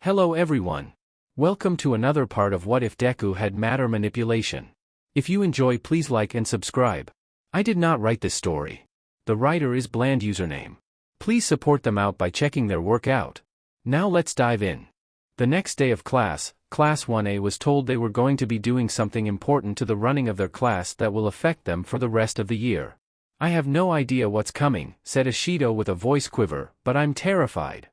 Hello everyone. Welcome to another part of What If Deku Had Matter Manipulation. If you enjoy, please like and subscribe. I did not write this story. The writer is Bland username. Please support them out by checking their work out. Now let's dive in. The next day of class, Class 1A was told they were going to be doing something important to the running of their class that will affect them for the rest of the year. I have no idea what's coming, said Ishido with a voice quiver, but I'm terrified.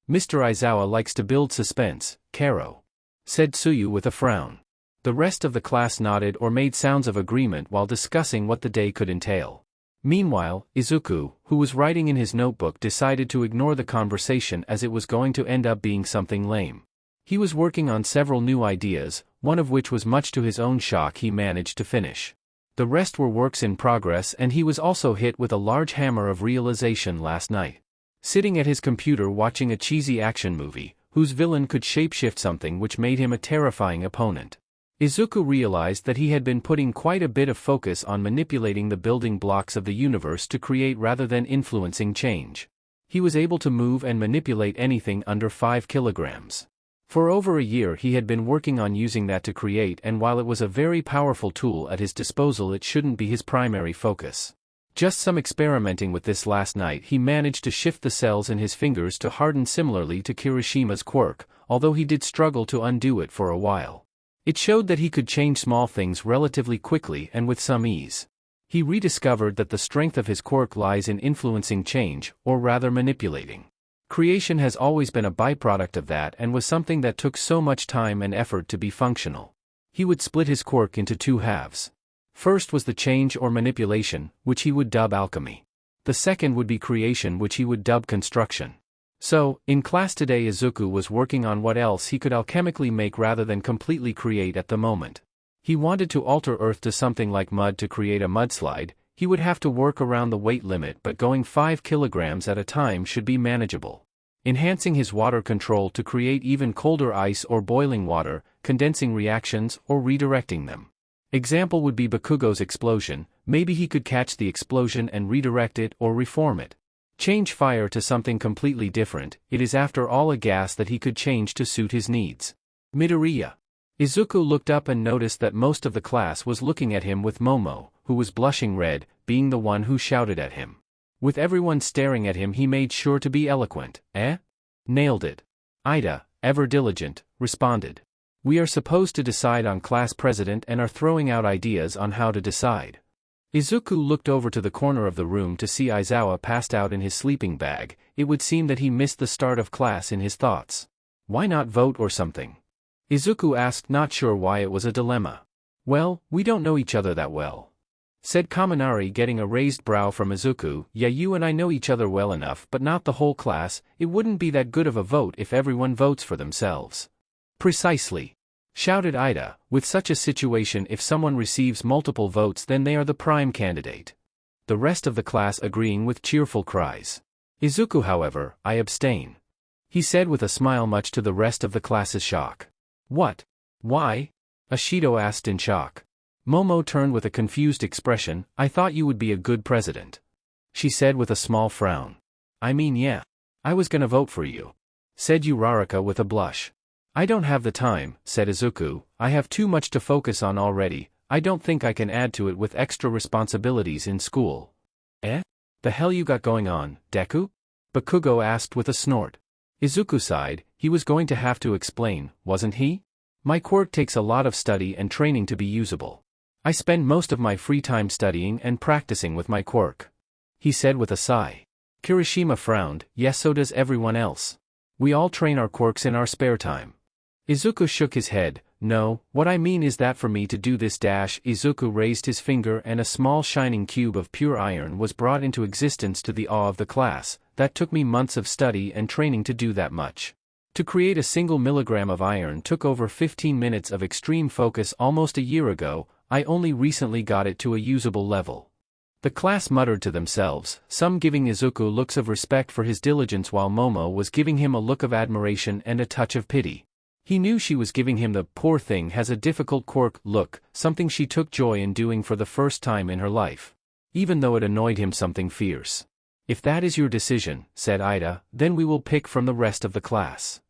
Mr. Aizawa likes to build suspense, Karo, said Tsuyu with a frown. The rest of the class nodded or made sounds of agreement while discussing what the day could entail. Meanwhile, Izuku, who was writing in his notebook, decided to ignore the conversation as it was going to end up being something lame. He was working on several new ideas, one of which was much to his own shock he managed to finish. The rest were works in progress, and he was also hit with a large hammer of realization last night. Sitting at his computer watching a cheesy action movie, whose villain could shapeshift something which made him a terrifying opponent, Izuku realized that he had been putting quite a bit of focus on manipulating the building blocks of the universe to create rather than influencing change. He was able to move and manipulate anything under 5 kilograms. For over a year he had been working on using that to create, and while it was a very powerful tool at his disposal, it shouldn't be his primary focus. Just some experimenting with this last night, he managed to shift the cells in his fingers to harden similarly to Kirishima's quirk, although he did struggle to undo it for a while. It showed that he could change small things relatively quickly and with some ease. He rediscovered that the strength of his quirk lies in influencing change, or rather manipulating. Creation has always been a byproduct of that and was something that took so much time and effort to be functional. He would split his quirk into 2 halves. First was the change or manipulation, which he would dub alchemy. The second would be creation, which he would dub construction. So, in class today, Izuku was working on what else he could alchemically make rather than completely create at the moment. He wanted to alter Earth to something like mud to create a mudslide. He would have to work around the weight limit, but going 5 kilograms at a time should be manageable. Enhancing his water control to create even colder ice or boiling water, condensing reactions or redirecting them. Example would be Bakugo's explosion. Maybe he could catch the explosion and redirect it or reform it. Change fire to something completely different. It is after all a gas that he could change to suit his needs. Midoriya. Izuku looked up and noticed that most of the class was looking at him, with Momo, who was blushing red, being the one who shouted at him. With everyone staring at him, he made sure to be eloquent. Nailed it. Ida, ever diligent, responded. We are supposed to decide on class president and are throwing out ideas on how to decide. Izuku looked over to the corner of the room to see Aizawa passed out in his sleeping bag. It would seem that he missed the start of class in his thoughts. Why not vote or something? Izuku asked, not sure why it was a dilemma. Well, we don't know each other that well, said Kaminari, getting a raised brow from Izuku. Yeah, you and I know each other well enough, but not the whole class. It wouldn't be that good of a vote if everyone votes for themselves. Precisely, shouted Ida. With such a situation, if someone receives multiple votes, then they are the prime candidate. The rest of the class agreeing with cheerful cries. Izuku, however, I abstain, he said with a smile, much to the rest of the class's shock. What? Why? Ishido asked in shock. Momo turned with a confused expression. I thought you would be a good president, she said with a small frown. I mean, yeah, I was gonna vote for you, said Uraraka with a blush. I don't have the time, said Izuku. I have too much to focus on already. I don't think I can add to it with extra responsibilities in school. The hell you got going on, Deku? Bakugo asked with a snort. Izuku sighed. He was going to have to explain, wasn't he? My quirk takes a lot of study and training to be usable. I spend most of my free time studying and practicing with my quirk, he said with a sigh. Kirishima frowned. Yes, so does everyone else. We all train our quirks in our spare time. Izuku shook his head. No, what I mean is that for me to do this Izuku raised his finger and a small shining cube of pure iron was brought into existence to the awe of the class. That took me months of study and training to do that much. To create a single milligram of iron took over 15 minutes of extreme focus almost a year ago. I only recently got it to a usable level. The class muttered to themselves, some giving Izuku looks of respect for his diligence while Momo was giving him a look of admiration and a touch of pity. He knew she was giving him the poor thing has a difficult quirk look, something she took joy in doing for the first time in her life, even though it annoyed him something fierce. If that is your decision, said Ida, then we will pick from the rest of the class.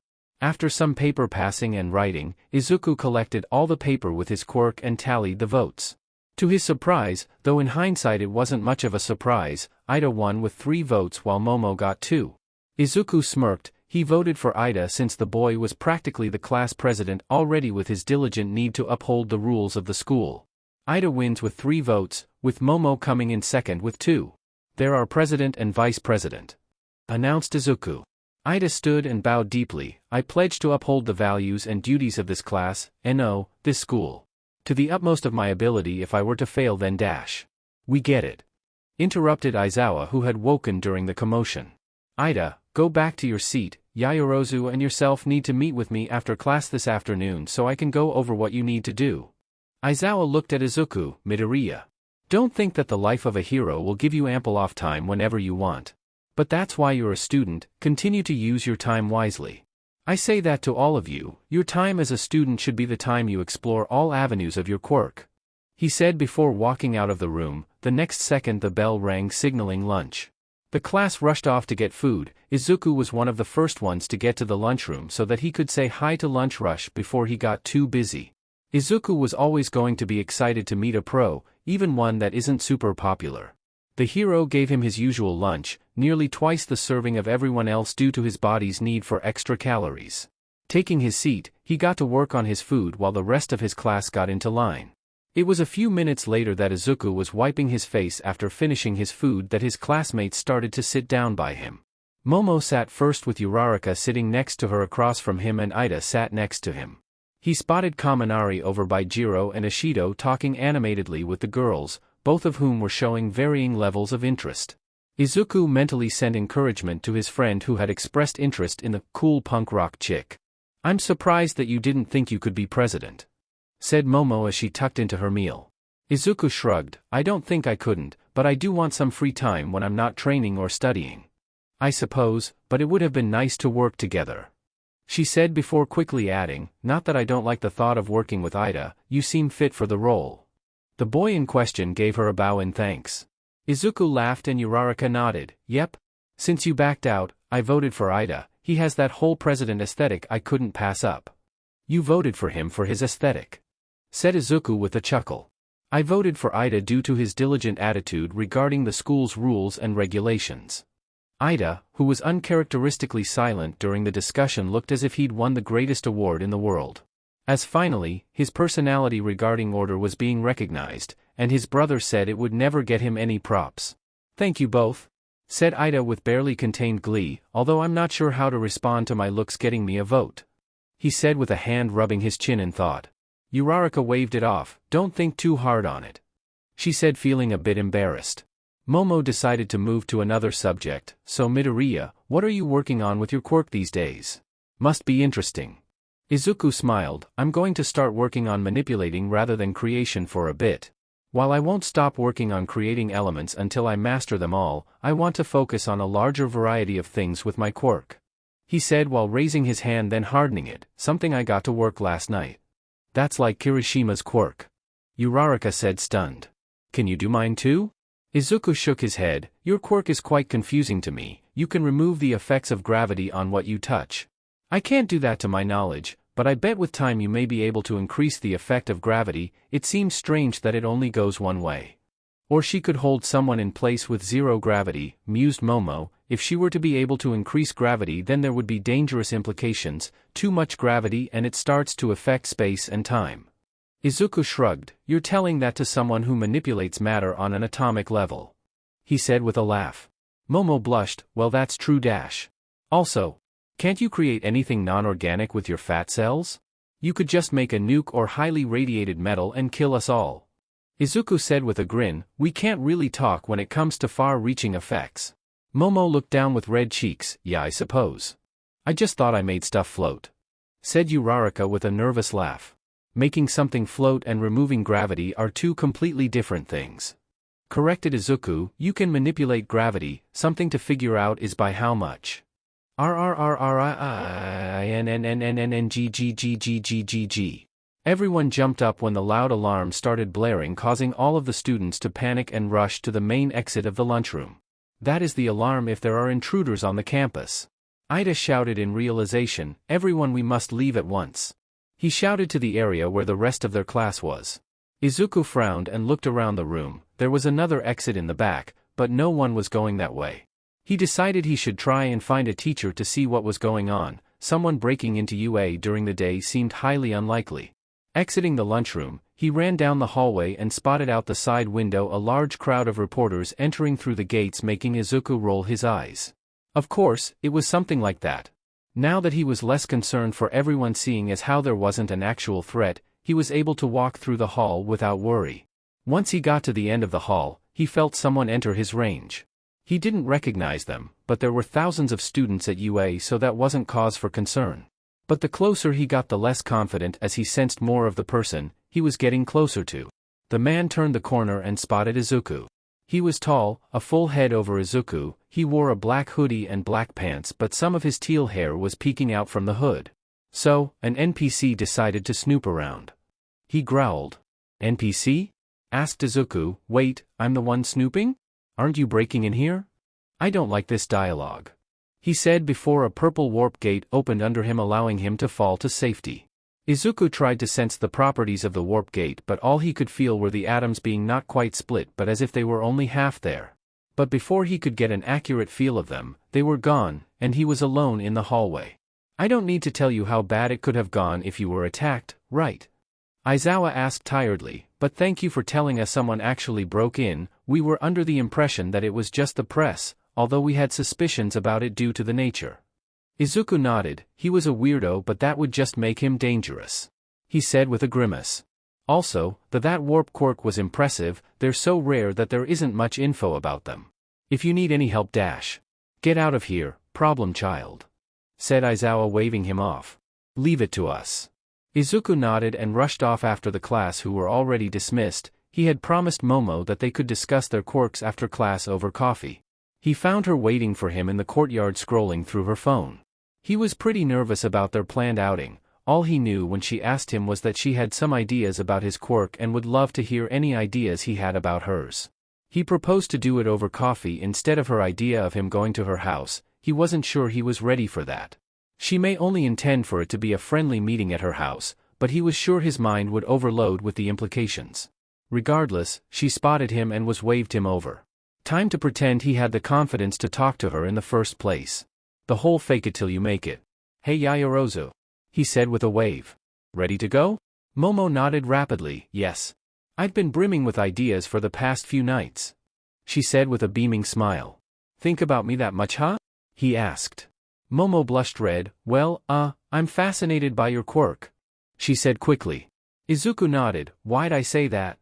After some paper passing and writing, Izuku collected all the paper with his quirk and tallied the votes. To his surprise, though in hindsight it wasn't much of a surprise, Ida won with 3 votes while Momo got 2. Izuku smirked. He voted for Ida since the boy was practically the class president already with his diligent need to uphold the rules of the school. Ida wins with 3 votes, with Momo coming in second with 2. There are president and vice president, announced Izuku. Ida stood and bowed deeply. I pledge to uphold the values and duties of this class, no, this school. To the utmost of my ability. If I were to fail then dash. We get it. Interrupted Aizawa, who had woken during the commotion. Ida, go back to your seat. Yaoyorozu and yourself need to meet with me after class this afternoon so I can go over what you need to do. Aizawa looked at Izuku. Midoriya. Don't think that the life of a hero will give you ample off time whenever you want. But that's why you're a student. Continue to use your time wisely. I say that to all of you. Your time as a student should be the time you explore all avenues of your quirk, he said before walking out of the room. The next second the bell rang signaling lunch. The class rushed off to get food. Izuku was one of the first ones to get to the lunchroom so that he could say hi to Lunch Rush before he got too busy. Izuku was always going to be excited to meet a pro, even one that isn't super popular. The hero gave him his usual lunch, nearly twice the serving of everyone else due to his body's need for extra calories. Taking his seat, he got to work on his food while the rest of his class got into line. It was a few minutes later that Izuku was wiping his face after finishing his food that his classmates started to sit down by him. Momo sat first with Uraraka sitting next to her across from him and Ida sat next to him. He spotted Kaminari over by Jiro and Ishido talking animatedly with the girls, both of whom were showing varying levels of interest. Izuku mentally sent encouragement to his friend who had expressed interest in the cool punk rock chick. I'm surprised that you didn't think you could be president, said Momo as she tucked into her meal. Izuku shrugged. I don't think I couldn't, but I do want some free time when I'm not training or studying. I suppose, but it would have been nice to work together, she said before quickly adding, not that I don't like the thought of working with Ida, you seem fit for the role. The boy in question gave her a bow in thanks. Izuku laughed and Uraraka nodded. Yep. Since you backed out, I voted for Ida. He has that whole president aesthetic I couldn't pass up. You voted for him for his aesthetic, said Izuku with a chuckle. I voted for Ida due to his diligent attitude regarding the school's rules and regulations. Ida, who was uncharacteristically silent during the discussion, looked as if he'd won the greatest award in the world. As finally, his personality regarding order was being recognized, and his brother said it would never get him any props. Thank you both, said Ida with barely contained glee, although I'm not sure how to respond to my looks getting me a vote, he said with a hand rubbing his chin in thought. Uraraka waved it off. Don't think too hard on it, she said feeling a bit embarrassed. Momo decided to move to another subject. So Midoriya, what are you working on with your quirk these days? Must be interesting. Izuku smiled. I'm going to start working on manipulating rather than creation for a bit. While I won't stop working on creating elements until I master them all, I want to focus on a larger variety of things with my quirk, he said while raising his hand then hardening it, something I got to work last night. That's like Kirishima's quirk, Uraraka said stunned. Can you do mine too? Izuku shook his head. Your quirk is quite confusing to me. You can remove the effects of gravity on what you touch. I can't do that to my knowledge, but I bet with time you may be able to increase the effect of gravity. It seems strange that it only goes one way. Or she could hold someone in place with zero gravity, mused Momo. If she were to be able to increase gravity then there would be dangerous implications, too much gravity and it starts to affect space and time. Izuku shrugged. You're telling that to someone who manipulates matter on an atomic level, he said with a laugh. Momo blushed. Well, that's true dash. Also, can't you create anything non-organic with your fat cells? You could just make a nuke or highly radiated metal and kill us all, Izuku said with a grin. We can't really talk when it comes to far-reaching effects. Momo looked down with red cheeks. Yeah, I suppose. I just thought I made stuff float, said Uraraka with a nervous laugh. Making something float and removing gravity are two completely different things, corrected Izuku. You can manipulate gravity, something to figure out is by how much. RRRRINNNNNGGGGGGG. Everyone jumped up when the loud alarm started blaring, causing all of the students to panic and rush to the main exit of the lunchroom. That is the alarm if there are intruders on the campus, Ida shouted in realization, "Everyone, we must leave at once." He shouted to the area where the rest of their class was. Izuku frowned and looked around the room. There was another exit in the back, but no one was going that way. He decided he should try and find a teacher to see what was going on. Someone breaking into UA during the day seemed highly unlikely. Exiting the lunchroom, he ran down the hallway and spotted out the side window a large crowd of reporters entering through the gates, making Izuku roll his eyes. Of course, it was something like that. Now that he was less concerned for everyone seeing as how there wasn't an actual threat, he was able to walk through the hall without worry. Once he got to the end of the hall, he felt someone enter his range. He didn't recognize them, but there were thousands of students at UA, so that wasn't cause for concern. But the closer he got, the less confident as he sensed more of the person he was getting closer to. The man turned the corner and spotted Izuku. He was tall, a full head over Izuku. He wore a black hoodie and black pants, but some of his teal hair was peeking out from the hood. So, an NPC decided to snoop around. He growled. "NPC?" asked Izuku. "Wait, I'm the one snooping? Aren't you breaking in here? I don't like this dialogue," he said before a purple warp gate opened under him, allowing him to fall to safety. Izuku tried to sense the properties of the warp gate, but all he could feel were the atoms being not quite split, but as if they were only half there. But before he could get an accurate feel of them, they were gone, and he was alone in the hallway. "I don't need to tell you how bad it could have gone if you were attacked, right?" Aizawa asked tiredly, "But thank you for telling us someone actually broke in. We were under the impression that it was just the press, although we had suspicions about it due to the nature." Izuku nodded. He was a weirdo, but that would just make him dangerous, he said with a grimace. Also, that warp quirk was impressive. They're so rare that there isn't much info about them. If you need any help, get out of here, problem child, said Aizawa, waving him off. "Leave it to us." Izuku nodded and rushed off after the class, who were already dismissed. He had promised Momo that they could discuss their quirks after class over coffee. He found her waiting for him in the courtyard, scrolling through her phone. He was pretty nervous about their planned outing. All he knew when she asked him was that she had some ideas about his quirk and would love to hear any ideas he had about hers. He proposed to do it over coffee instead of her idea of him going to her house. He wasn't sure he was ready for that. She may only intend for it to be a friendly meeting at her house, but he was sure his mind would overload with the implications. Regardless, she spotted him and was waved him over. Time to pretend he had the confidence to talk to her in the first place. The whole fake it till you make it. "Hey Yaoyorozu," he said with a wave. "Ready to go?" Momo nodded rapidly. "Yes. I've been brimming with ideas for the past few nights," she said with a beaming smile. "Think about me that much, huh?" he asked. Momo blushed red. "Well, I'm fascinated by your quirk," she said quickly. Izuku nodded. "Why'd I say that?"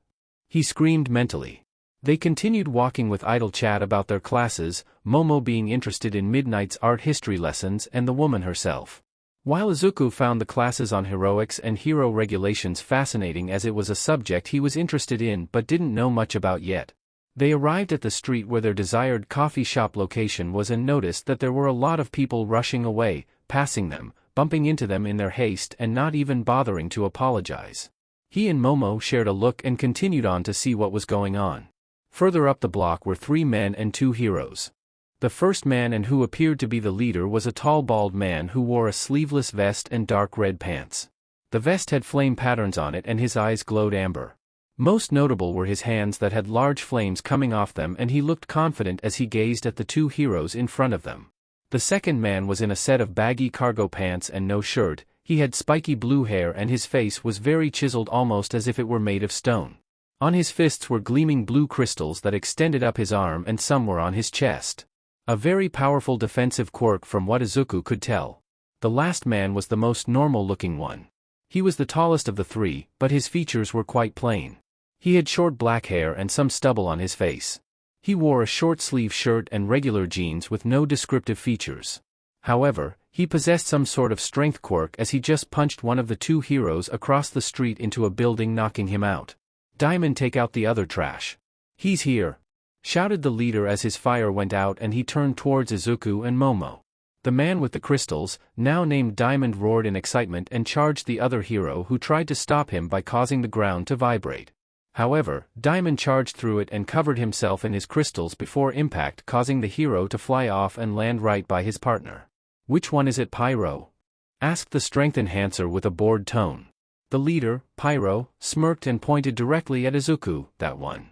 he screamed mentally. They continued walking with idle chat about their classes, Momo being interested in Midnight's art history lessons and the woman herself. While Izuku found the classes on heroics and hero regulations fascinating, as it was a subject he was interested in but didn't know much about yet. They arrived at the street where their desired coffee shop location was and noticed that there were a lot of people rushing away, passing them, bumping into them in their haste and not even bothering to apologize. He and Momo shared a look and continued on to see what was going on. Further up the block were 3 men and 2 heroes. The first man, and who appeared to be the leader, was a tall bald man who wore a sleeveless vest and dark red pants. The vest had flame patterns on it and his eyes glowed amber. Most notable were his hands that had large flames coming off them, and he looked confident as he gazed at the 2 heroes in front of them. The second man was in a set of baggy cargo pants and no shirt. He had spiky blue hair and his face was very chiseled, almost as if it were made of stone. On his fists were gleaming blue crystals that extended up his arm, and some were on his chest. A very powerful defensive quirk from what Izuku could tell. The last man was the most normal-looking one. He was the tallest of the 3, but his features were quite plain. He had short black hair and some stubble on his face. He wore a short-sleeve shirt and regular jeans with no descriptive features. However, he possessed some sort of strength quirk, as he just punched one of the 2 heroes across the street into a building, knocking him out. "Diamond, take out the other trash. He's here," shouted the leader as his fire went out and he turned towards Izuku and Momo. The man with the crystals, now named Diamond, roared in excitement and charged the other hero, who tried to stop him by causing the ground to vibrate. However, Diamond charged through it and covered himself in his crystals before impact, causing the hero to fly off and land right by his partner. Which one is it, Pyro? Asked the strength enhancer with a bored tone. The leader, Pyro, smirked and pointed directly at Izuku. That one.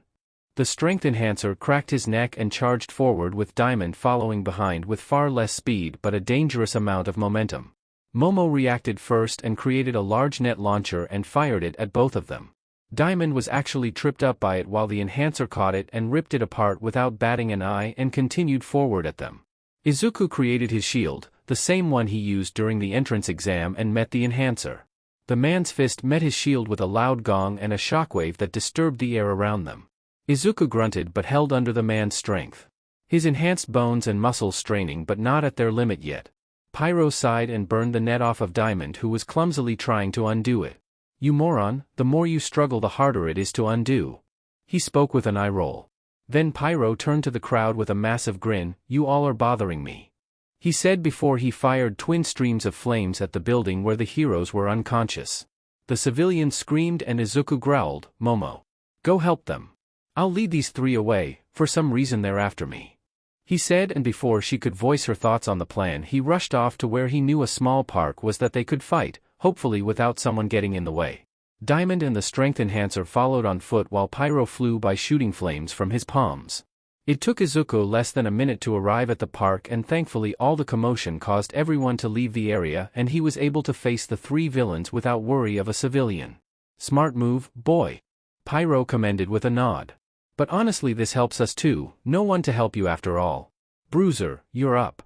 The strength enhancer cracked his neck and charged forward with Diamond following behind with far less speed but a dangerous amount of momentum. Momo reacted first and created a large net launcher and fired it at both of them. Diamond was actually tripped up by it while the enhancer caught it and ripped it apart without batting an eye and continued forward at them. Izuku created his shield, the same one he used during the entrance exam, and met the enhancer. The man's fist met his shield with a loud gong and a shockwave that disturbed the air around them. Izuku grunted but held under the man's strength. His enhanced bones and muscles straining but not at their limit yet. Pyro sighed and burned the net off of Diamond, who was clumsily trying to undo it. You moron, the more you struggle the harder it is to undo. He spoke with an eye roll. Then Pyro turned to the crowd with a massive grin. You all are bothering me, he said before he fired twin streams of flames at the building where the heroes were unconscious. The civilians screamed and Izuku growled, Momo, go help them. I'll lead these three away, for some reason they're after me, he said, and before she could voice her thoughts on the plan he rushed off to where he knew a small park was that they could fight, hopefully without someone getting in the way. Diamond and the strength enhancer followed on foot while Pyro flew by shooting flames from his palms. It took Izuku less than a minute to arrive at the park, and thankfully all the commotion caused everyone to leave the area and he was able to face the three villains without worry of a civilian. Smart move, boy, Pyro commended with a nod. But honestly, this helps us too, no one to help you after all. Bruiser, you're up,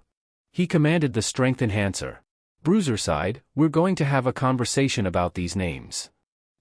he commanded the strength enhancer. Bruiser sighed, we're going to have a conversation about these names.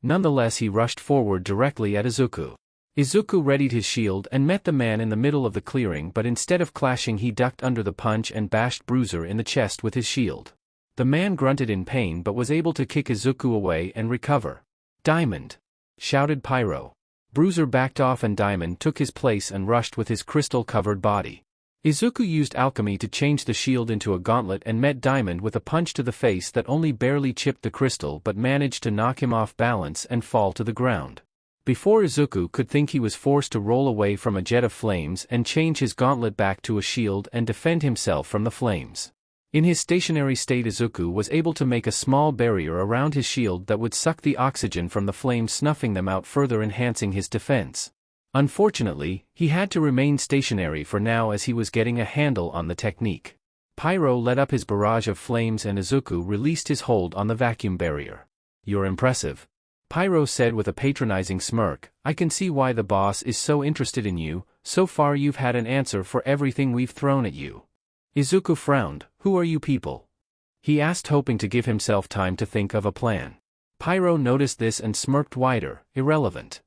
Nonetheless, he rushed forward directly at Izuku. Izuku readied his shield and met the man in the middle of the clearing, but instead of clashing he ducked under the punch and bashed Bruiser in the chest with his shield. The man grunted in pain but was able to kick Izuku away and recover. Diamond, shouted Pyro. Bruiser backed off and Diamond took his place and rushed with his crystal-covered body. Izuku used alchemy to change the shield into a gauntlet and met Diamond with a punch to the face that only barely chipped the crystal but managed to knock him off balance and fall to the ground. Before Izuku could think, he was forced to roll away from a jet of flames and change his gauntlet back to a shield and defend himself from the flames. In his stationary state, Izuku was able to make a small barrier around his shield that would suck the oxygen from the flames, snuffing them out, further enhancing his defense. Unfortunately, he had to remain stationary for now as he was getting a handle on the technique. Pyro let up his barrage of flames and Izuku released his hold on the vacuum barrier. You're impressive, Pyro said with a patronizing smirk. I can see why the boss is so interested in you. So far you've had an answer for everything we've thrown at you. Izuku frowned. Who are you people? He asked, hoping to give himself time to think of a plan. Pyro noticed this and smirked wider. Irrelevant,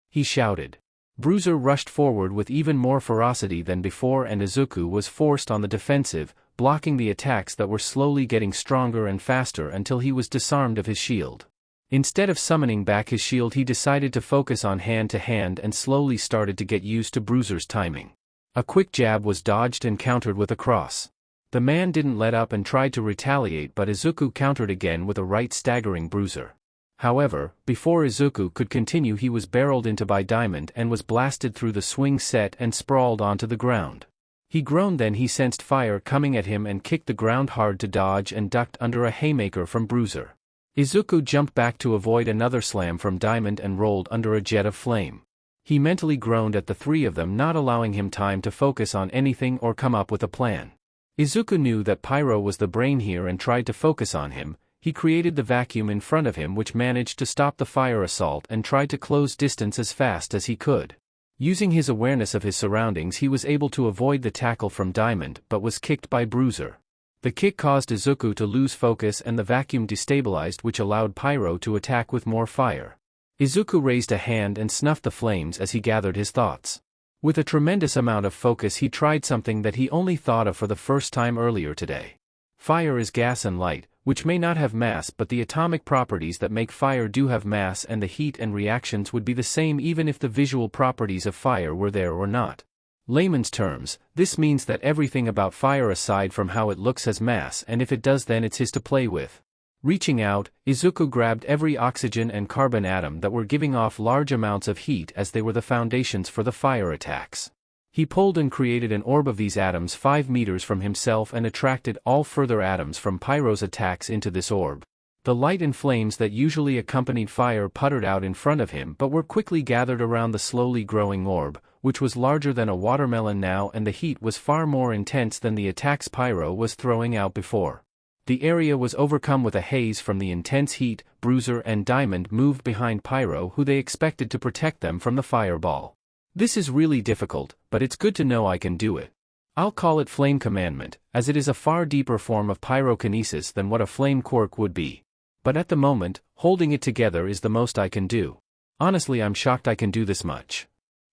he shouted. Bruiser rushed forward with even more ferocity than before and Izuku was forced on the defensive, blocking the attacks that were slowly getting stronger and faster until he was disarmed of his shield. Instead of summoning back his shield, he decided to focus on hand-to-hand and slowly started to get used to Bruiser's timing. A quick jab was dodged and countered with a cross. The man didn't let up and tried to retaliate, but Izuku countered again with a right, staggering Bruiser. However, before Izuku could continue, he was barreled into by Diamond and was blasted through the swing set and sprawled onto the ground. He groaned, then he sensed fire coming at him and kicked the ground hard to dodge and ducked under a haymaker from Bruiser. Izuku jumped back to avoid another slam from Diamond and rolled under a jet of flame. He mentally groaned at the three of them, not allowing him time to focus on anything or come up with a plan. Izuku knew that Pyro was the brain here and tried to focus on him. He created the vacuum in front of him, which managed to stop the fire assault, and tried to close distance as fast as he could. Using his awareness of his surroundings, he was able to avoid the tackle from Diamond but was kicked by Bruiser. The kick caused Izuku to lose focus and the vacuum destabilized, which allowed Pyro to attack with more fire. Izuku raised a hand and snuffed the flames as he gathered his thoughts. With a tremendous amount of focus, he tried something that he only thought of for the first time earlier today. Fire is gas and light, which may not have mass, but the atomic properties that make fire do have mass, and the heat and reactions would be the same even if the visual properties of fire were there or not. Layman's terms, this means that everything about fire aside from how it looks has mass, and if it does, then it's his to play with. Reaching out, Izuku grabbed every oxygen and carbon atom that were giving off large amounts of heat, as they were the foundations for the fire attacks. He pulled and created an orb of these atoms 5 meters from himself and attracted all further atoms from Pyro's attacks into this orb. The light and flames that usually accompanied fire puttered out in front of him but were quickly gathered around the slowly growing orb, which was larger than a watermelon now, and the heat was far more intense than the attacks Pyro was throwing out before. The area was overcome with a haze from the intense heat. Bruiser and Diamond moved behind Pyro, who they expected to protect them from the fireball. This is really difficult, but it's good to know I can do it. I'll call it Flame Commandment, as it is a far deeper form of pyrokinesis than what a flame quirk would be. But at the moment, holding it together is the most I can do. Honestly, I'm shocked I can do this much.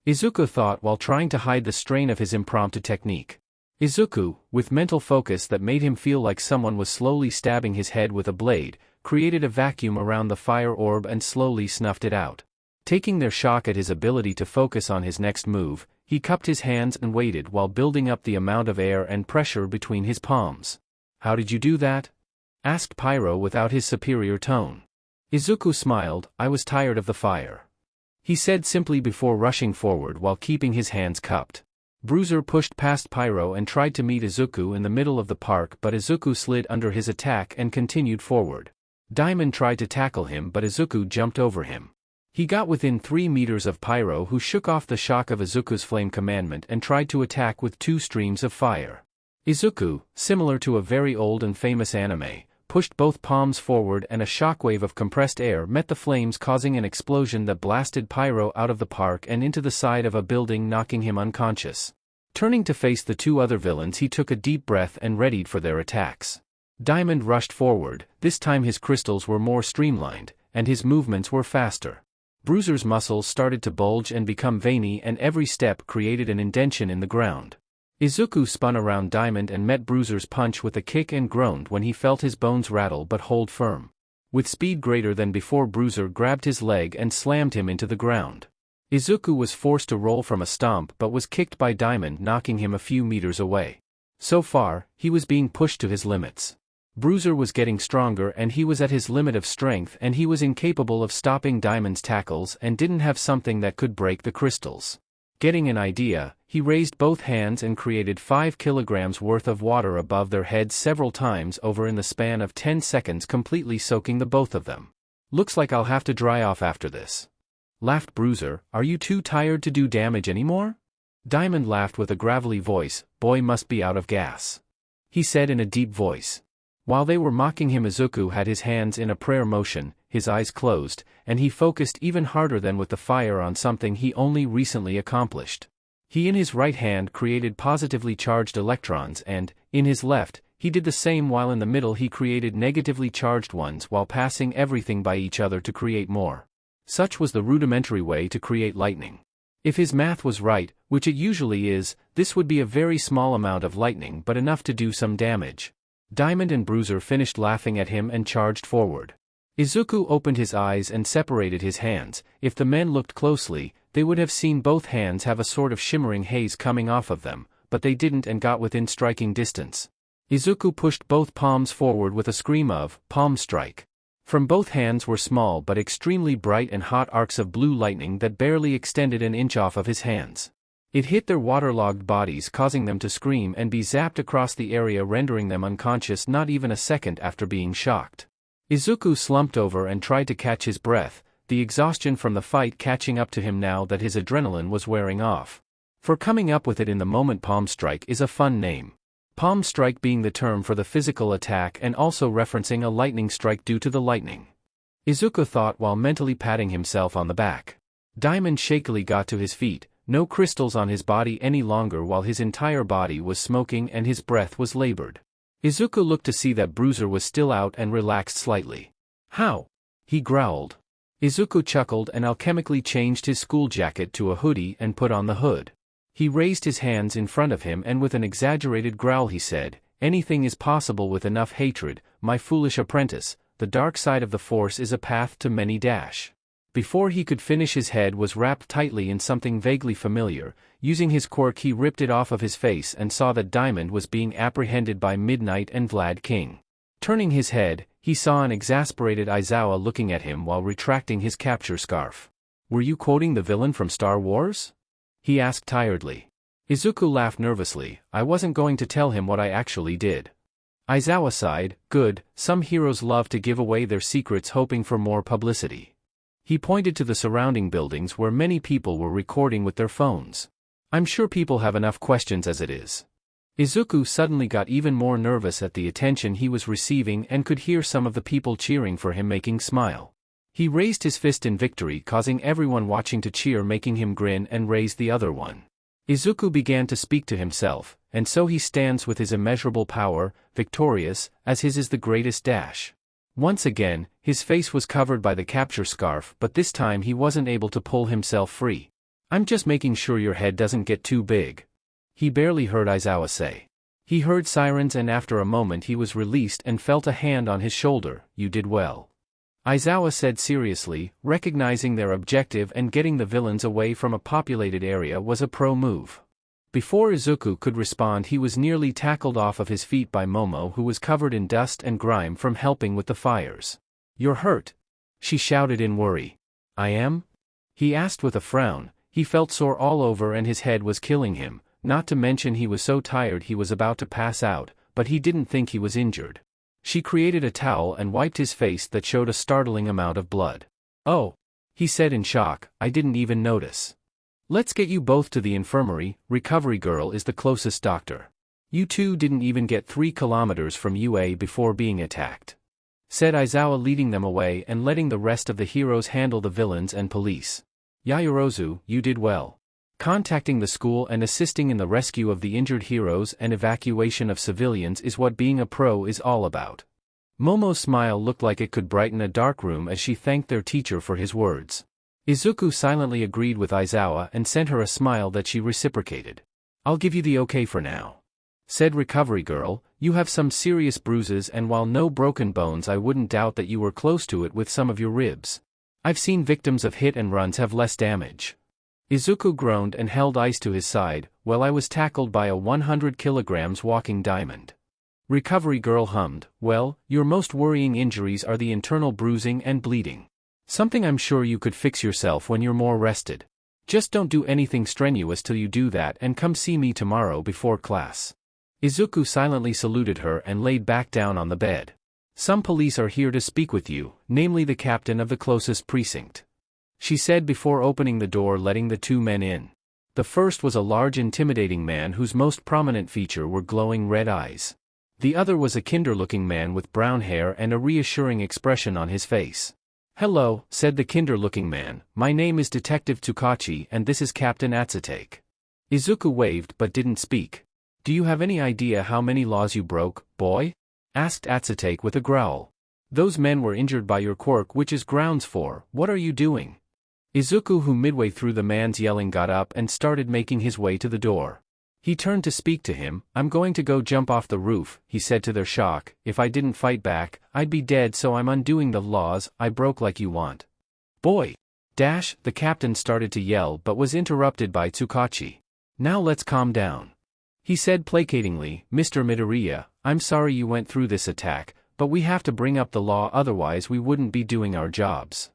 Izuku thought while trying to hide the strain of his impromptu technique. Izuku, with mental focus that made him feel like someone was slowly stabbing his head with a blade, created a vacuum around the fire orb and slowly snuffed it out. Taking their shock at his ability to focus on his next move, he cupped his hands and waited while building up the amount of air and pressure between his palms. "How did you do that?" asked Pyro without his superior tone. Izuku smiled. "I was tired of the fire," he said simply before rushing forward while keeping his hands cupped. Bruiser pushed past Pyro and tried to meet Izuku in the middle of the park, but Izuku slid under his attack and continued forward. Diamond tried to tackle him, but Izuku jumped over him. He got within 3 meters of Pyro, who shook off the shock of Izuku's flame commandment and tried to attack with 2 streams of fire. Izuku, similar to a very old and famous anime, pushed both palms forward and a shockwave of compressed air met the flames, causing an explosion that blasted Pyro out of the park and into the side of a building, knocking him unconscious. Turning to face the 2 other villains, he took a deep breath and readied for their attacks. Diamond rushed forward. This time his crystals were more streamlined, and his movements were faster. Bruiser's muscles started to bulge and become veiny, and every step created an indentation in the ground. Izuku spun around Diamond and met Bruiser's punch with a kick and groaned when he felt his bones rattle but hold firm. With speed greater than before, Bruiser grabbed his leg and slammed him into the ground. Izuku was forced to roll from a stomp but was kicked by Diamond, knocking him a few meters away. So far, he was being pushed to his limits. Bruiser was getting stronger and he was at his limit of strength, and he was incapable of stopping Diamond's tackles and didn't have something that could break the crystals. Getting an idea, he raised both hands and created 5 kilograms worth of water above their heads several times over in the span of 10 seconds, completely soaking the both of them. "Looks like I'll have to dry off after this," laughed Bruiser. "Are you too tired to do damage anymore?" Diamond laughed with a gravelly voice. "Boy must be out of gas," he said in a deep voice. While they were mocking him, Izuku had his hands in a prayer motion, his eyes closed, and he focused even harder than with the fire on something he only recently accomplished. He in his right hand created positively charged electrons and, in his left, he did the same, while in the middle he created negatively charged ones while passing everything by each other to create more. Such was the rudimentary way to create lightning. If his math was right, which it usually is, this would be a very small amount of lightning but enough to do some damage. Diamond and Bruiser finished laughing at him and charged forward. Izuku opened his eyes and separated his hands. If the men looked closely, they would have seen both hands have a sort of shimmering haze coming off of them, but they didn't and got within striking distance. Izuku pushed both palms forward with a scream of palm strike. From both hands were small but extremely bright and hot arcs of blue lightning that barely extended an inch off of his hands. It hit their waterlogged bodies, causing them to scream and be zapped across the area, rendering them unconscious not even a second after being shocked. Izuku slumped over and tried to catch his breath, the exhaustion from the fight catching up to him now that his adrenaline was wearing off. For coming up with it in the moment, Palm Strike is a fun name. Palm strike being the term for the physical attack and also referencing a lightning strike due to the lightning. Izuku thought while mentally patting himself on the back. Diamond shakily got to his feet, no crystals on his body any longer, while his entire body was smoking and his breath was labored. Izuku looked to see that Bruiser was still out and relaxed slightly. "How?" he growled. Izuku chuckled and alchemically changed his school jacket to a hoodie and put on the hood. He raised his hands in front of him and with an exaggerated growl he said, "Anything is possible with enough hatred, my foolish apprentice. The dark side of the Force is a path to many dash." Before he could finish, his head was wrapped tightly in something vaguely familiar. Using his quirk, he ripped it off of his face and saw that Diamond was being apprehended by Midnight and Vlad King. Turning his head, he saw an exasperated Aizawa looking at him while retracting his capture scarf. "Were you quoting the villain from Star Wars?" he asked tiredly. Izuku laughed nervously. I wasn't going to tell him what I actually did. Aizawa sighed. Good, some heroes love to give away their secrets hoping for more publicity. He pointed to the surrounding buildings where many people were recording with their phones. I'm sure people have enough questions as it is. Izuku suddenly got even more nervous at the attention he was receiving and could hear some of the people cheering for him making smile. He raised his fist in victory, causing everyone watching to cheer, making him grin and raise the other one. Izuku began to speak to himself, and so he stands with his immeasurable power, victorious, as his is the greatest dash. Once again, his face was covered by the capture scarf, but this time he wasn't able to pull himself free. I'm just making sure your head doesn't get too big. He barely heard Aizawa say. He heard sirens, and after a moment he was released and felt a hand on his shoulder. You did well. Aizawa said seriously, recognizing their objective and getting the villains away from a populated area was a pro move. Before Izuku could respond, he was nearly tackled off of his feet by Momo, who was covered in dust and grime from helping with the fires. You're hurt? She shouted in worry. I am? He asked with a frown. He felt sore all over and his head was killing him. Not to mention he was so tired he was about to pass out, but he didn't think he was injured. She created a towel and wiped his face that showed a startling amount of blood. Oh, he said in shock, I didn't even notice. Let's get you both to the infirmary. Recovery Girl is the closest doctor. You two didn't even get 3 kilometers from UA before being attacked, said Aizawa, leading them away and letting the rest of the heroes handle the villains and police. Yaoyorozu, you did well. Contacting the school and assisting in the rescue of the injured heroes and evacuation of civilians is what being a pro is all about. Momo's smile looked like it could brighten a dark room as she thanked their teacher for his words. Izuku silently agreed with Aizawa and sent her a smile that she reciprocated. I'll give you the okay for now, said Recovery Girl. You have some serious bruises, and while no broken bones, I wouldn't doubt that you were close to it with some of your ribs. I've seen victims of hit and runs have less damage. Izuku groaned and held ice to his side. Well, I was tackled by a 100 kilograms walking diamond. Recovery Girl hummed. Well, your most worrying injuries are the internal bruising and bleeding. Something I'm sure you could fix yourself when you're more rested. Just don't do anything strenuous till you do that, and come see me tomorrow before class. Izuku silently saluted her and laid back down on the bed. Some police are here to speak with you, namely the captain of the closest precinct, she said before opening the door, letting the 2 men in. The first was a large, intimidating man whose most prominent feature were glowing red eyes. The other was a kinder-looking man with brown hair and a reassuring expression on his face. Hello, said the kinder-looking man. My name is Detective Tsukachi and this is Captain Atsutake. Izuku waved but didn't speak. Do you have any idea how many laws you broke, boy? Asked Atsutake with a growl. Those men were injured by your quirk, which is grounds for. What are you doing? Izuku, who midway through the man's yelling got up and started making his way to the door. He turned to speak to him. I'm going to go jump off the roof, he said to their shock. If I didn't fight back, I'd be dead, so I'm undoing the laws I broke like you want. Boy! Dash, the captain started to yell but was interrupted by Tsukachi. Now let's calm down, he said placatingly. Mr. Midoriya, I'm sorry you went through this attack, but we have to bring up the law, otherwise we wouldn't be doing our jobs.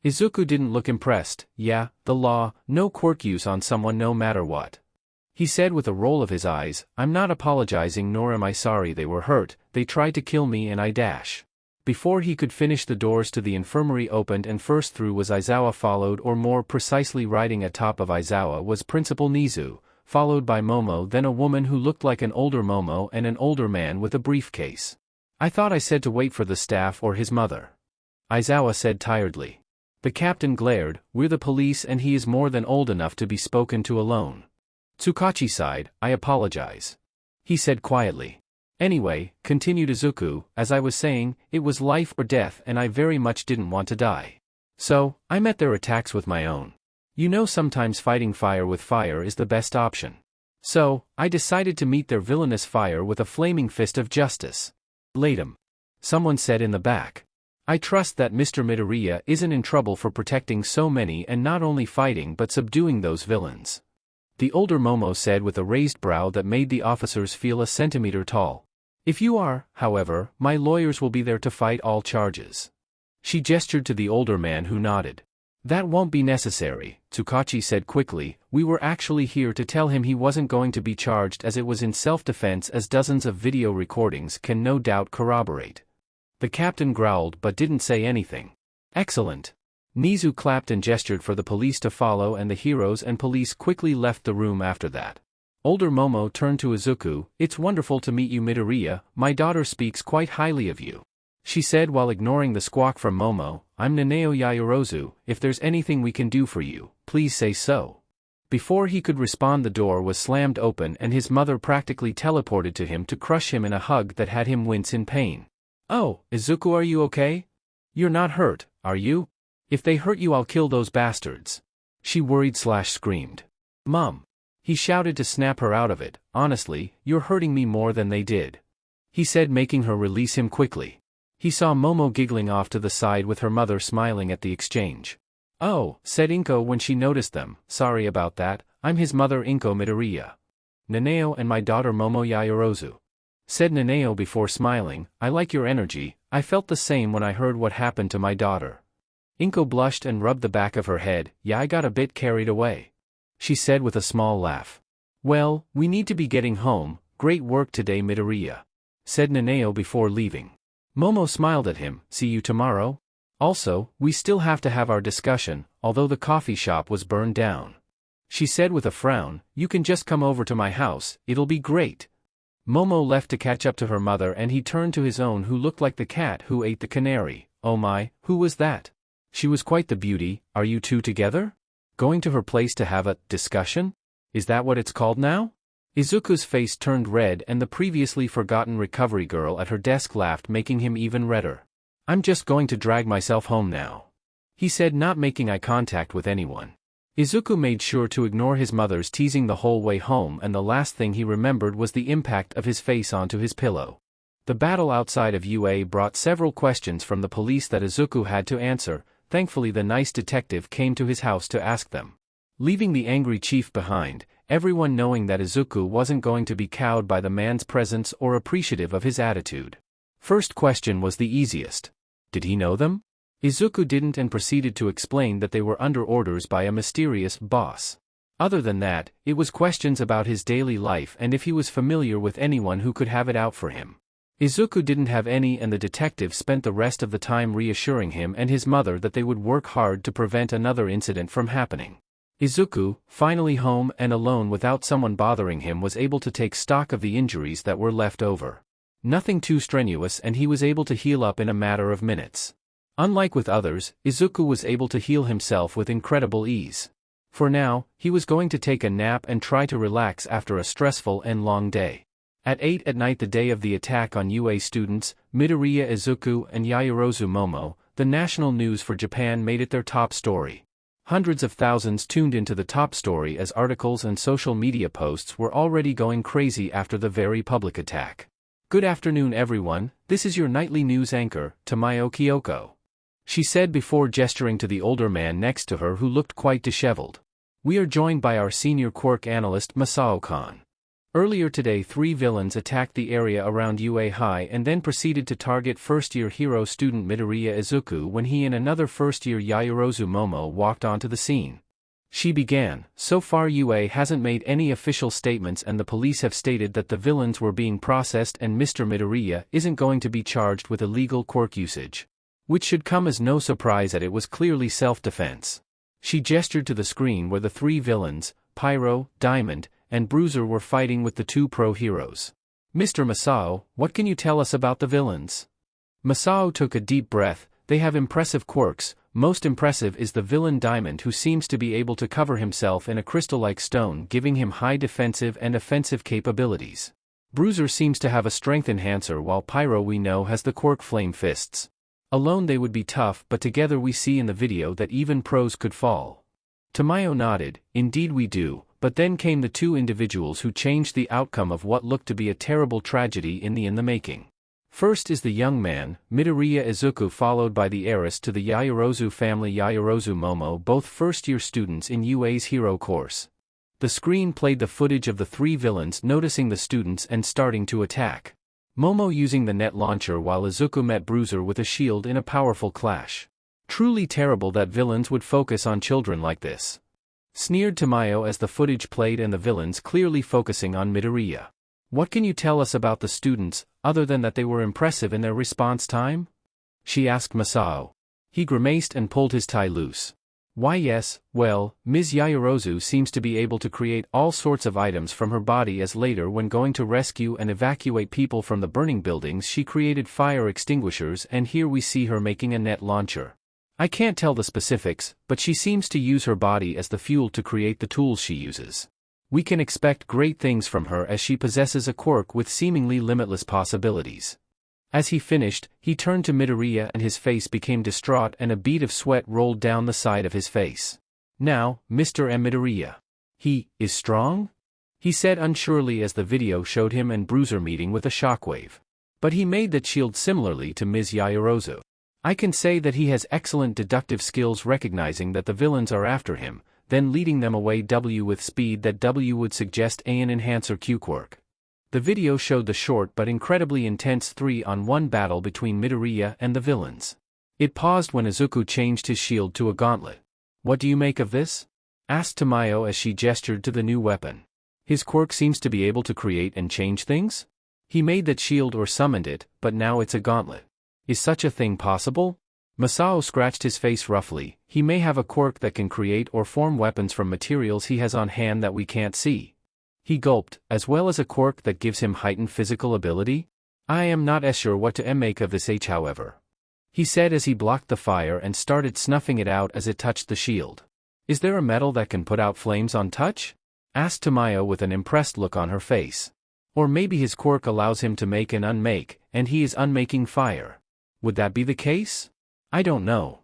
Izuku didn't look impressed. Yeah, the law, no quirk use on someone no matter what, he said with a roll of his eyes. I'm not apologizing, nor am I sorry they were hurt. They tried to kill me and I dash. Before he could finish, the doors to the infirmary opened and first through was Aizawa, followed, or more precisely riding atop of Aizawa, was Principal Nizu, followed by Momo, then a woman who looked like an older Momo, and an older man with a briefcase. I thought I said to wait for the staff or his mother, Aizawa said tiredly. The captain glared. We're the police and he is more than old enough to be spoken to alone. Tsukachi sighed. I apologize, he said quietly. Anyway, continued Izuku, as I was saying, it was life or death and I very much didn't want to die. So, I met their attacks with my own. You know, sometimes fighting fire with fire is the best option. So, I decided to meet their villainous fire with a flaming fist of justice. Latem, someone said in the back. I trust that Mr. Midoriya isn't in trouble for protecting so many and not only fighting but subduing those villains, the older Momo said with a raised brow that made the officers feel a centimeter tall. If you are, however, my lawyers will be there to fight all charges. She gestured to the older man, who nodded. That won't be necessary, Tsukachi said quickly. We were actually here to tell him he wasn't going to be charged, as it was in self-defense, as dozens of video recordings can no doubt corroborate. The captain growled but didn't say anything. Excellent. Nizu clapped and gestured for the police to follow, and the heroes and police quickly left the room after that. Older Momo turned to Izuku. It's wonderful to meet you, Midoriya. My daughter speaks quite highly of you, she said while ignoring the squawk from Momo. I'm Nanao Yaoyorozu. If there's anything we can do for you, please say so. Before he could respond, the door was slammed open and his mother practically teleported to him to crush him in a hug that had him wince in pain. Oh, Izuku, are you okay? You're not hurt, are you? If they hurt you, I'll kill those bastards, she worried/screamed. Mom, he shouted to snap her out of it. Honestly, you're hurting me more than they did, he said, making her release him quickly. He saw Momo giggling off to the side with her mother smiling at the exchange. Oh, said Inko when she noticed them. Sorry about that, I'm his mother, Inko Midoriya. Nanao and my daughter Momo Yaoyorozu, said Nanao before smiling. I like your energy. I felt the same when I heard what happened to my daughter. Inko blushed and rubbed the back of her head. Yeah, I got a bit carried away, she said with a small laugh. Well, we need to be getting home. Great work today, Midoriya, said Nanao before leaving. Momo smiled at him. See you tomorrow? Also, we still have to have our discussion, although the coffee shop was burned down, she said with a frown. You can just come over to my house, it'll be great. Momo left to catch up to her mother, and he turned to his own, who looked like the cat who ate the canary. Oh my, who was that? She was quite the beauty. Are you two together? Going to her place to have a discussion? Is that what it's called now? Izuku's face turned red, and the previously forgotten recovery girl at her desk laughed, making him even redder. I'm just going to drag myself home now, he said, not making eye contact with anyone. Izuku made sure to ignore his mother's teasing the whole way home, and the last thing he remembered was the impact of his face onto his pillow. The battle outside of UA brought several questions from the police that Izuku had to answer. Thankfully, the nice detective came to his house to ask them, leaving the angry chief behind, everyone knowing that Izuku wasn't going to be cowed by the man's presence or appreciative of his attitude. First question was the easiest. Did he know them? Izuku didn't, and proceeded to explain that they were under orders by a mysterious boss. Other than that, it was questions about his daily life and if he was familiar with anyone who could have it out for him. Izuku didn't have any, and the detective spent the rest of the time reassuring him and his mother that they would work hard to prevent another incident from happening. Izuku, finally home and alone without someone bothering him, was able to take stock of the injuries that were left over. Nothing too strenuous, and he was able to heal up in a matter of minutes. Unlike with others, Izuku was able to heal himself with incredible ease. For now, he was going to take a nap and try to relax after a stressful and long day. At 8 at night, the day of the attack on UA students, Midoriya, Izuku, and Yaoyorozu Momo, the national news for Japan made it their top story. Hundreds of thousands tuned into the top story, as articles and social media posts were already going crazy after the very public attack. Good afternoon, everyone. This is your nightly news anchor, Tamayo Kyoko, she said before gesturing to the older man next to her, who looked quite disheveled. We are joined by our senior quirk analyst, Masao-kan. Earlier today, 3 villains attacked the area around UA High and then proceeded to target first-year hero student Midoriya Izuku when he and another first-year Yaoyorozu Momo walked onto the scene. She began. So far, UA hasn't made any official statements, and the police have stated that the villains were being processed and Mr. Midoriya isn't going to be charged with illegal quirk usage, which should come as no surprise, as it was clearly self-defense. She gestured to the screen where the 3 villains, Pyro, Diamond, and Bruiser, were fighting with the 2 pro heroes. Mr. Masao, what can you tell us about the villains? Masao took a deep breath. They have impressive quirks. Most impressive is the villain Diamond, who seems to be able to cover himself in a crystal-like stone, giving him high defensive and offensive capabilities. Bruiser seems to have a strength enhancer, while Pyro, we know, has the quirk Flame Fists. Alone they would be tough, but together we see in the video that even pros could fall. Tamayo nodded. Indeed we do. But then came the 2 individuals who changed the outcome of what looked to be a terrible tragedy in the making. First is the young man, Midoriya Izuku, followed by the heiress to the Yaoyorozu family, Yaoyorozu Momo, both first-year students in UA's hero course. The screen played the footage of the 3 villains noticing the students and starting to attack. Momo using the net launcher, while Izuku met Bruiser with a shield in a powerful clash. Truly terrible that villains would focus on children like this. Sneered Tamayo as the footage played and the villains clearly focusing on Midoriya. What can you tell us about the students, other than that they were impressive in their response time? She asked Masao. He grimaced and pulled his tie loose. Why yes, well, Ms. Yaoyorozu seems to be able to create all sorts of items from her body, as later when going to rescue and evacuate people from the burning buildings she created fire extinguishers, and here we see her making a net launcher. I can't tell the specifics, but she seems to use her body as the fuel to create the tools she uses. We can expect great things from her as she possesses a quirk with seemingly limitless possibilities. As he finished, he turned to Midoriya and his face became distraught and a bead of sweat rolled down the side of his face. Now, Mr. M. Midoriya. He is strong? He said unsurely as the video showed him and Bruiser meeting with a shockwave. But he made that shield similarly to Ms. Yaoyorozu. I can say that he has excellent deductive skills, recognizing that the villains are after him, then leading them away with speed that would suggest an enhancer Q quirk. The video showed the short but incredibly intense 3-on-1 battle between Midoriya and the villains. It paused when Izuku changed his shield to a gauntlet. What do you make of this? Asked Tamayo as she gestured to the new weapon. His quirk seems to be able to create and change things? He made that shield or summoned it, but now it's a gauntlet. Is such a thing possible? Masao scratched his face roughly. He may have a quirk that can create or form weapons from materials he has on hand that we can't see. He gulped, as well as a quirk that gives him heightened physical ability? I am not as sure what to make of this however. He said as he blocked the fire and started snuffing it out as it touched the shield. Is there a metal that can put out flames on touch? Asked Tamayo with an impressed look on her face. Or maybe his quirk allows him to make and unmake, and he is unmaking fire. Would that be the case? I don't know.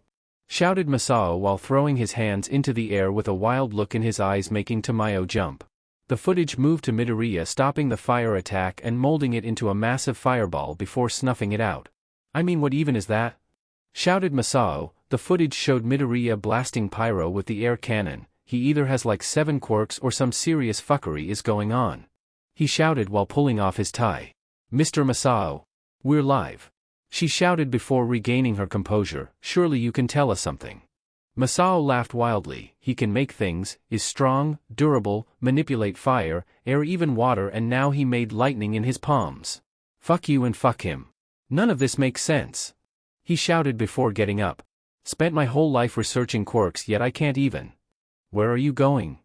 Shouted Masao while throwing his hands into the air with a wild look in his eyes, making Tamayo jump. The footage moved to Midoriya stopping the fire attack and molding it into a massive fireball before snuffing it out. I mean, what even is that? Shouted Masao. The footage showed Midoriya blasting pyro with the air cannon. He either has like 7 quirks or some serious fuckery is going on. He shouted while pulling off his tie. Mr. Masao. We're live. She shouted before regaining her composure. Surely you can tell us something. Masao laughed wildly. He can make things, is strong, durable, manipulate fire, air, even water, and now he made lightning in his palms. Fuck you and fuck him. None of this makes sense. He shouted before getting up. Spent my whole life researching quirks, yet I can't even. Where are you going?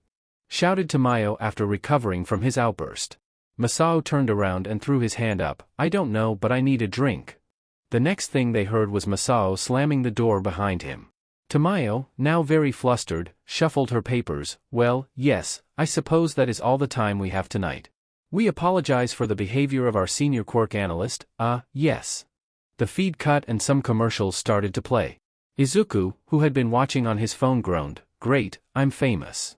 Shouted Tamayo after recovering from his outburst. Masao turned around and threw his hand up. I don't know, but I need a drink. The next thing they heard was Masao slamming the door behind him. Tamayo, now very flustered, shuffled her papers. Well, yes, I suppose that is all the time we have tonight. We apologize for the behavior of our senior quirk analyst. Yes. The feed cut and some commercials started to play. Izuku, who had been watching on his phone, groaned. Great, I'm famous.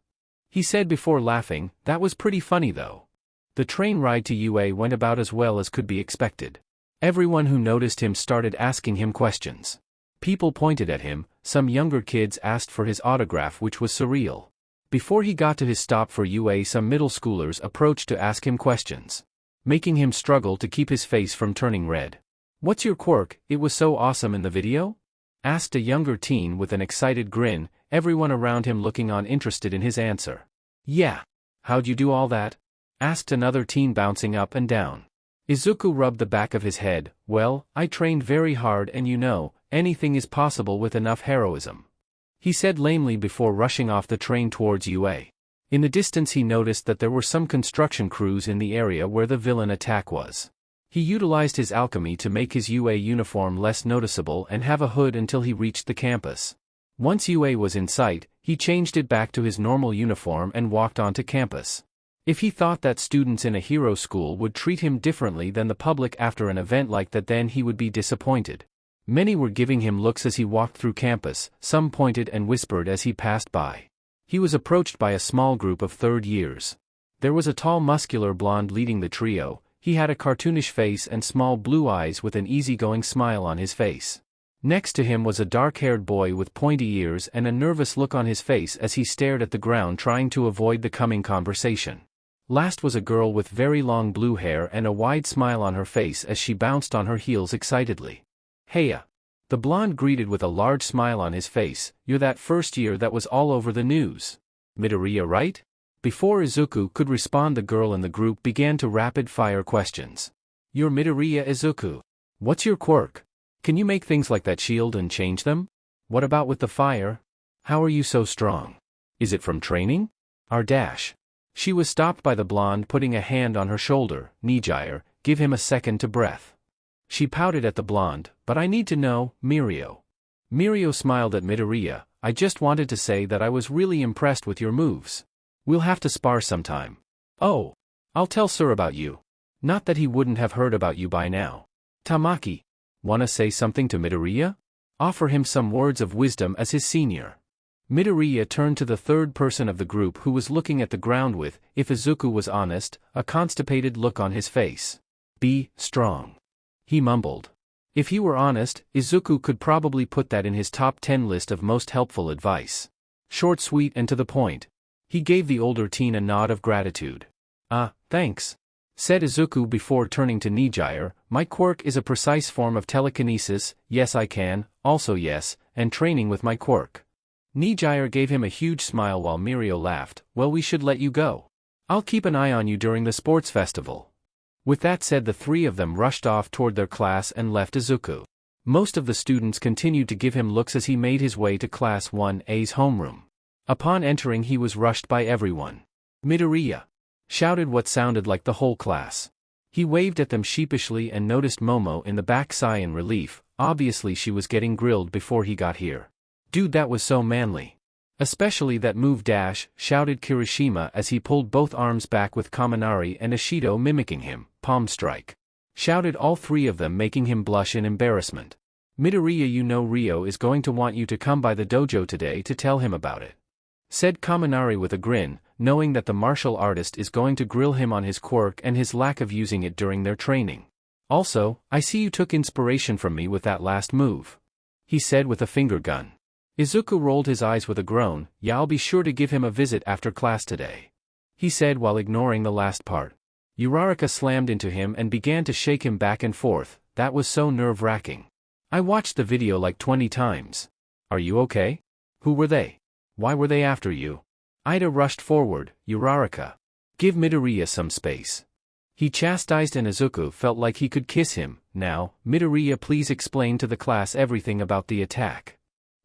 He said before laughing. That was pretty funny though. The train ride to UA went about as well as could be expected. Everyone who noticed him started asking him questions. People pointed at him, some younger kids asked for his autograph, which was surreal. Before he got to his stop for UA, some middle schoolers approached to ask him questions, making him struggle to keep his face from turning red. What's your quirk? It was so awesome in the video? Asked a younger teen with an excited grin, everyone around him looking on interested in his answer. Yeah. How'd you do all that? Asked another teen bouncing up and down. Izuku rubbed the back of his head. Well, I trained very hard and you know, anything is possible with enough heroism. He said lamely before rushing off the train towards UA. In the distance he noticed that there were some construction crews in the area where the villain attack was. He utilized his alchemy to make his UA uniform less noticeable and have a hood until he reached the campus. Once UA was in sight, he changed it back to his normal uniform and walked onto campus. If he thought that students in a hero school would treat him differently than the public after an event like that, then he would be disappointed. Many were giving him looks as he walked through campus, some pointed and whispered as he passed by. He was approached by a small group of third years. There was a tall muscular blonde leading the trio. He had a cartoonish face and small blue eyes with an easygoing smile on his face. Next to him was a dark-haired boy with pointy ears and a nervous look on his face as he stared at the ground trying to avoid the coming conversation. Last was a girl with very long blue hair and a wide smile on her face as she bounced on her heels excitedly. Heya! The blonde greeted with a large smile on his face. "You're that first year that was all over the news. Midoriya, right?" Before Izuku could respond, the girl in the group began to rapid-fire questions. "You're Midoriya Izuku. What's your quirk? Can you make things like that shield and change them? What about with the fire? How are you so strong? Is it from training? R dash." She was stopped by the blonde putting a hand on her shoulder. "Nijire, give him a second to breath." She pouted at the blonde. "But I need to know, Mirio." Mirio smiled at Midoriya. "I just wanted to say that I was really impressed with your moves. We'll have to spar sometime." "Oh. I'll tell Sir about you." Not that he wouldn't have heard about you by now. "Tamaki. Wanna say something to Midoriya? Offer him some words of wisdom as his senior." Midoriya turned to the third person of the group who was looking at the ground with, if Izuku was honest, a constipated look on his face. "Be strong," he mumbled. If he were honest, Izuku could probably put that in his top 10 list of most helpful advice. Short, sweet, and to the point. He gave the older teen a nod of gratitude. Thanks," said Izuku before turning to Nijire. "My quirk is a precise form of telekinesis. Yes, I can, also yes, and training with my quirk." Nijire gave him a huge smile while Mirio laughed. "Well, we should let you go. I'll keep an eye on you during the sports festival." With that said, the three of them rushed off toward their class and left Izuku. Most of the students continued to give him looks as he made his way to Class 1A's homeroom. Upon entering, he was rushed by everyone. "Midoriya!" shouted what sounded like the whole class. He waved at them sheepishly and noticed Momo in the back sigh in relief. Obviously she was getting grilled before he got here. "Dude, that was so manly. Especially that move dash," shouted Kirishima as he pulled both arms back with Kaminari and Ishido mimicking him. "Palm strike," shouted all three of them, making him blush in embarrassment. "Midoriya, you know Rio is going to want you to come by the dojo today to tell him about it," said Kaminari with a grin, knowing that the martial artist is going to grill him on his quirk and his lack of using it during their training. "Also, I see you took inspiration from me with that last move," he said with a finger gun. Izuku rolled his eyes with a groan. "Yeah, I'll be sure to give him a visit after class today," he said while ignoring the last part. Uraraka slammed into him and began to shake him back and forth. That was so nerve-wracking. "I watched the video like 20 times. Are you okay? Who were they? Why were they after you?" Ida rushed forward. "Uraraka, give Midoriya some space," he chastised, and Izuku felt like he could kiss him. "Now, Midoriya, please explain to the class everything about the attack."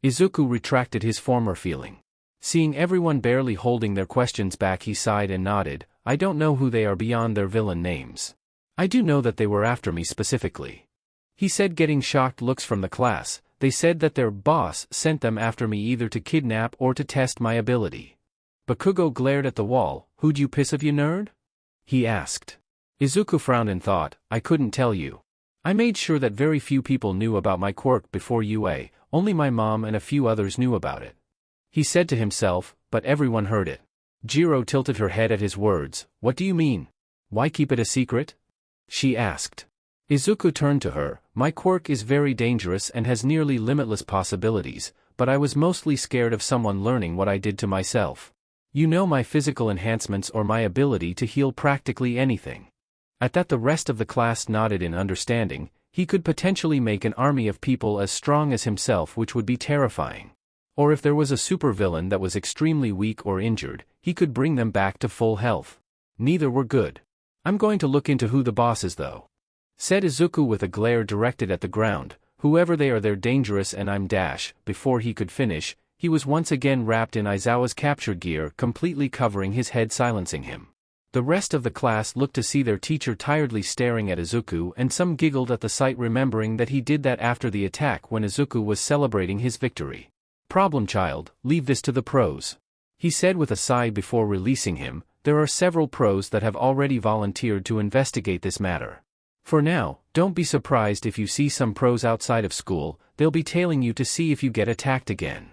Izuku retracted his former feeling. Seeing everyone barely holding their questions back, he sighed and nodded. "I don't know who they are beyond their villain names. I do know that they were after me specifically," he said, getting shocked looks from the class. "They said that their boss sent them after me either to kidnap or to test my ability." Bakugo glared at the wall. "Who'd you piss of, you nerd?" he asked. Izuku frowned and thought, "I couldn't tell you. I made sure that very few people knew about my quirk before UA, only my mom and a few others knew about it," he said to himself, "but everyone heard it." Jiro tilted her head at his words. "What do you mean? Why keep it a secret?" she asked. Izuku turned to her. "My quirk is very dangerous and has nearly limitless possibilities, but I was mostly scared of someone learning what I did to myself. You know, my physical enhancements or my ability to heal practically anything." At that, the rest of the class nodded in understanding. He could potentially make an army of people as strong as himself, which would be terrifying. Or if there was a supervillain that was extremely weak or injured, he could bring them back to full health. Neither were good. "I'm going to look into who the boss is though," said Izuku with a glare directed at the ground. "Whoever they are, they're dangerous and I'm dash." Before he could finish, he was once again wrapped in Aizawa's capture gear, completely covering his head, silencing him. The rest of the class looked to see their teacher tiredly staring at Izuku, and some giggled at the sight, remembering that he did that after the attack when Izuku was celebrating his victory. "Problem child, leave this to the pros," he said with a sigh before releasing him. "There are several pros that have already volunteered to investigate this matter. For now, don't be surprised if you see some pros outside of school. They'll be tailing you to see if you get attacked again."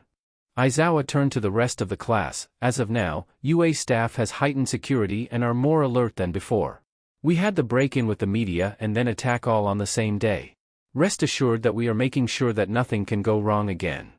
Aizawa turned to the rest of the class. "As of now, UA staff has heightened security and are more alert than before. We had the break-in with the media and then attack all on the same day. Rest assured that we are making sure that nothing can go wrong again."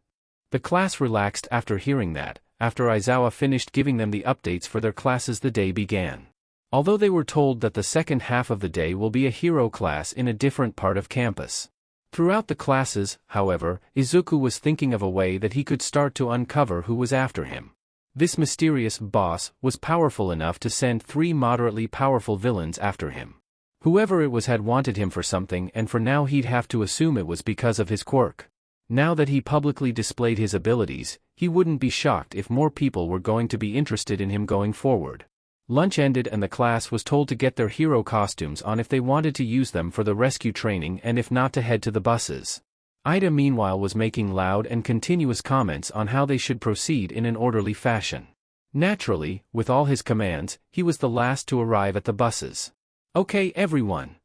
The class relaxed after hearing that. After Aizawa finished giving them the updates for their classes, the day began. Although they were told that the second half of the day will be a hero class in a different part of campus, Throughout the classes, however, Izuku was thinking of a way that he could start to uncover who was after him. This mysterious boss was powerful enough to send 3 moderately powerful villains after him. Whoever it was had wanted him for something, and for now he'd have to assume it was because of his quirk. Now that he publicly displayed his abilities, he wouldn't be shocked if more people were going to be interested in him going forward. Lunch ended and the class was told to get their hero costumes on if they wanted to use them for the rescue training, and if not, to head to the buses. Ida meanwhile was making loud and continuous comments on how they should proceed in an orderly fashion. Naturally, with all his commands, he was the last to arrive at the buses. "Okay everyone,"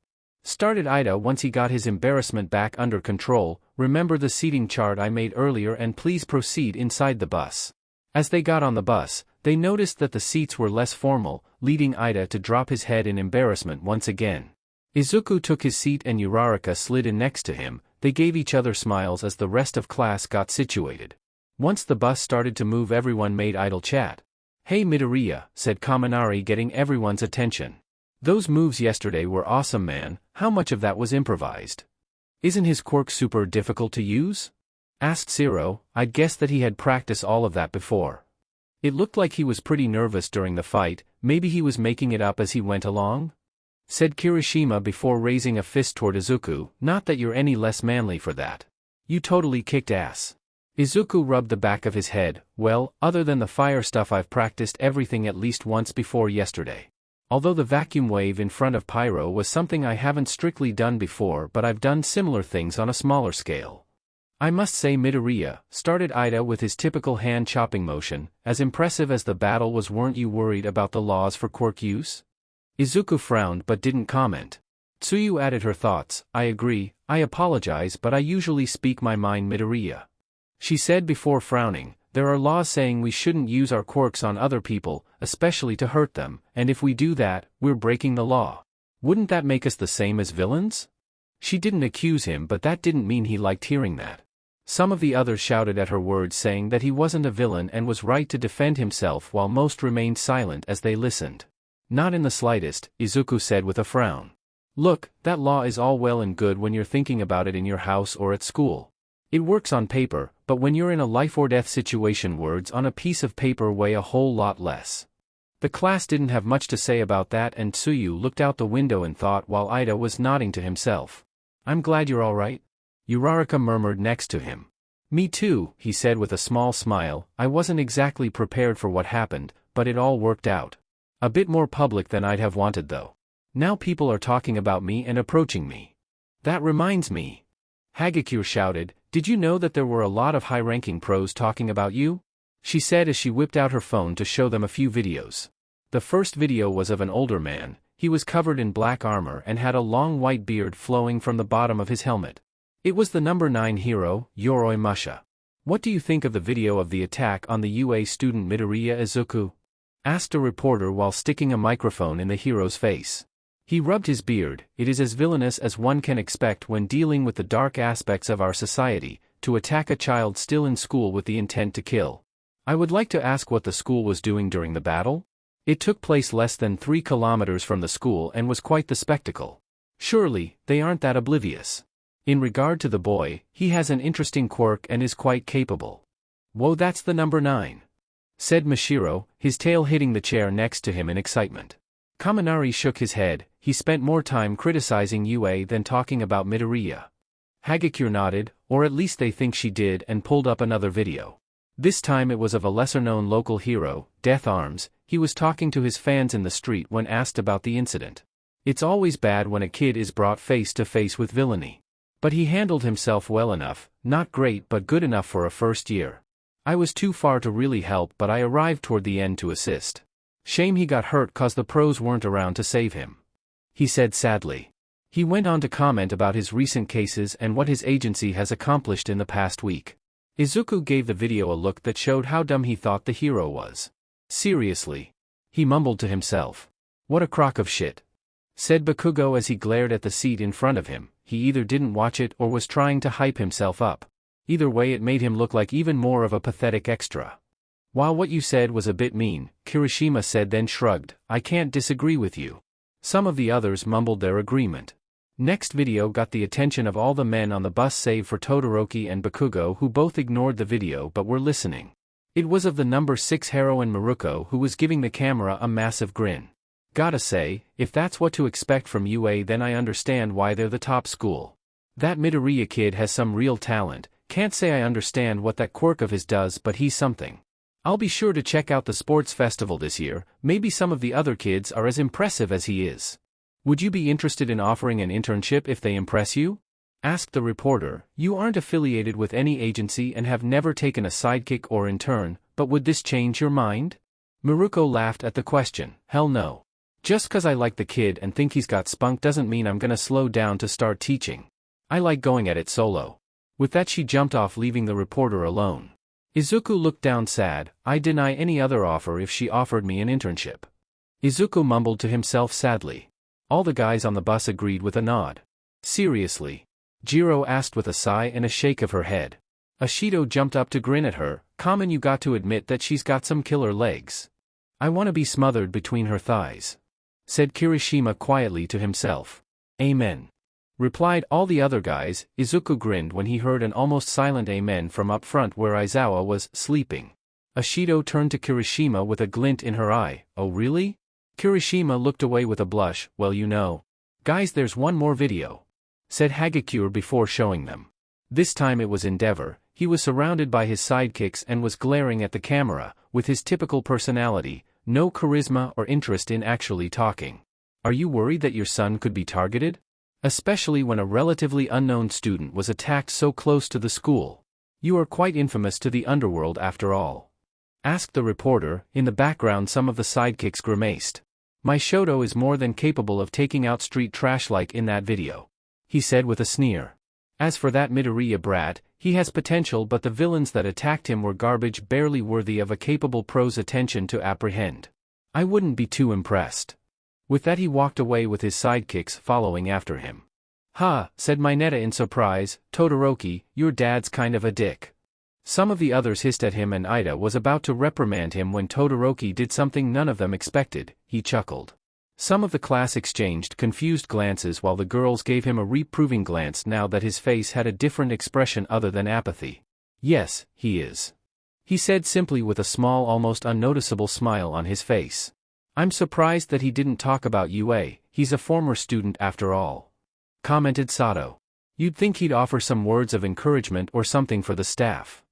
started Ida once he got his embarrassment back under control, "remember the seating chart I made earlier and please proceed inside the bus." As they got on the bus, they noticed that the seats were less formal, leading Ida to drop his head in embarrassment once again. Izuku took his seat and Uraraka slid in next to him. They gave each other smiles as the rest of class got situated. Once the bus started to move, everyone made idle chat. "Hey Midoriya," said Kaminari, getting everyone's attention. "Those moves yesterday were awesome, man. How much of that was improvised?" "Isn't his quirk super difficult to use?" asked Zero. "I'd guess that he had practiced all of that before." "It looked like he was pretty nervous during the fight. Maybe he was making it up as he went along?" said Kirishima before raising a fist toward Izuku. "Not that you're any less manly for that. You totally kicked ass." Izuku rubbed the back of his head. "Well, other than the fire stuff, I've practiced everything at least once before yesterday. Although the vacuum wave in front of Pyro was something I haven't strictly done before, but I've done similar things on a smaller scale." "I must say, Midoriya," started Ida with his typical hand-chopping motion, "as impressive as the battle was, weren't you worried about the laws for quirk use?" Izuku frowned but didn't comment. Tsuyu added her thoughts. "I agree, I apologize, but I usually speak my mind, Midoriya," she said before frowning. "There are laws saying we shouldn't use our quirks on other people, especially to hurt them, and if we do that, we're breaking the law. Wouldn't that make us the same as villains?" She didn't accuse him, but that didn't mean he liked hearing that. Some of the others shouted at her words, saying that he wasn't a villain and was right to defend himself, while most remained silent as they listened. "Not in the slightest," Izuku said with a frown. "Look, that law is all well and good when you're thinking about it in your house or at school. It works on paper, but when you're in a life-or-death situation, words on a piece of paper weigh a whole lot less." The class didn't have much to say about that, and Tsuyu looked out the window in thought while Ida was nodding to himself. "I'm glad you're all right," Uraraka murmured next to him. "Me too," he said with a small smile. "I wasn't exactly prepared for what happened, but it all worked out. A bit more public than I'd have wanted though. Now people are talking about me and approaching me." "That reminds me," Hagakure shouted, "did you know that there were a lot of high-ranking pros talking about you?" she said as she whipped out her phone to show them a few videos. The first video was of an older man. He was covered in black armor and had a long white beard flowing from the bottom of his helmet. It was the number 9 hero, Yoroi Musha. "What do you think of the video of the attack on the UA student Midoriya, Izuku?" asked a reporter while sticking a microphone in the hero's face. He rubbed his beard. "It is as villainous as one can expect when dealing with the dark aspects of our society, to attack a child still in school with the intent to kill. I would like to ask what the school was doing during the battle? It took place less than 3 kilometers from the school and was quite the spectacle. Surely, they aren't that oblivious. In regard to the boy, he has an interesting quirk and is quite capable." "Whoa, that's the number 9. said Mashiro, his tail hitting the chair next to him in excitement. Kaminari shook his head. He spent more time criticizing UA than talking about Midoriya. Hagakure nodded, or at least they think she did, and pulled up another video. This time it was of a lesser-known local hero, Death Arms. He was talking to his fans in the street when asked about the incident. It's always bad when a kid is brought face to face with villainy. But he handled himself well enough, not great but good enough for a first year. I was too far to really help, but I arrived toward the end to assist. Shame he got hurt 'cause the pros weren't around to save him," he said sadly. He went on to comment about his recent cases and what his agency has accomplished in the past week. Izuku gave the video a look that showed how dumb he thought the hero was. "Seriously," he mumbled to himself. "What a crock of shit," said Bakugo as he glared at the seat in front of him. He either didn't watch it or was trying to hype himself up. Either way, it made him look like even more of a pathetic extra. "While what you said was a bit mean," Kirishima said, then shrugged. "I can't disagree with you." Some of the others mumbled their agreement. Next video got the attention of all the men on the bus save for Todoroki and Bakugo, who both ignored the video but were listening. It was of the number 6 heroine Maruko, who was giving the camera a massive grin. Gotta say, if that's what to expect from UA, then I understand why they're the top school. That Midoriya kid has some real talent. Can't say I understand what that quirk of his does, but he's something. I'll be sure to check out the sports festival this year. Maybe some of the other kids are as impressive as he is. Would you be interested in offering an internship if they impress you? Asked the reporter. You aren't affiliated with any agency and have never taken a sidekick or intern, but would this change your mind? Maruko laughed at the question. Hell no. Just 'cause I like the kid and think he's got spunk doesn't mean I'm gonna slow down to start teaching. I like going at it solo. With that she jumped off, leaving the reporter alone. Izuku looked down sad. I'd deny any other offer if she offered me an internship. Izuku mumbled to himself sadly. All the guys on the bus agreed with a nod. Seriously? Jiro asked with a sigh and a shake of her head. Ashido jumped up to grin at her. Common, you got to admit that she's got some killer legs. I want to be smothered between her thighs, said Kirishima quietly to himself. Amen, replied all the other guys. Izuku grinned when he heard an almost silent amen from up front where Aizawa was sleeping. Ashido turned to Kirishima with a glint in her eye. Oh really? Kirishima looked away with a blush. Well, you know. Guys, there's one more video, said Hagakure before showing them. This time it was Endeavor. He was surrounded by his sidekicks and was glaring at the camera, with his typical personality, no charisma or interest in actually talking. Are you worried that your son could be targeted? Especially when a relatively unknown student was attacked so close to the school. You are quite infamous to the underworld after all, asked the reporter. In the background some of the sidekicks grimaced. My Shoto is more than capable of taking out street trash like in that video, he said with a sneer. As for that Midoriya brat, he has potential, but the villains that attacked him were garbage, barely worthy of a capable pro's attention to apprehend. I wouldn't be too impressed. With that he walked away with his sidekicks following after him. Ha, said Mineta in surprise. Todoroki, your dad's kind of a dick. Some of the others hissed at him and Ida was about to reprimand him when Todoroki did something none of them expected. He chuckled. Some of the class exchanged confused glances while the girls gave him a reproving glance now that his face had a different expression other than apathy. Yes, he is, he said simply with a small, almost unnoticeable smile on his face. I'm surprised that he didn't talk about UA, he's a former student after all, commented Sato. You'd think he'd offer some words of encouragement or something for the staff.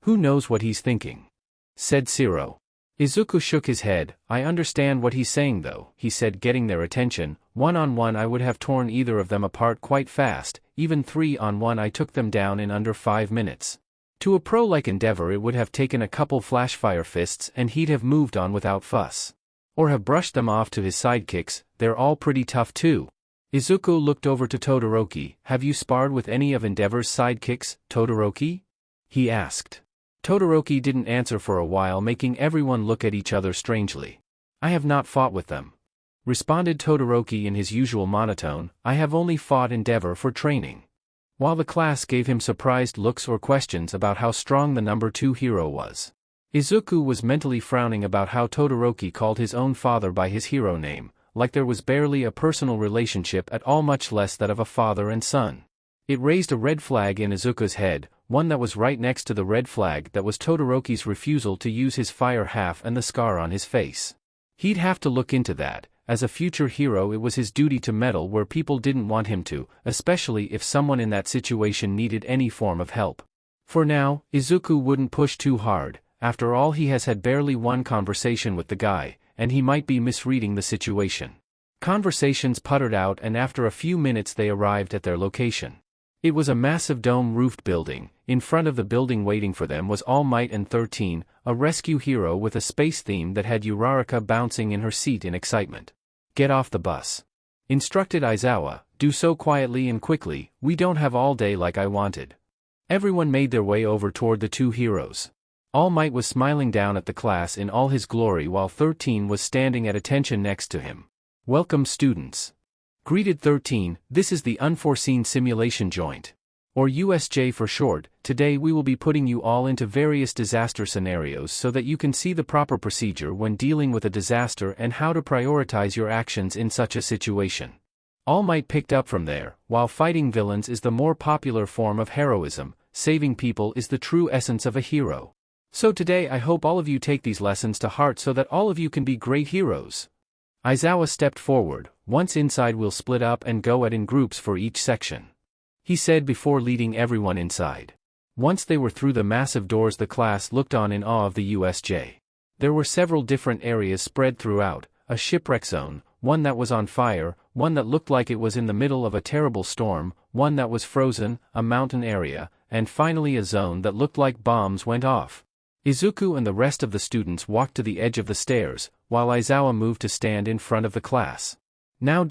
Who knows what he's thinking, said Shiro. Izuku shook his head. I understand what he's saying though, he said, getting their attention. 1-on-1 I would have torn either of them apart quite fast, even 3-on-1 I took them down in under 5 minutes. To a pro like Endeavor it would have taken a couple flashfire fists and he'd have moved on without fuss. Or have brushed them off to his sidekicks. They're all pretty tough too. Izuku looked over to Todoroki. Have you sparred with any of Endeavor's sidekicks, Todoroki? He asked. Todoroki didn't answer for a while, making everyone look at each other strangely. I have not fought with them, responded Todoroki in his usual monotone. I have only fought Endeavor for training. While the class gave him surprised looks or questions about how strong the number 2 hero was, Izuku was mentally frowning about how Todoroki called his own father by his hero name, like there was barely a personal relationship at all, much less that of a father and son. It raised a red flag in Izuku's head, one that was right next to the red flag that was Todoroki's refusal to use his fire half and the scar on his face. He'd have to look into that. As a future hero it was his duty to meddle where people didn't want him to, especially if someone in that situation needed any form of help. For now, Izuku wouldn't push too hard. After all, he has had barely one conversation with the guy, and he might be misreading the situation. Conversations puttered out and after a few minutes they arrived at their location. It was a massive dome-roofed building. In front of the building waiting for them was All Might and 13, a rescue hero with a space theme that had Uraraka bouncing in her seat in excitement. Get off the bus, instructed Aizawa. Do so quietly and quickly, we don't have all day like I wanted. Everyone made their way over toward the 2 heroes. All Might was smiling down at the class in all his glory while 13 was standing at attention next to him. Welcome students, greeted 13, this is the Unforeseen Simulation Joint, or USJ for short. Today we will be putting you all into various disaster scenarios so that you can see the proper procedure when dealing with a disaster and how to prioritize your actions in such a situation. All Might picked up from there. While fighting villains is the more popular form of heroism, saving people is the true essence of a hero. So today I hope all of you take these lessons to heart so that all of you can be great heroes. Aizawa stepped forward. Once inside we'll split up and go in groups for each section, he said before leading everyone inside. Once they were through the massive doors, the class looked on in awe of the USJ. There were several different areas spread throughout: a shipwreck zone, one that was on fire, one that looked like it was in the middle of a terrible storm, one that was frozen, a mountain area, and finally a zone that looked like bombs went off. Izuku and the rest of the students walked to the edge of the stairs, while Aizawa moved to stand in front of the class. Now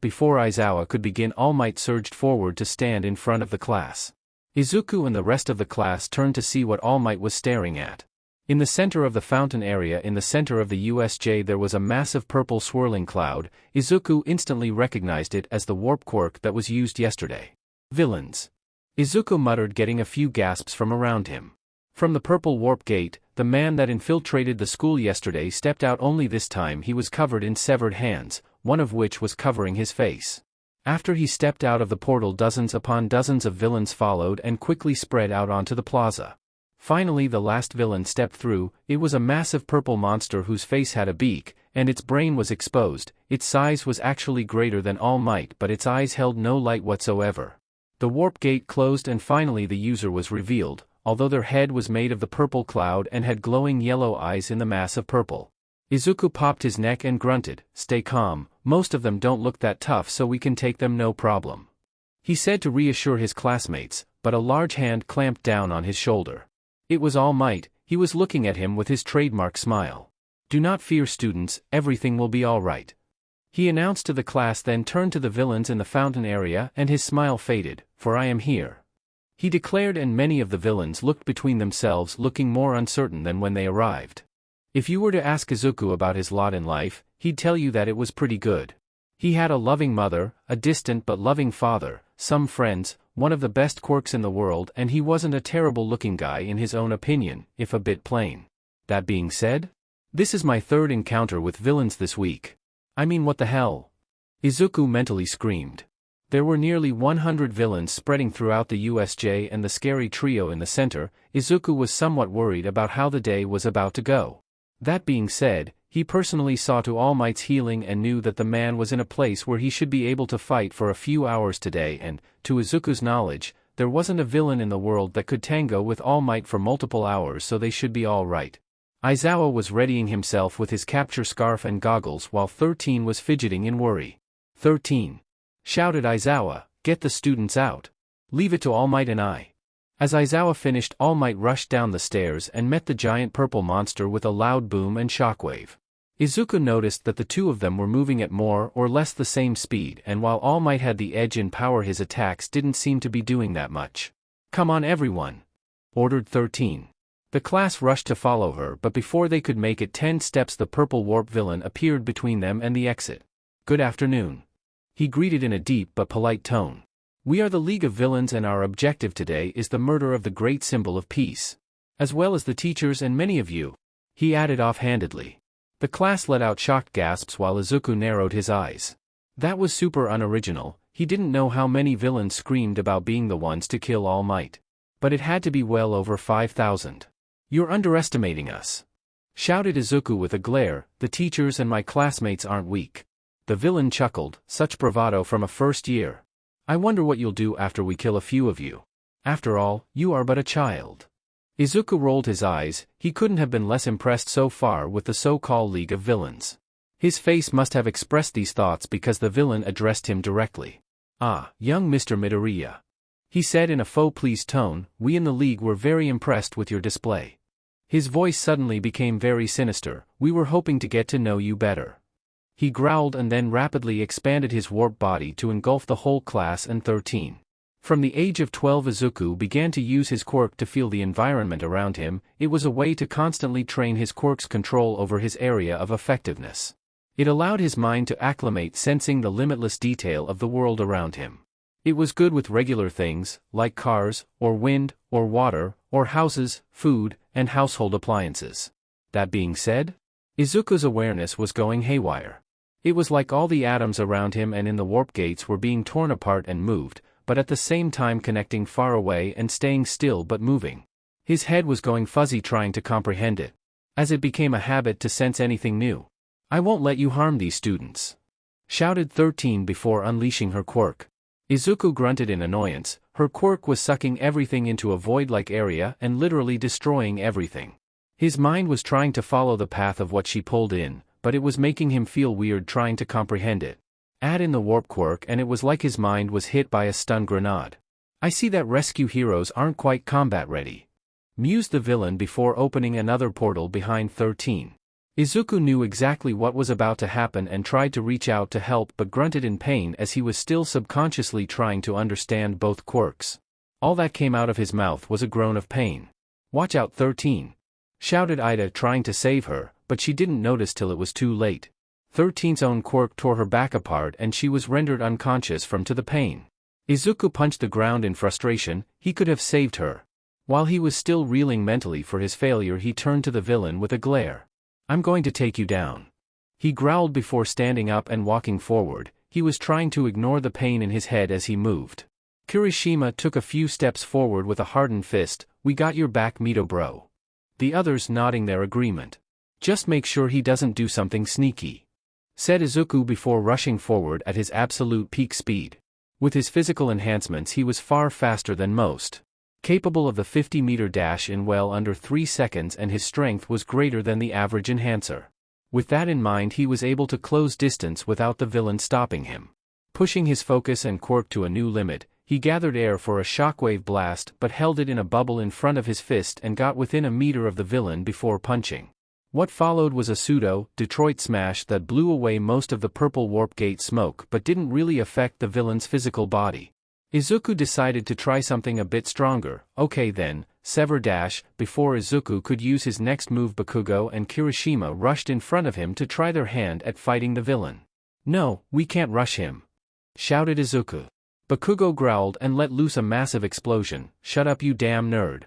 before Aizawa could begin, All Might surged forward to stand in front of the class. Izuku and the rest of the class turned to see what All Might was staring at. In the center of the fountain area in the center of the USJ there was a massive purple swirling cloud. Izuku instantly recognized it as the warp quirk that was used yesterday. Villains, Izuku muttered, getting a few gasps from around him. From the purple warp gate, the man that infiltrated the school yesterday stepped out, only this time he was covered in severed hands, one of which was covering his face. After he stepped out of the portal, dozens upon dozens of villains followed and quickly spread out onto the plaza. Finally the last villain stepped through. It was a massive purple monster whose face had a beak, and its brain was exposed. Its size was actually greater than All Might, but its eyes held no light whatsoever. The warp gate closed and finally the user was revealed, although their head was made of the purple cloud and had glowing yellow eyes in the mass of purple. Izuku popped his neck and grunted, "Stay calm, most of them don't look that tough, so we can take them no problem," he said to reassure his classmates, but a large hand clamped down on his shoulder. It was All Might. He was looking at him with his trademark smile. "Do not fear, students, everything will be all right," he announced to the class, then turned to the villains in the fountain area and his smile faded. "For I am here," he declared, and many of the villains looked between themselves, looking more uncertain than when they arrived. If you were to ask Izuku about his lot in life, he'd tell you that it was pretty good. He had a loving mother, a distant but loving father, some friends, one of the best quirks in the world, and he wasn't a terrible-looking guy in his own opinion, if a bit plain. That being said, this is my third encounter with villains this week. I mean, what the hell? Izuku mentally screamed. There were nearly 100 villains spreading throughout the USJ and the scary trio in the center. Izuku was somewhat worried about how the day was about to go. That being said, he personally saw to All Might's healing and knew that the man was in a place where he should be able to fight for a few hours today, and, to Izuku's knowledge, there wasn't a villain in the world that could tango with All Might for multiple hours, so they should be all right. Aizawa was readying himself with his capture scarf and goggles while 13 was fidgeting in worry. 13, shouted Aizawa, "Get the students out. Leave it to All Might and I." As Aizawa finished, All Might rushed down the stairs and met the giant purple monster with a loud boom and shockwave. Izuku noticed that the two of them were moving at more or less the same speed, and while All Might had the edge in power, his attacks didn't seem to be doing that much. "Come on everyone," ordered 13. The class rushed to follow her, but before they could make it 10 steps the purple warp villain appeared between them and the exit. "Good afternoon," he greeted in a deep but polite tone. "We are the League of Villains and our objective today is the murder of the great symbol of peace. As well as the teachers and many of you," he added offhandedly. The class let out shocked gasps while Izuku narrowed his eyes. That was super unoriginal. He didn't know how many villains screamed about being the ones to kill All Might. But it had to be well over 5,000. "You're underestimating us," shouted Izuku with a glare. "The teachers and my classmates aren't weak." The villain chuckled, "Such bravado from a first year. I wonder what you'll do after we kill a few of you. After all, you are but a child." Izuku rolled his eyes. He couldn't have been less impressed so far with the so-called League of Villains. His face must have expressed these thoughts because the villain addressed him directly. "Ah, young Mr. Midoriya," he said in a faux-pleased tone, "we in the League were very impressed with your display." His voice suddenly became very sinister. "We were hoping to get to know you better." He growled and then rapidly expanded his warp body to engulf the whole class and 13. From the age of 12 Izuku began to use his quirk to feel the environment around him. It was a way to constantly train his quirk's control over his area of effectiveness. It allowed his mind to acclimate, sensing the limitless detail of the world around him. It was good with regular things, like cars, or wind, or water, or houses, food, and household appliances. That being said, Izuku's awareness was going haywire. It was like all the atoms around him and in the warp gates were being torn apart and moved, but at the same time connecting far away and staying still but moving. His head was going fuzzy trying to comprehend it, as it became a habit to sense anything new. "I won't let you harm these students," shouted 13 before unleashing her quirk. Izuku grunted in annoyance. Her quirk was sucking everything into a void-like area and literally destroying everything. His mind was trying to follow the path of what she pulled in, but it was making him feel weird trying to comprehend it. Add in the warp quirk and it was like his mind was hit by a stun grenade. "I see that rescue heroes aren't quite combat ready," mused the villain before opening another portal behind 13. Izuku knew exactly what was about to happen and tried to reach out to help but grunted in pain as he was still subconsciously trying to understand both quirks. All that came out of his mouth was a groan of pain. "Watch out 13!" shouted Ida trying to save her, but she didn't notice till it was too late. 13's own quirk tore her back apart and she was rendered unconscious from the pain. Izuku punched the ground in frustration. He could have saved her. While he was still reeling mentally for his failure, he turned to the villain with a glare. "I'm going to take you down," he growled before standing up and walking forward. He was trying to ignore the pain in his head as he moved. Kirishima took a few steps forward with a hardened fist. "We got your back, Mito bro." The others nodding their agreement. "Just make sure he doesn't do something sneaky," said Izuku before rushing forward at his absolute peak speed. With his physical enhancements he was far faster than most, capable of the 50-meter dash in well under 3 seconds, and his strength was greater than the average enhancer. With that in mind he was able to close distance without the villain stopping him. Pushing his focus and quirk to a new limit, he gathered air for a shockwave blast but held it in a bubble in front of his fist and got within a meter of the villain before punching. What followed was a pseudo-Detroit smash that blew away most of the purple warp gate smoke but didn't really affect the villain's physical body. Izuku decided to try something a bit stronger. "Okay then, sever dash." Before Izuku could use his next move, Bakugo and Kirishima rushed in front of him to try their hand at fighting the villain. "No, we can't rush him," shouted Izuku. Bakugo growled and let loose a massive explosion. "Shut up you damn nerd."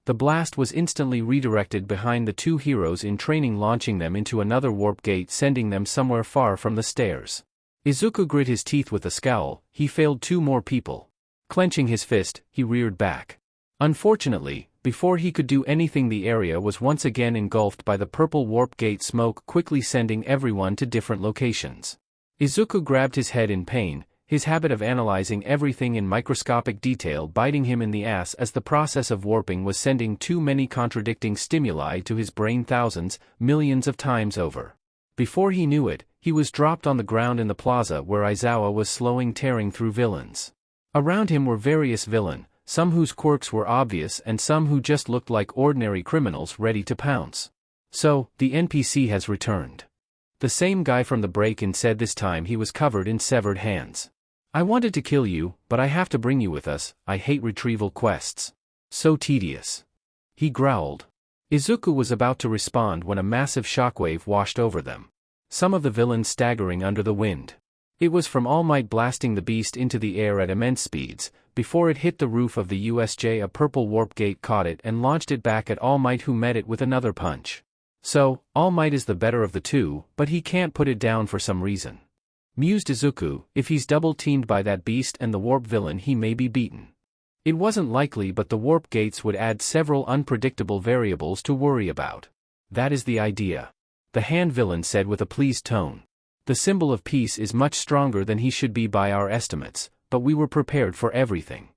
The blast was instantly redirected behind the two heroes in training, launching them into another warp gate, sending them somewhere far from the stairs. Izuku grit his teeth with a scowl. He failed 2 more people. Clenching his fist, he reared back. Unfortunately, before he could do anything the area was once again engulfed by the purple warp gate smoke, quickly sending everyone to different locations. Izuku grabbed his head in pain, his habit of analyzing everything in microscopic detail biting him in the ass as the process of warping was sending too many contradicting stimuli to his brain thousands, millions of times over. Before he knew it, he was dropped on the ground in the plaza where Aizawa was slowing, tearing through villains. Around him were various villains, some whose quirks were obvious and some who just looked like ordinary criminals ready to pounce. "So, the NPC has returned," the same guy from the break-in said. This time he was covered in severed hands. "I wanted to kill you, but I have to bring you with us. I hate retrieval quests. So tedious," he growled. Izuku was about to respond when a massive shockwave washed over them, some of the villains staggering under the wind. It was from All Might blasting the beast into the air at immense speeds. Before it hit the roof of the USJ, a purple warp gate caught it and launched it back at All Might, who met it with another punch. "So, All Might is the better of the two, but he can't put it down for some reason," mused Izuku. "If he's double-teamed by that beast and the warp villain, he may be beaten." It wasn't likely, but the warp gates would add several unpredictable variables to worry about. "That is the idea," the hand villain said with a pleased tone. "The symbol of peace is much stronger than he should be by our estimates, but we were prepared for everything."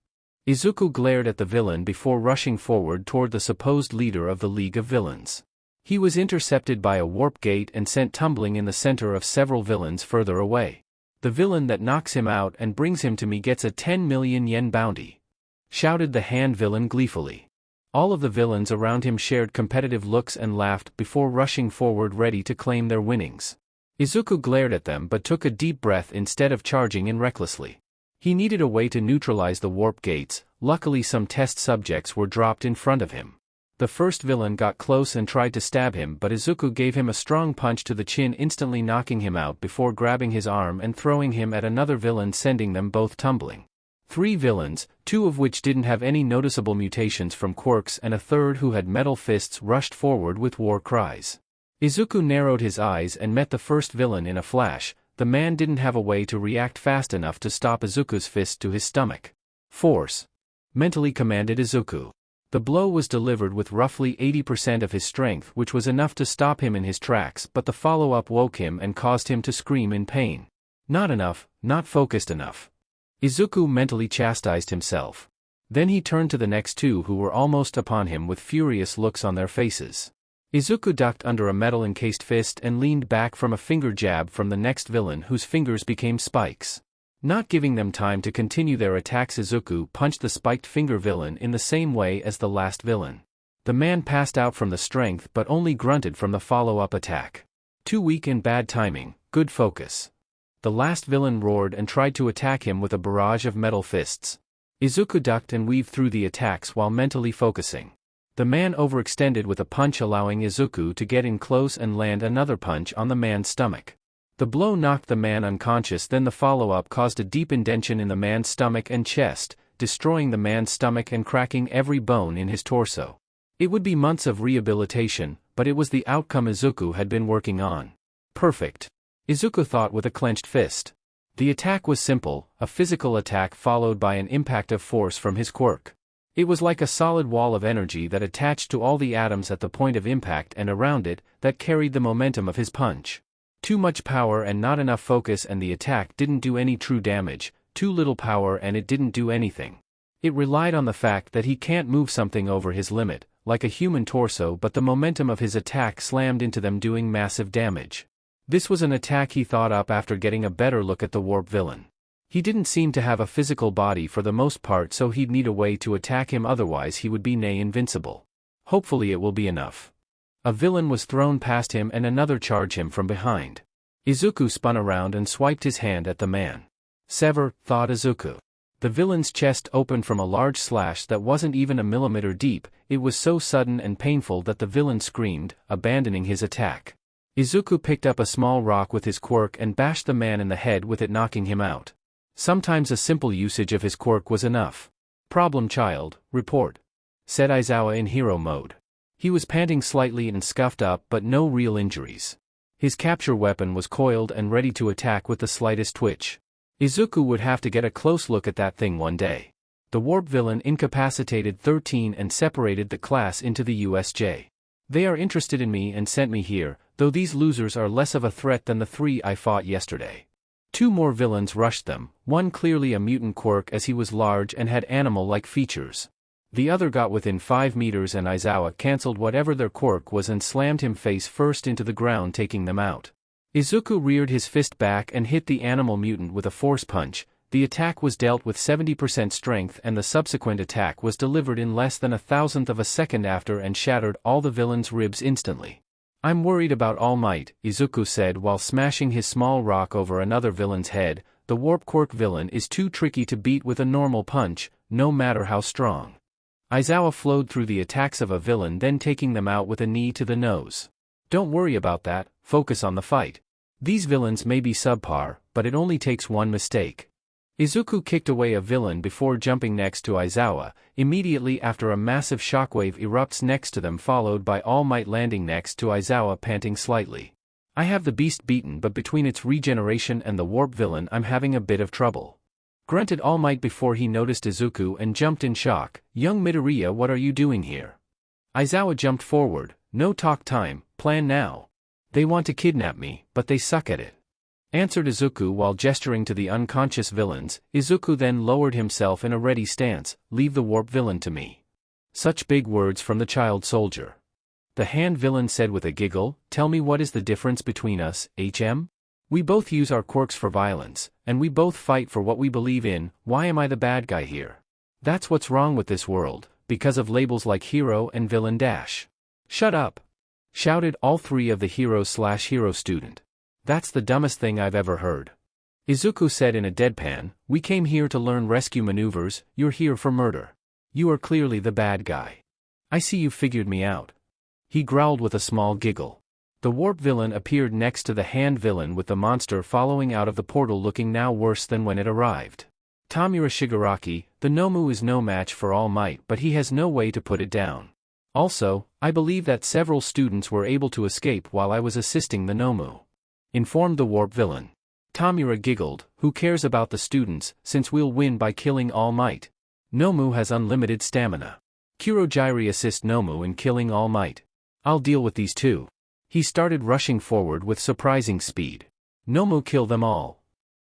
Izuku glared at the villain before rushing forward toward the supposed leader of the League of Villains. He was intercepted by a warp gate and sent tumbling in the center of several villains further away. "The villain that knocks him out and brings him to me gets a 10 million yen bounty," shouted the hand villain gleefully. All of the villains around him shared competitive looks and laughed before rushing forward ready to claim their winnings. Izuku glared at them but took a deep breath instead of charging in recklessly. He needed a way to neutralize the warp gates. Luckily some test subjects were dropped in front of him. The first villain got close and tried to stab him, but Izuku gave him a strong punch to the chin, instantly knocking him out before grabbing his arm and throwing him at another villain, sending them both tumbling. 3 villains, 2 of which didn't have any noticeable mutations from quirks and a third who had metal fists, rushed forward with war cries. Izuku narrowed his eyes and met the first villain in a flash. the man didn't have a way to react fast enough to stop Izuku's fist to his stomach. Force! Mentally commanded Izuku. The blow was delivered with roughly 80% of his strength, which was enough to stop him in his tracks, but the follow-up woke him and caused him to scream in pain. Not enough, not focused enough. Izuku mentally chastised himself. Then he turned to the next two who were almost upon him with furious looks on their faces. Izuku ducked under a metal-encased fist and leaned back from a finger jab from the next villain whose fingers became spikes. Not giving them time to continue their attacks, Izuku punched the spiked finger villain in the same way as the last villain. The man passed out from the strength but only grunted from the follow-up attack. Too weak and bad timing, good focus. The last villain roared and tried to attack him with a barrage of metal fists. Izuku ducked and weaved through the attacks while mentally focusing. The man overextended with a punch, allowing Izuku to get in close and land another punch on the man's stomach. The blow knocked the man unconscious, then the follow-up caused a deep indentation in the man's stomach and chest, destroying the man's stomach and cracking every bone in his torso. It would be months of rehabilitation, but it was the outcome Izuku had been working on. Perfect. Izuku thought with a clenched fist. The attack was simple, a physical attack followed by an impact of force from his quirk. It was like a solid wall of energy that attached to all the atoms at the point of impact and around it, that carried the momentum of his punch. Too much power and not enough focus and the attack didn't do any true damage, too little power and it didn't do anything. It relied on the fact that he can't move something over his limit, like a human torso, but the momentum of his attack slammed into them, doing massive damage. This was an attack he thought up after getting a better look at the warp villain. He didn't seem to have a physical body for the most part, so he'd need a way to attack him, otherwise he would be nigh invincible. Hopefully it will be enough. A villain was thrown past him and another charged him from behind. Izuku spun around and swiped his hand at the man. Sever, thought Izuku. The villain's chest opened from a large slash that wasn't even a millimeter deep. It was so sudden and painful that the villain screamed, abandoning his attack. Izuku picked up a small rock with his quirk and bashed the man in the head with it, knocking him out. Sometimes a simple usage of his quirk was enough. Problem child, report, said Aizawa in hero mode. He was panting slightly and scuffed up, but no real injuries. His capture weapon was coiled and ready to attack with the slightest twitch. Izuku would have to get a close look at that thing one day. The warp villain incapacitated 13 and separated the class into the USJ. They are interested in me and sent me here, though these losers are less of a threat than the 3 I fought yesterday. 2 more villains rushed them, one clearly a mutant quirk as he was large and had animal-like features. The other got within 5 meters and Aizawa cancelled whatever their quirk was and slammed him face first into the ground, taking them out. Izuku reared his fist back and hit the animal mutant with a force punch. The attack was dealt with 70% strength and the subsequent attack was delivered in less than 1,000th of a second after and shattered all the villain's ribs instantly. I'm worried about All Might, Izuku said while smashing his small rock over another villain's head. The warp quirk villain is too tricky to beat with a normal punch, no matter how strong. Aizawa flowed through the attacks of a villain, then taking them out with a knee to the nose. Don't worry about that, focus on the fight. These villains may be subpar, but it only takes one mistake. Izuku kicked away a villain before jumping next to Aizawa. Immediately after, a massive shockwave erupts next to them, followed by All Might landing next to Aizawa, panting slightly. I have the beast beaten, but between its regeneration and the warp villain I'm having a bit of trouble, grunted All Might before he noticed Izuku and jumped in shock. Young Midoriya, what are you doing here? Aizawa jumped forward. No talk time, plan now. They want to kidnap me, but they suck at it, answered Izuku while gesturing to the unconscious villains. Izuku then lowered himself in a ready stance. Leave the warp villain to me. Such big words from the child soldier. The hand villain said with a giggle. Tell me, what is the difference between us, HM? We both use our quirks for violence, and we both fight for what we believe in. Why am I the bad guy here? That's what's wrong with this world, because of labels like hero and villain dash. Shut up! Shouted all 3 of the hero/hero student. That's the dumbest thing I've ever heard. Izuku said in a deadpan. We came here to learn rescue maneuvers, you're here for murder. You are clearly the bad guy. I see you figured me out. He growled with a small giggle. The warp villain appeared next to the hand villain with the monster following out of the portal, looking now worse than when it arrived. Tamura Shigaraki, the Nomu is no match for All Might, but he has no way to put it down. Also, I believe that several students were able to escape while I was assisting the Nomu, informed the warp villain. Tamura giggled, "Who cares about the students, since we'll win by killing All Might? Nomu has unlimited stamina. Kurogyri assist Nomu in killing All Might. I'll deal with these two." He started rushing forward with surprising speed. Nomu kill them all.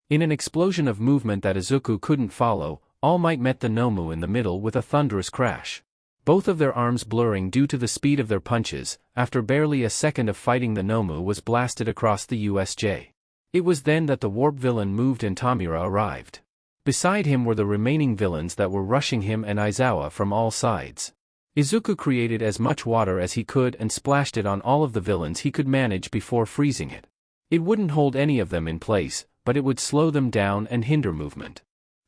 In an explosion of movement that Izuku couldn't follow, All Might met the Nomu in the middle with a thunderous crash. Both of their arms blurring due to the speed of their punches, after barely a second of fighting the Nomu was blasted across the USJ. It was then that the warp villain moved and Tamura arrived. Beside him were the remaining villains that were rushing him and Aizawa from all sides. Izuku created as much water as he could and splashed it on all of the villains he could manage before freezing it. It wouldn't hold any of them in place, but it would slow them down and hinder movement.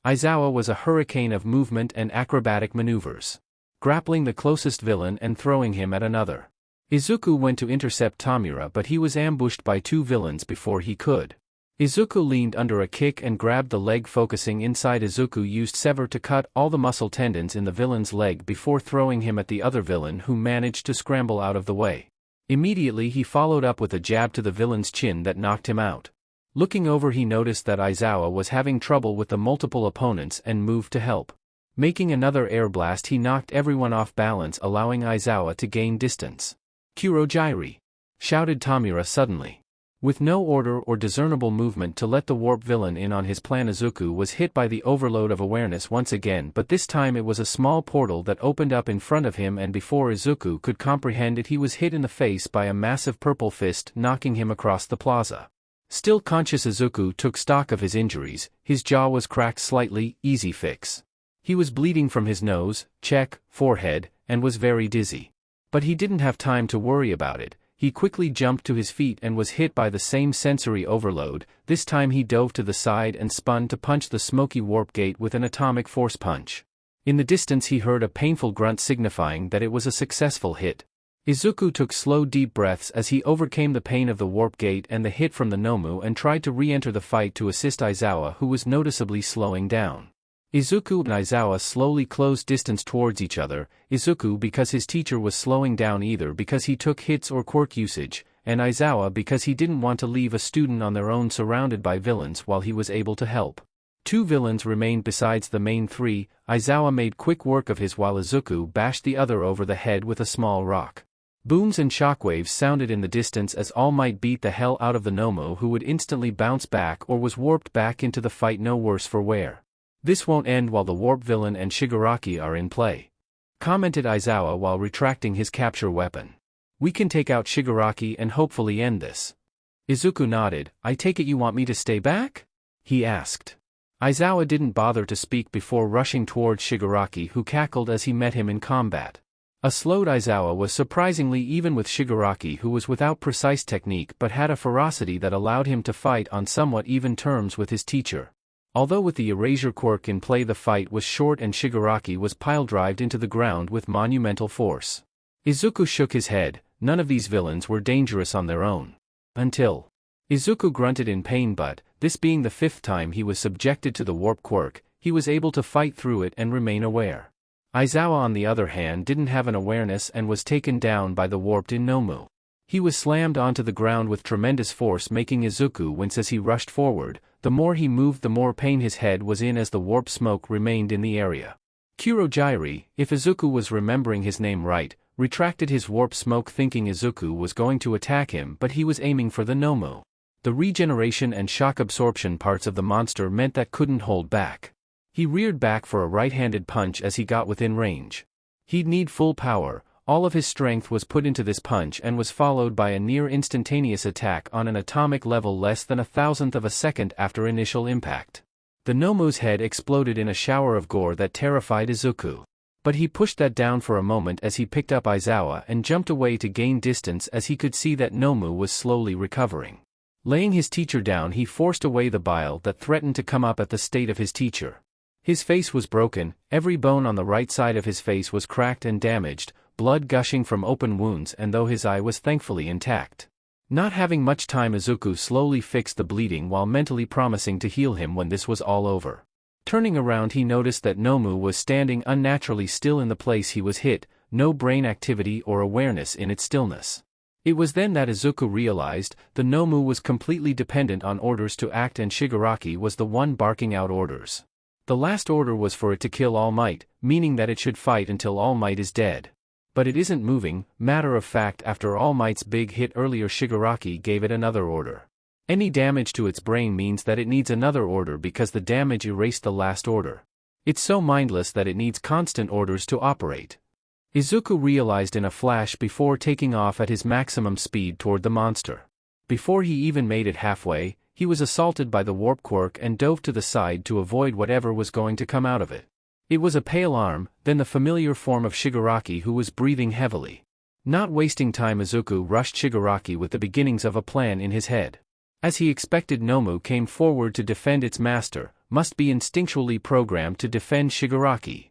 Aizawa was a hurricane of movement and acrobatic maneuvers, grappling the closest villain and throwing him at another. Izuku went to intercept Tamura, but he was ambushed by two villains before he could. Izuku leaned under a kick and grabbed the leg, focusing inside. Izuku used Sever to cut all the muscle tendons in the villain's leg before throwing him at the other villain, who managed to scramble out of the way. Immediately he followed up with a jab to the villain's chin that knocked him out. Looking over, he noticed that Aizawa was having trouble with the multiple opponents and moved to help. Making another air blast, he knocked everyone off balance, allowing Aizawa to gain distance. "Kurogyri!" shouted Tamura suddenly. With no order or discernible movement to let the warp villain in on his plan, Izuku was hit by the overload of awareness once again, but this time it was a small portal that opened up in front of him, and before Izuku could comprehend it, he was hit in the face by a massive purple fist, knocking him across the plaza. Still conscious, Izuku took stock of his injuries. His jaw was cracked slightly, easy fix. He was bleeding from his nose, cheek, forehead, and was very dizzy. But he didn't have time to worry about it. He quickly jumped to his feet and was hit by the same sensory overload. This time he dove to the side and spun to punch the smoky warp gate with an atomic force punch. In the distance he heard a painful grunt signifying that it was a successful hit. Izuku took slow deep breaths as he overcame the pain of the warp gate and the hit from the Nomu and tried to re-enter the fight to assist Aizawa, who was noticeably slowing down. Izuku and Aizawa slowly closed distance towards each other, Izuku because his teacher was slowing down, either because he took hits or quirk usage, and Aizawa because he didn't want to leave a student on their own surrounded by villains while he was able to help. Two villains remained besides the main three. Aizawa made quick work of his while Izuku bashed the other over the head with a small rock. Booms and shockwaves sounded in the distance as All Might beat the hell out of the Nomu, who would instantly bounce back or was warped back into the fight, no worse for wear. "This won't end while the warp villain and Shigaraki are in play," commented Aizawa while retracting his capture weapon. "We can take out Shigaraki and hopefully end this." Izuku nodded. "I take it you want me to stay back?" he asked. Aizawa didn't bother to speak before rushing towards Shigaraki, who cackled as he met him in combat. A slowed Aizawa was surprisingly even with Shigaraki, who was without precise technique but had a ferocity that allowed him to fight on somewhat even terms with his teacher. Although with the erasure quirk in play, the fight was short and Shigaraki was pile-drived into the ground with monumental force. Izuku shook his head. None of these villains were dangerous on their own. Until Izuku grunted in pain, but, this being the 5th time he was subjected to the warp quirk, he was able to fight through it and remain aware. Aizawa, on the other hand, didn't have an awareness and was taken down by the warped-in Nomu. He was slammed onto the ground with tremendous force, making Izuku wince as he rushed forward. The more he moved, the more pain his head was in as the warp smoke remained in the area. Kurogyri, if Izuku was remembering his name right, retracted his warp smoke, thinking Izuku was going to attack him, but he was aiming for the Nomu. The regeneration and shock absorption parts of the monster meant that couldn't hold back. He reared back for a right-handed punch as he got within range. He'd need full power. All of his strength was put into this punch and was followed by a near-instantaneous attack on an atomic level less than 1,000th of a second after initial impact. The Nomu's head exploded in a shower of gore that terrified Izuku. But he pushed that down for a moment as he picked up Aizawa and jumped away to gain distance as he could see that Nomu was slowly recovering. Laying his teacher down, he forced away the bile that threatened to come up at the state of his teacher. His face was broken, every bone on the right side of his face was cracked and damaged, blood gushing from open wounds, and though his eye was thankfully intact. Not having much time, Izuku slowly fixed the bleeding while mentally promising to heal him when this was all over. Turning around, he noticed that Nomu was standing unnaturally still in the place he was hit, no brain activity or awareness in its stillness. It was then that Izuku realized the Nomu was completely dependent on orders to act and Shigaraki was the one barking out orders. The last order was for it to kill All Might, meaning that it should fight until All Might is dead. But it isn't moving. Matter of fact, after All Might's big hit earlier, Shigaraki gave it another order. Any damage to its brain means that it needs another order because the damage erased the last order. It's so mindless that it needs constant orders to operate. Izuku realized in a flash before taking off at his maximum speed toward the monster. Before he even made it halfway, he was assaulted by the warp quirk and dove to the side to avoid whatever was going to come out of it. It was a pale arm, then the familiar form of Shigaraki, who was breathing heavily. Not wasting time, Izuku rushed Shigaraki with the beginnings of a plan in his head. As he expected, Nomu came forward to defend its master, must be instinctually programmed to defend Shigaraki,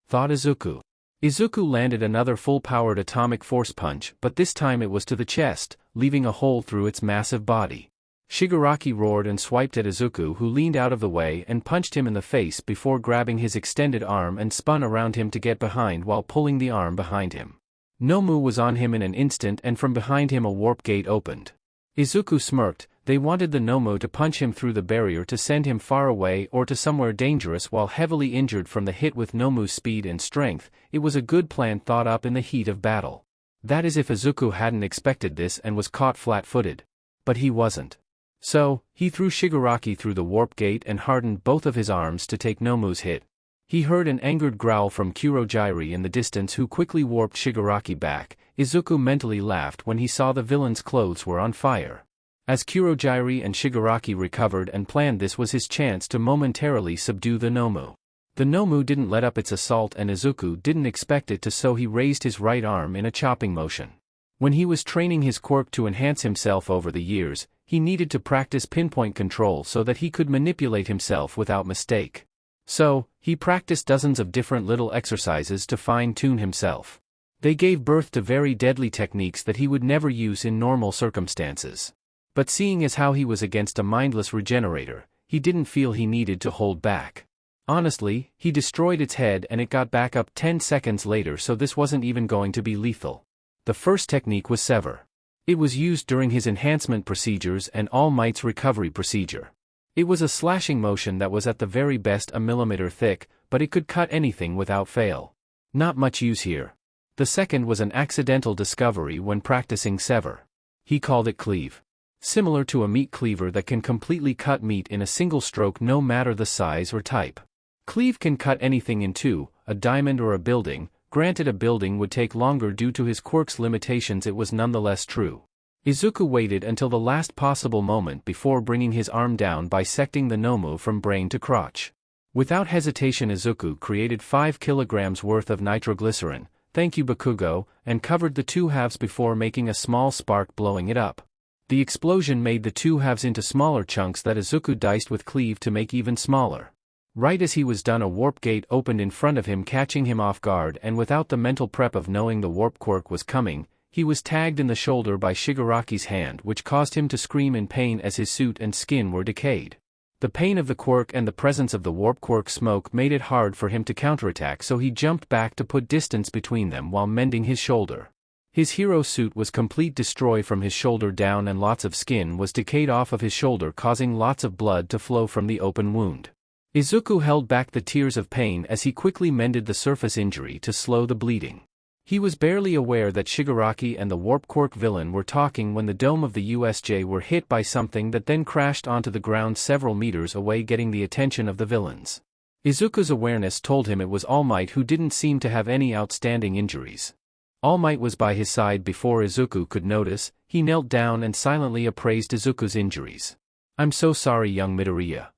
thought Izuku. Izuku landed another full-powered atomic force punch, but this time it was to the chest, leaving a hole through its massive body. Shigaraki roared and swiped at Izuku, who leaned out of the way and punched him in the face before grabbing his extended arm and spun around him to get behind while pulling the arm behind him. Nomu was on him in an instant and from behind him a warp gate opened. Izuku smirked. They wanted the Nomu to punch him through the barrier to send him far away or to somewhere dangerous while heavily injured from the hit. With Nomu's speed and strength, it was a good plan thought up in the heat of battle. That is, if Izuku hadn't expected this and was caught flat-footed. But he wasn't. So, he threw Shigaraki through the warp gate and hardened both of his arms to take Nomu's hit. He heard an angered growl from Kurogyri in the distance, who quickly warped Shigaraki back. Izuku mentally laughed when he saw the villain's clothes were on fire. As Kurogyri and Shigaraki recovered and planned, this was his chance to momentarily subdue the Nomu. The Nomu didn't let up its assault and Izuku didn't expect it to, so he raised his right arm in a chopping motion. When he was training his quirk to enhance himself over the years, he needed to practice pinpoint control so that he could manipulate himself without mistake. So, he practiced dozens of different little exercises to fine-tune himself. They gave birth to very deadly techniques that he would never use in normal circumstances. But seeing as how he was against a mindless regenerator, he didn't feel he needed to hold back. Honestly, he destroyed its head and it got back up 10 seconds later, so this wasn't even going to be lethal. The first technique was Sever. It was used during his enhancement procedures and All Might's recovery procedure. It was a slashing motion that was at the very best a millimeter thick, but it could cut anything without fail. Not much use here. The second was an accidental discovery when practicing Sever. He called it Cleave. Similar to a meat cleaver that can completely cut meat in a single stroke no matter the size or type. Cleave can cut anything in two, a diamond or a building. Granted, a building would take longer due to his quirk's limitations, it was nonetheless true. Izuku waited until the last possible moment before bringing his arm down, bisecting the Nomu from brain to crotch. Without hesitation, Izuku created 5 kilograms worth of nitroglycerin, thank you Bakugo, and covered the two halves before making a small spark, blowing it up. The explosion made the two halves into smaller chunks that Izuku diced with Cleave to make even smaller. Right as he was done, a warp gate opened in front of him, catching him off guard, and without the mental prep of knowing the warp quirk was coming, he was tagged in the shoulder by Shigaraki's hand, which caused him to scream in pain as his suit and skin were decayed. The pain of the quirk and the presence of the warp quirk smoke made it hard for him to counterattack, so he jumped back to put distance between them while mending his shoulder. His hero suit was complete destroy from his shoulder down, and lots of skin was decayed off of his shoulder, causing lots of blood to flow from the open wound. Izuku held back the tears of pain as he quickly mended the surface injury to slow the bleeding. He was barely aware that Shigaraki and the warp quirk villain were talking when the dome of the USJ were hit by something that then crashed onto the ground several meters away, getting the attention of the villains. Izuku's awareness told him it was All Might, who didn't seem to have any outstanding injuries. All Might was by his side before Izuku could notice. He knelt down and silently appraised Izuku's injuries. "I'm so sorry, young Midoriya,"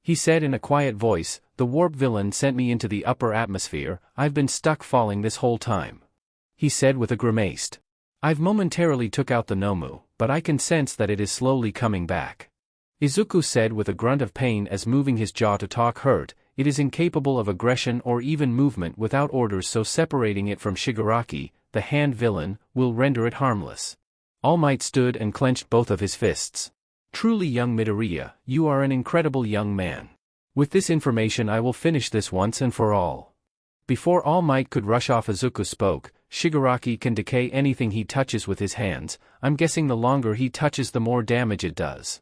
he said in a quiet voice. "The warp villain sent me into the upper atmosphere. I've been stuck falling this whole time," he said with a grimace. "I've momentarily took out the Nomu, but I can sense that it is slowly coming back," Izuku said with a grunt of pain as moving his jaw to talk hurt. "It is incapable of aggression or even movement without orders, so separating it from Shigaraki, the hand villain, will render it harmless." All Might stood and clenched both of his fists. "Truly, young Midoriya, you are an incredible young man. With this information I will finish this once and for all." Before All Might could rush off, Izuku spoke. Shigaraki can decay anything he touches with his hands. I'm guessing the longer he touches the more damage it does.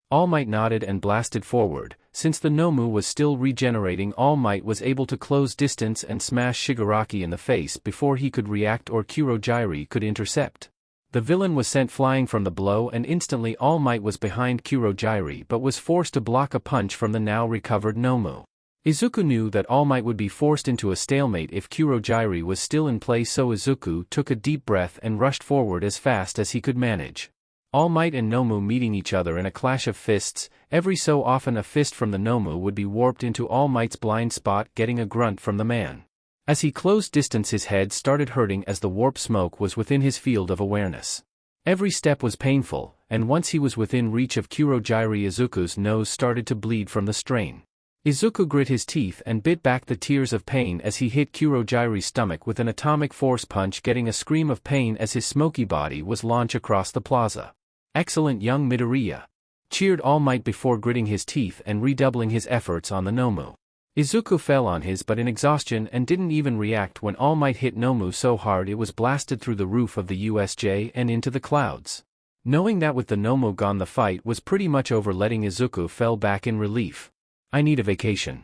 All Might nodded and blasted forward. Since the Nomu was still regenerating, All Might was able to close distance and smash Shigaraki in the face before he could react or Kurogyri could intercept. The villain was sent flying from the blow, and instantly All Might was behind Kurogyri but was forced to block a punch from the now recovered Nomu. Izuku knew that All Might would be forced into a stalemate if Kurogyri was still in place, so Izuku took a deep breath and rushed forward as fast as he could manage. All Might and Nomu meeting each other in a clash of fists. Every so often a fist from the Nomu would be warped into All Might's blind spot, getting a grunt from the man. As he closed distance, his head started hurting as the warp smoke was within his field of awareness. Every step was painful, and once he was within reach of Kurogyri, Izuku's nose started to bleed from the strain. Izuku grit his teeth and bit back the tears of pain as he hit Kurogyri's stomach with an atomic force punch, getting a scream of pain as his smoky body was launched across the plaza. "Excellent, young Midoriya!" cheered All Might before gritting his teeth and redoubling his efforts on the Nomu. Izuku fell on his butt in exhaustion and didn't even react when All Might hit Nomu so hard it was blasted through the roof of the USJ and into the clouds. Knowing that with the Nomu gone the fight was pretty much over, letting Izuku fell back in relief. "I need a vacation,"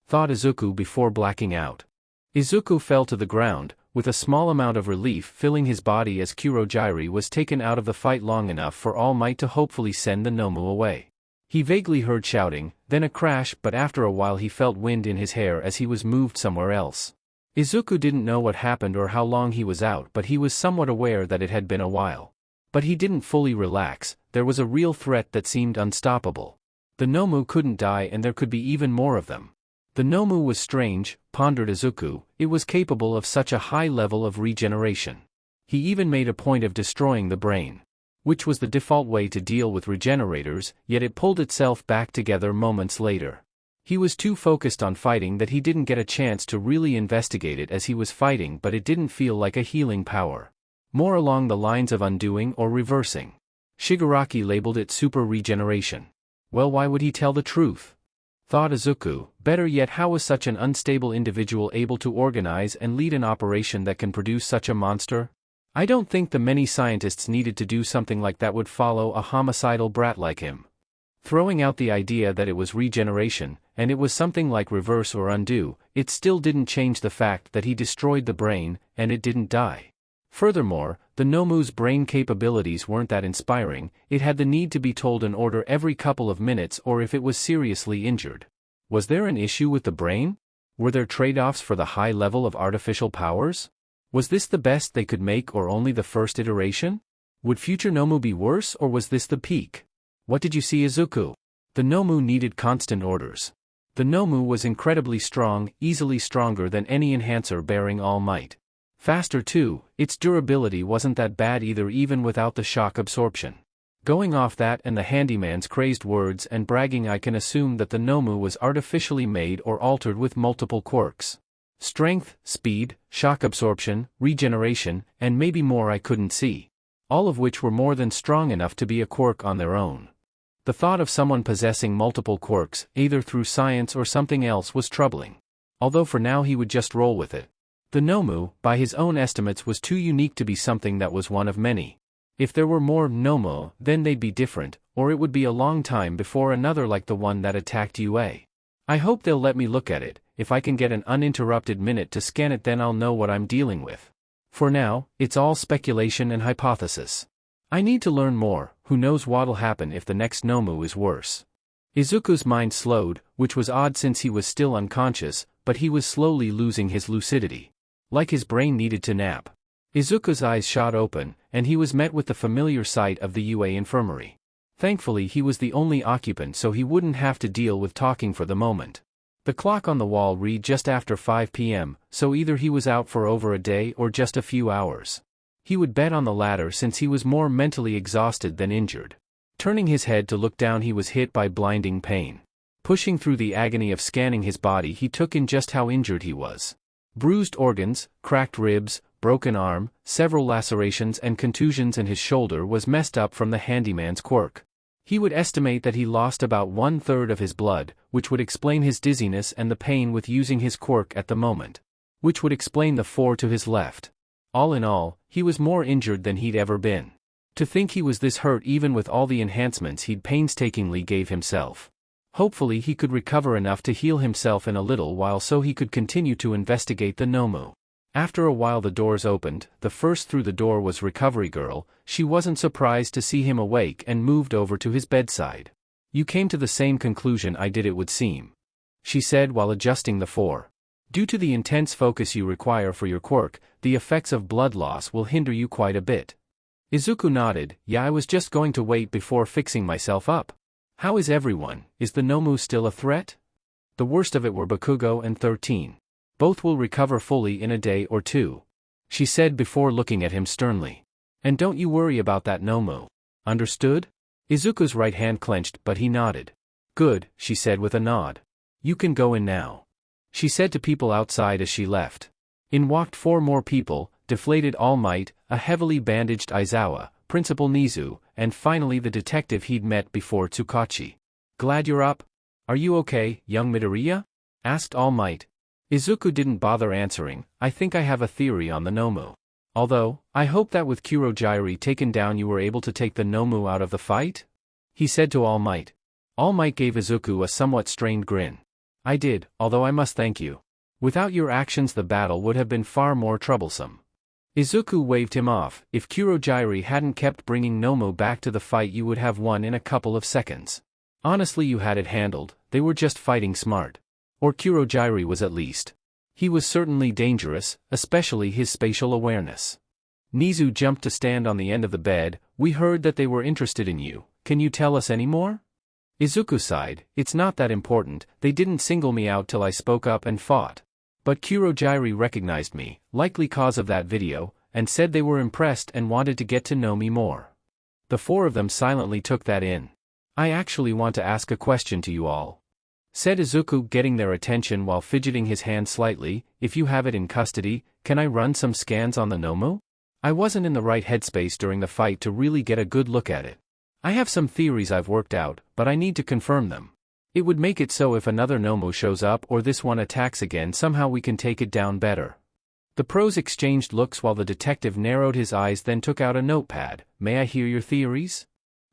thought Izuku before blacking out. Izuku fell to the ground, with a small amount of relief filling his body as Kurogyri was taken out of the fight long enough for All Might to hopefully send the Nomu away. He vaguely heard shouting, then a crash, but after a while he felt wind in his hair as he was moved somewhere else. Izuku didn't know what happened or how long he was out, but he was somewhat aware that it had been a while. But he didn't fully relax. There was a real threat that seemed unstoppable. The Nomu couldn't die, and there could be even more of them. The Nomu was strange, pondered Izuku. It was capable of such a high level of regeneration. He even made a point of destroying the brain, which was the default way to deal with regenerators, yet it pulled itself back together moments later. He was too focused on fighting that he didn't get a chance to really investigate it as he was fighting, but it didn't feel like a healing power. More along the lines of undoing or reversing. Shigaraki labeled it super regeneration. Well, why would he tell the truth? Thought Izuku. Better yet, how was such an unstable individual able to organize and lead an operation that can produce such a monster? I don't think the many scientists needed to do something like that would follow a homicidal brat like him. Throwing out the idea that it was regeneration, and it was something like reverse or undo, it still didn't change the fact that he destroyed the brain, and it didn't die. Furthermore, the Nomu's brain capabilities weren't that inspiring. It had the need to be told an order every couple of minutes or if it was seriously injured. Was there an issue with the brain? Were there trade-offs for the high level of artificial powers? Was this the best they could make or only the first iteration? Would future Nomu be worse, or was this the peak? What did you see, Izuku? The Nomu needed constant orders. The Nomu was incredibly strong, easily stronger than any enhancer bearing All Might. Faster too. Its durability wasn't that bad either, even without the shock absorption. Going off that and the handyman's crazed words and bragging, I can assume that the Nomu was artificially made or altered with multiple quirks. Strength, speed, shock absorption, regeneration, and maybe more I couldn't see. All of which were more than strong enough to be a quirk on their own. The thought of someone possessing multiple quirks, either through science or something else, was troubling. Although for now he would just roll with it. The Nomu, by his own estimates, was too unique to be something that was one of many. If there were more Nomu, then they'd be different, or it would be a long time before another like the one that attacked UA. I hope they'll let me look at it. If I can get an uninterrupted minute to scan it, then I'll know what I'm dealing with. For now, it's all speculation and hypothesis. I need to learn more. Who knows what'll happen if the next Nomu is worse. Izuku's mind slowed, which was odd since he was still unconscious, but he was slowly losing his lucidity. Like his brain needed to nap. Izuku's eyes shot open, and he was met with the familiar sight of the UA infirmary. Thankfully he was the only occupant, so he wouldn't have to deal with talking for the moment. The clock on the wall read just after 5 p.m., so either he was out for over a day or just a few hours. He would bet on the latter since he was more mentally exhausted than injured. Turning his head to look down, he was hit by blinding pain. Pushing through the agony of scanning his body, he took in just how injured he was. Bruised organs, cracked ribs, broken arm, several lacerations and contusions, and his shoulder was messed up from the handyman's quirk. He would estimate that he lost about 1/3 of his blood, which would explain his dizziness and the pain with using his quirk at the moment. Which would explain the 4 to his left. All in all, he was more injured than he'd ever been. To think he was this hurt even with all the enhancements he'd painstakingly gave himself. Hopefully he could recover enough to heal himself in a little while so he could continue to investigate the Nomu. After a while the doors opened. The first through the door was Recovery Girl. She wasn't surprised to see him awake and moved over to his bedside. "You came to the same conclusion I did, it would seem," she said while adjusting the four. "Due to the intense focus you require for your quirk, the effects of blood loss will hinder you quite a bit." Izuku nodded. "Yeah, I was just going to wait before fixing myself up. How is everyone? Is the Nomu still a threat?" "The worst of it were Bakugo and 13. Both will recover fully in a day or two," she said before looking at him sternly. "And don't you worry about that Nomu. Understood?" Izuku's right hand clenched, but he nodded. "Good," she said with a nod. "You can go in now," she said to people outside as she left. In walked 4 more people: Deflated All Might, a heavily bandaged Aizawa, Principal Nizu, and finally the detective he'd met before, Tsukachi. "Glad you're up. Are you okay, young Midoriya?" asked All Might. Izuku didn't bother answering. "I think I have a theory on the Nomu. Although, I hope that with Kurojairi taken down you were able to take the Nomu out of the fight?" he said to All Might. All Might gave Izuku a somewhat strained grin. "I did, although I must thank you. Without your actions the battle would have been far more troublesome." Izuku waved him off. "If Kurojairi hadn't kept bringing Nomu back to the fight you would have won in a couple of seconds. Honestly, you had it handled. They were just fighting smart. Or Kurojairi was, at least. He was certainly dangerous, especially his spatial awareness." Nizu jumped to stand on the end of the bed. "We heard that they were interested in you. Can you tell us any more?" Izuku sighed. "It's not that important. They didn't single me out till I spoke up and fought. But Kurojairi recognized me, likely cause of that video, and said they were impressed and wanted to get to know me more." The 4 of them silently took that in. "I actually want to ask a question to you all," said Izuku, getting their attention while fidgeting his hand slightly. "If you have it in custody, can I run some scans on the Nomu? I wasn't in the right headspace during the fight to really get a good look at it. I have some theories I've worked out, but I need to confirm them. It would make it so if another Nomu shows up or this one attacks again somehow we can take it down better." The pros exchanged looks while the detective narrowed his eyes, then took out a notepad. "May I hear your theories?"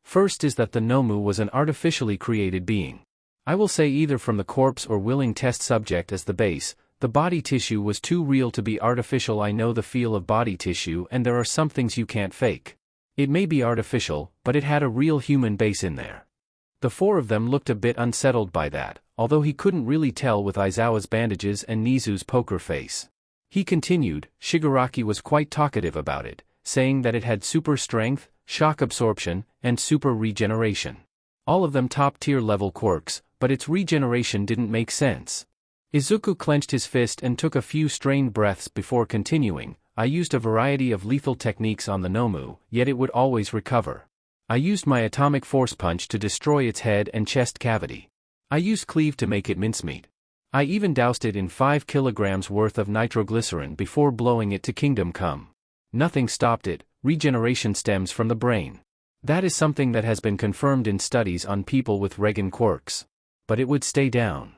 "First is that the Nomu was an artificially created being. I will say either from the corpse or willing test subject as the base. The body tissue was too real to be artificial. I know the feel of body tissue and there are some things you can't fake. It may be artificial, but it had a real human base in there." The 4 of them looked a bit unsettled by that, although he couldn't really tell with Aizawa's bandages and Nizu's poker face. He continued. "Shigaraki was quite talkative about it, saying that it had super strength, shock absorption, and super regeneration. All of them top-tier level quirks, but its regeneration didn't make sense." Izuku clenched his fist and took a few strained breaths before continuing. "I used a variety of lethal techniques on the Nomu, yet it would always recover. I used my atomic force punch to destroy its head and chest cavity. I used cleave to make it mincemeat. I even doused it in 5 kilograms worth of nitroglycerin before blowing it to Kingdom Come. Nothing stopped it. Regeneration stems from the brain. That is something that has been confirmed in studies on people with Regan quirks. But it would stay down."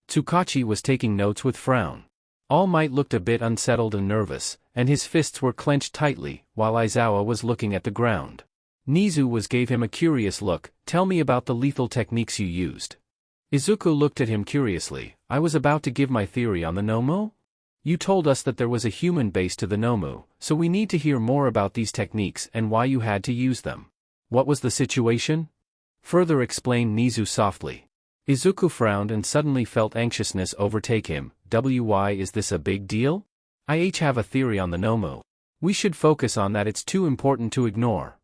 Tsukachi was taking notes with frown. All Might looked a bit unsettled and nervous, and his fists were clenched tightly, while Aizawa was looking at the ground. Nizu gave him a curious look. "Tell me about the lethal techniques you used." Izuku looked at him curiously. "I was about to give my theory on the Nomu? You told us that there was a human base to the Nomu, so we need to hear more about these techniques and why you had to use them. What was the situation?" Further explained Nizu softly. Izuku frowned and suddenly felt anxiousness overtake him. "Why is this a big deal? I have a theory on the Nomu. We should focus on that, it's too important to ignore,"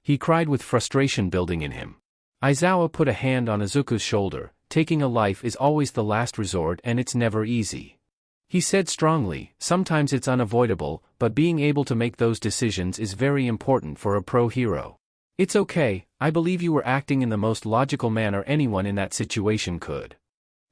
he cried with frustration building in him. Aizawa put a hand on Izuku's shoulder. "Taking a life is always the last resort and it's never easy," he said strongly. "Sometimes it's unavoidable, but being able to make those decisions is very important for a pro hero. It's okay, I believe you were acting in the most logical manner anyone in that situation could."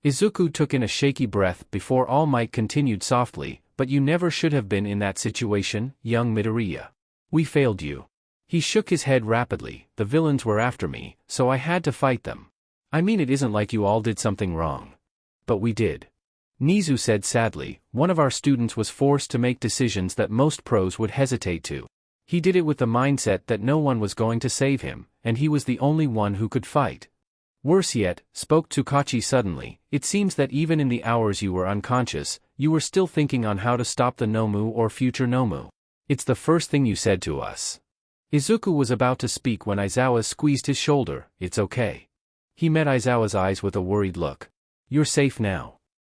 Izuku took in a shaky breath before All Might continued softly. "But you never should have been in that situation, young Midoriya. We failed you." He shook his head rapidly. "The villains were after me, so I had to fight them. I mean, it isn't like you all did something wrong. But we did." Nizu said sadly, one of our students was forced to make decisions that most pros would hesitate to. He did it with the mindset that no one was going to save him, and he was the only one who could fight. Worse yet, spoke Tsukachi suddenly, it seems that even in the hours you were unconscious, you were still thinking on how to stop the Nomu or future Nomu. It's the first thing you said to us. Izuku was about to speak when Aizawa squeezed his shoulder. It's okay. He met Aizawa's eyes with a worried look. You're safe now.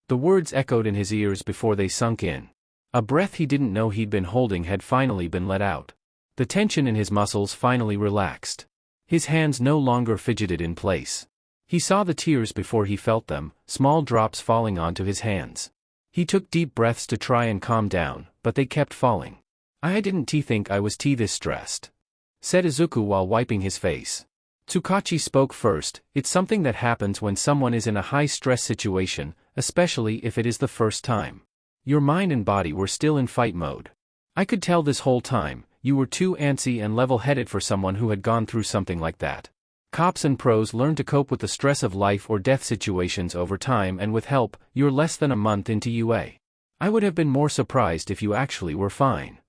The words echoed in his ears before they sunk in. A breath he didn't know he'd been holding had finally been let out. The tension in his muscles finally relaxed. His hands no longer fidgeted in place. He saw the tears before he felt them, small drops falling onto his hands. He took deep breaths to try and calm down, but they kept falling. I didn't think I was this stressed, said Izuku while wiping his face. Tsukachi spoke first. It's something that happens when someone is in a high-stress situation, especially if it is the first time. Your mind and body were still in fight mode. I could tell this whole time, you were too antsy and level-headed for someone who had gone through something like that. Cops and pros learn to cope with the stress of life or death situations over time, and with help, you're less than a month into UA. I would have been more surprised if you actually were fine,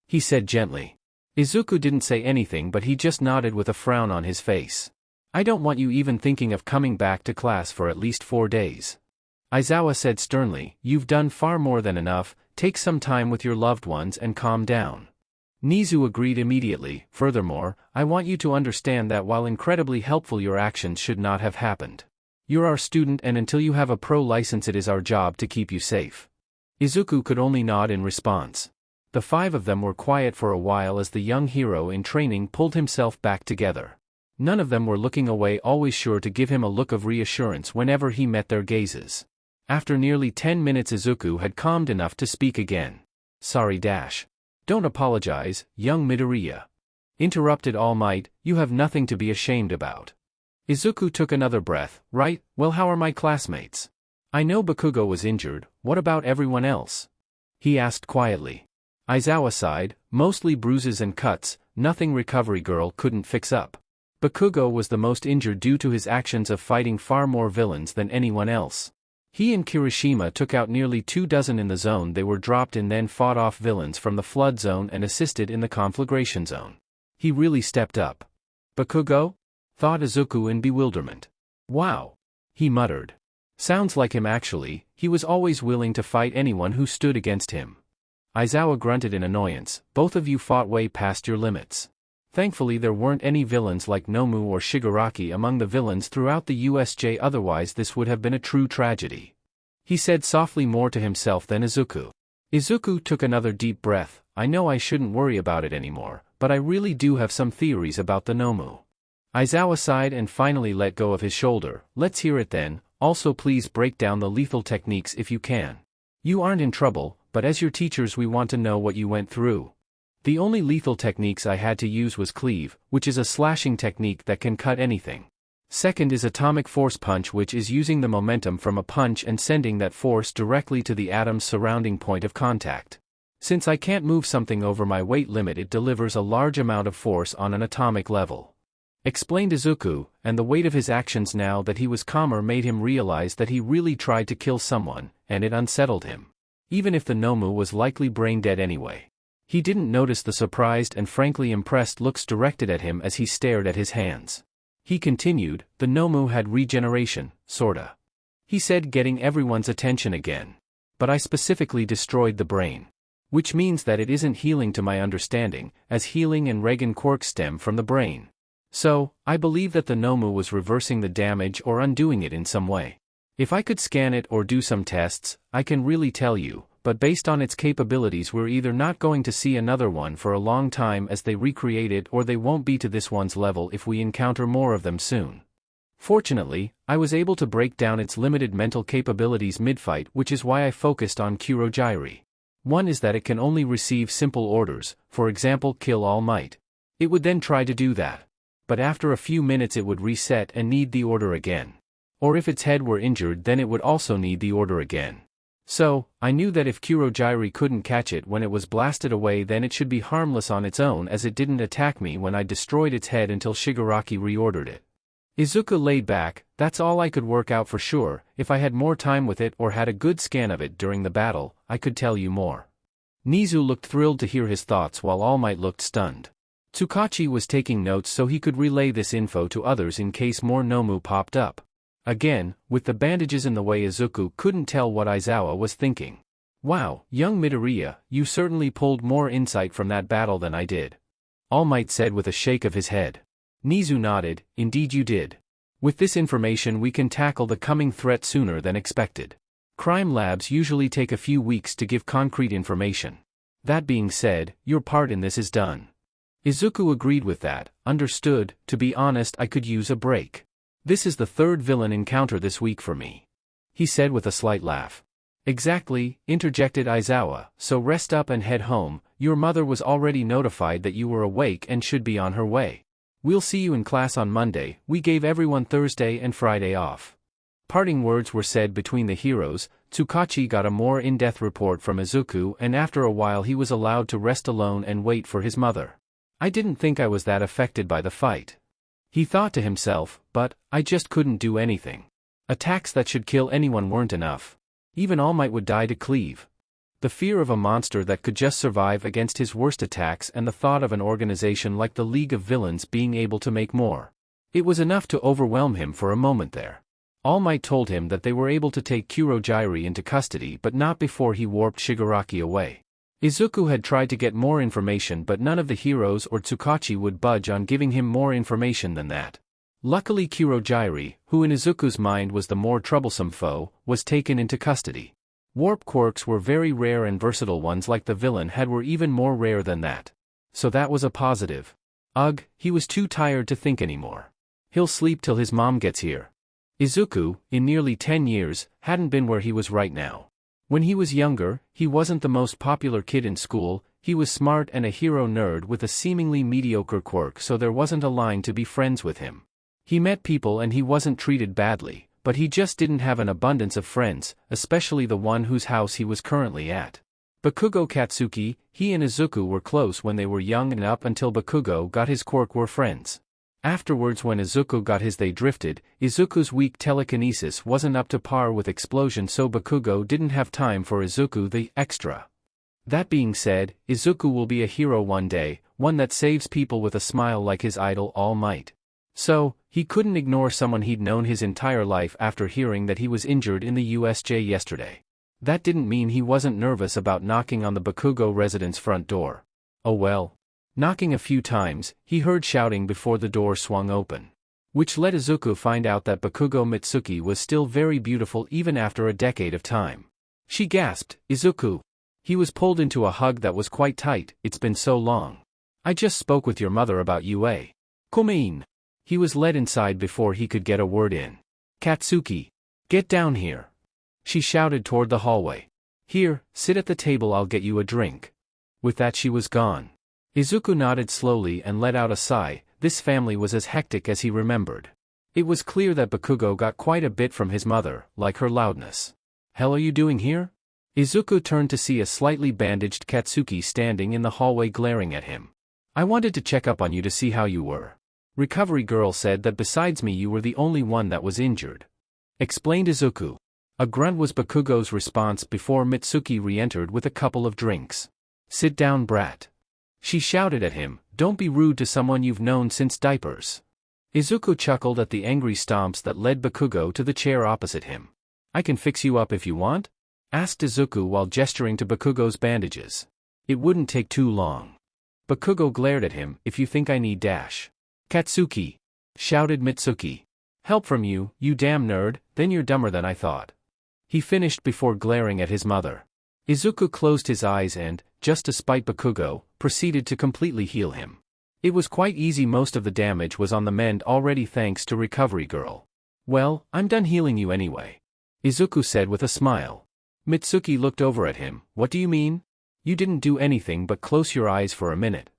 he said gently. Izuku didn't say anything, but he just nodded with a frown on his face. I don't want you even thinking of coming back to class for at least 4 days. Aizawa said sternly, you've done far more than enough, take some time with your loved ones and calm down. Nizu agreed immediately. Furthermore, I want you to understand that while incredibly helpful, your actions should not have happened. You're our student, and until you have a pro license it is our job to keep you safe. Izuku could only nod in response. The 5 of them were quiet for a while as the young hero in training pulled himself back together. None of them were looking away, always sure to give him a look of reassurance whenever he met their gazes. After nearly 10 minutes Izuku had calmed enough to speak again. Sorry. Don't apologize, young Midoriya, interrupted All Might, you have nothing to be ashamed about. Izuku took another breath. Right, well, how are my classmates? I know Bakugo was injured, what about everyone else? He asked quietly. Aizawa sighed, mostly bruises and cuts, nothing recovery girl couldn't fix up. Bakugo was the most injured due to his actions of fighting far more villains than anyone else. He and Kirishima took out nearly 24 in the zone they were dropped in, then fought off villains from the flood zone and assisted in the conflagration zone. He really stepped up. Bakugo? Thought Izuku in bewilderment. Wow. He muttered. Sounds like him actually, he was always willing to fight anyone who stood against him. Aizawa grunted in annoyance, both of you fought way past your limits. Thankfully there weren't any villains like Nomu or Shigaraki among the villains throughout the USJ, otherwise this would have been a true tragedy. He said softly, more to himself than Izuku. Izuku took another deep breath. I know I shouldn't worry about it anymore, but I really do have some theories about the Nomu. Aizawa sighed and finally let go of his shoulder. Let's hear it then, also please break down the lethal techniques if you can. You aren't in trouble, but as your teachers we want to know what you went through. The only lethal techniques I had to use was cleave, which is a slashing technique that can cut anything. Second is atomic force punch, which is using the momentum from a punch and sending that force directly to the atom's surrounding point of contact. Since I can't move something over my weight limit, it delivers a large amount of force on an atomic level. Explained Izuku, and the weight of his actions now that he was calmer made him realize that he really tried to kill someone, and it unsettled him. Even if the Nomu was likely brain dead anyway. He didn't notice the surprised and frankly impressed looks directed at him as he stared at his hands. He continued, the Nomu had regeneration, sorta. He said, getting everyone's attention again. But I specifically destroyed the brain. Which means that it isn't healing to my understanding, as healing and regen quirks stem from the brain. So, I believe that the Nomu was reversing the damage or undoing it in some way. If I could scan it or do some tests, I can really tell you, but based on its capabilities we're either not going to see another one for a long time as they recreate it, or they won't be to this one's level if we encounter more of them soon. Fortunately, I was able to break down its limited mental capabilities mid-fight, which is why I focused on Kurogyri. One is that it can only receive simple orders, for example kill All Might. It would then try to do that. But after a few minutes it would reset and need the order again. Or if its head were injured then it would also need the order again. So, I knew that if Kurogyri couldn't catch it when it was blasted away then it should be harmless on its own, as it didn't attack me when I destroyed its head until Shigaraki reordered it. Izuku laid back, that's all I could work out for sure. If I had more time with it or had a good scan of it during the battle, I could tell you more. Nizu looked thrilled to hear his thoughts while All Might looked stunned. Tsukachi was taking notes so he could relay this info to others in case more Nomu popped up. Again, with the bandages in the way, Izuku couldn't tell what Aizawa was thinking. Wow, young Midoriya, you certainly pulled more insight from that battle than I did. All Might said with a shake of his head. Nizu nodded, indeed you did. With this information we can tackle the coming threat sooner than expected. Crime labs usually take a few weeks to give concrete information. That being said, your part in this is done. Izuku agreed with that, understood. To be honest, I could use a break. This is the third villain encounter this week for me. He said with a slight laugh. Exactly, interjected Aizawa, so rest up and head home. Your mother was already notified that you were awake and should be on her way. We'll see you in class on Monday. We gave everyone Thursday and Friday off. Parting words were said between the heroes. Tsukachi got a more in-depth report from Izuku, and after a while he was allowed to rest alone and wait for his mother. I didn't think I was that affected by the fight. He thought to himself, but I just couldn't do anything. Attacks that should kill anyone weren't enough. Even All Might would die to cleave. The fear of a monster that could just survive against his worst attacks and the thought of an organization like the League of Villains being able to make more. It was enough to overwhelm him for a moment there. All Might told him that they were able to take Kurojirai into custody but not before he warped Shigaraki away. Izuku had tried to get more information but none of the heroes or Tsukachi would budge on giving him more information than that. Luckily Kurojirai, who in Izuku's mind was the more troublesome foe, was taken into custody. Warp quirks were very rare and versatile ones like the villain had were even more rare than that. So that was a positive. Ugh, he was too tired to think anymore. He'll sleep till his mom gets here. Izuku, in nearly 10 years, hadn't been where he was right now. When he was younger, he wasn't the most popular kid in school. He was smart and a hero nerd with a seemingly mediocre quirk, so there wasn't a line to be friends with him. He met people and he wasn't treated badly, but he just didn't have an abundance of friends, especially the one whose house he was currently at. Bakugo Katsuki, he and Izuku were close when they were young and up until Bakugo got his quirk were friends. Afterwards when Izuku got his they drifted. Izuku's weak telekinesis wasn't up to par with explosion, so Bakugo didn't have time for Izuku the extra. That being said, Izuku will be a hero one day, one that saves people with a smile like his idol All Might. So, he couldn't ignore someone he'd known his entire life after hearing that he was injured in the USJ yesterday. That didn't mean he wasn't nervous about knocking on the Bakugo residence front door. Oh well. Knocking a few times, he heard shouting before the door swung open. Which let Izuku find out that Bakugo Mitsuki was still very beautiful even after a decade of time. She gasped, Izuku. He was pulled into a hug that was quite tight. It's been so long. I just spoke with your mother about you. Come in. He was led inside before he could get a word in. Katsuki. Get down here. She shouted toward the hallway. Here, sit at the table, I'll get you a drink. With that she was gone. Izuku nodded slowly and let out a sigh. This family was as hectic as he remembered. It was clear that Bakugo got quite a bit from his mother, like her loudness. Hell are you doing here? Izuku turned to see a slightly bandaged Katsuki standing in the hallway glaring at him. I wanted to check up on you to see how you were. Recovery girl said that besides me you were the only one that was injured. Explained Izuku. A grunt was Bakugo's response before Mitsuki re-entered with a couple of drinks. Sit down, brat. She shouted at him, don't be rude to someone you've known since diapers. Izuku chuckled at the angry stomps that led Bakugo to the chair opposite him. I can fix you up if you want? Asked Izuku while gesturing to Bakugo's bandages. It wouldn't take too long. Bakugo glared at him, if you think I need dash. Katsuki! Shouted Mitsuki. Help from you, you damn nerd, then you're dumber than I thought. He finished before glaring at his mother. Izuku closed his eyes and, just to spite Bakugo, proceeded to completely heal him. It was quite easy, most of the damage was on the mend already thanks to Recovery Girl. Well, I'm done healing you anyway. Izuku said with a smile. Mitsuki looked over at him, what do you mean? You didn't do anything but close your eyes for a minute.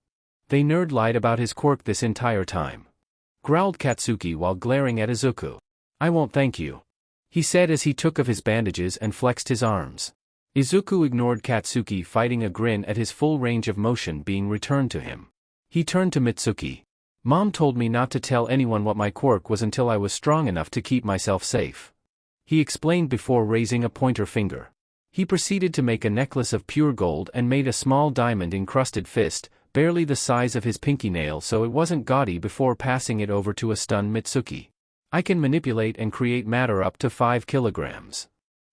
They nerd lied about his quirk this entire time. Growled Katsuki while glaring at Izuku. I won't thank you. He said as he took off his bandages and flexed his arms. Izuku ignored Katsuki, fighting a grin at his full range of motion being returned to him. He turned to Mitsuki. Mom told me not to tell anyone what my quirk was until I was strong enough to keep myself safe. He explained before raising a pointer finger. He proceeded to make a necklace of pure gold and made a small diamond-encrusted fist, barely the size of his pinky nail so it wasn't gaudy, before passing it over to a stunned Mitsuki. I can manipulate and create matter up to 5 kilograms.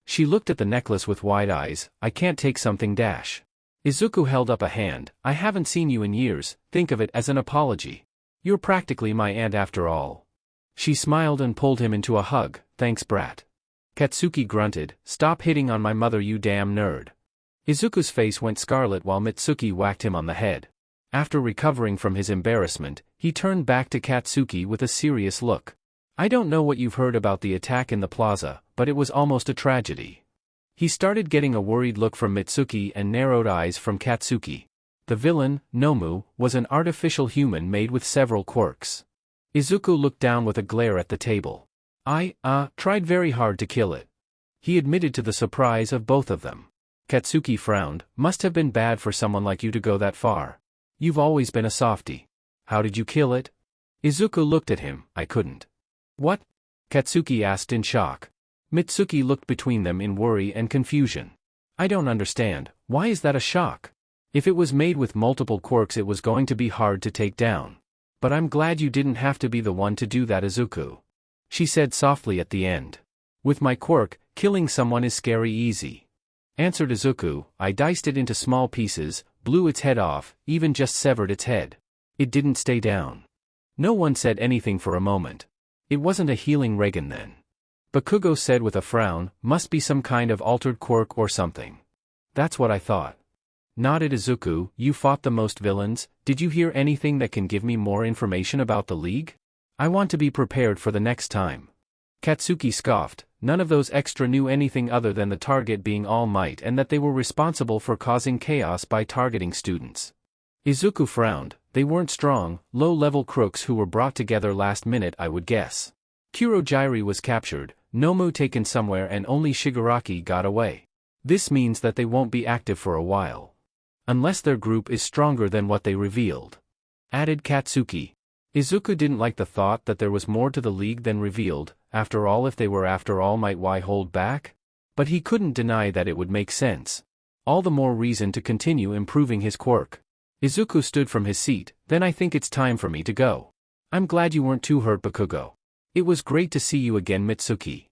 She looked at the necklace with wide eyes. I can't take something dash. Izuku held up a hand. I haven't seen you in years, think of it as an apology. You're practically my aunt after all. She smiled and pulled him into a hug. Thanks, brat. Katsuki grunted, stop hitting on my mother, you damn nerd. Izuku's face went scarlet while Mitsuki whacked him on the head. After recovering from his embarrassment, he turned back to Katsuki with a serious look. I don't know what you've heard about the attack in the plaza, but it was almost a tragedy. He started getting a worried look from Mitsuki and narrowed eyes from Katsuki. The villain, Nomu, was an artificial human made with several quirks. Izuku looked down with a glare at the table. I tried very hard to kill it. He admitted to the surprise of both of them. Katsuki frowned. Must have been bad for someone like you to go that far. You've always been a softie. How did you kill it? Izuku looked at him. I couldn't. What? Katsuki asked in shock. Mitsuki looked between them in worry and confusion. I don't understand, why is that a shock? If it was made with multiple quirks it was going to be hard to take down. But I'm glad you didn't have to be the one to do that, Izuku. She said softly at the end. With my quirk, killing someone is scary easy. Answered Izuku. I diced it into small pieces, blew its head off, even just severed its head. It didn't stay down. No one said anything for a moment. It wasn't a healing Regan then. Bakugo said with a frown, must be some kind of altered quirk or something. That's what I thought. Nodded Izuku. You fought the most villains, did you hear anything that can give me more information about the League? I want to be prepared for the next time. Katsuki scoffed. None of those extra knew anything other than the target being All Might and that they were responsible for causing chaos by targeting students. Izuku frowned. They weren't strong, low-level crooks who were brought together last minute, I would guess. Kurojiiri was captured, Nomu taken somewhere, and only Shigaraki got away. This means that they won't be active for a while. Unless their group is stronger than what they revealed. Added Katsuki. Izuku didn't like the thought that there was more to the League than revealed. After all, if they were after All Might, why hold back? But he couldn't deny that it would make sense. All the more reason to continue improving his quirk. Izuku stood from his seat. Then I think it's time for me to go. I'm glad you weren't too hurt, Bakugo. It was great to see you again, Mitsuki.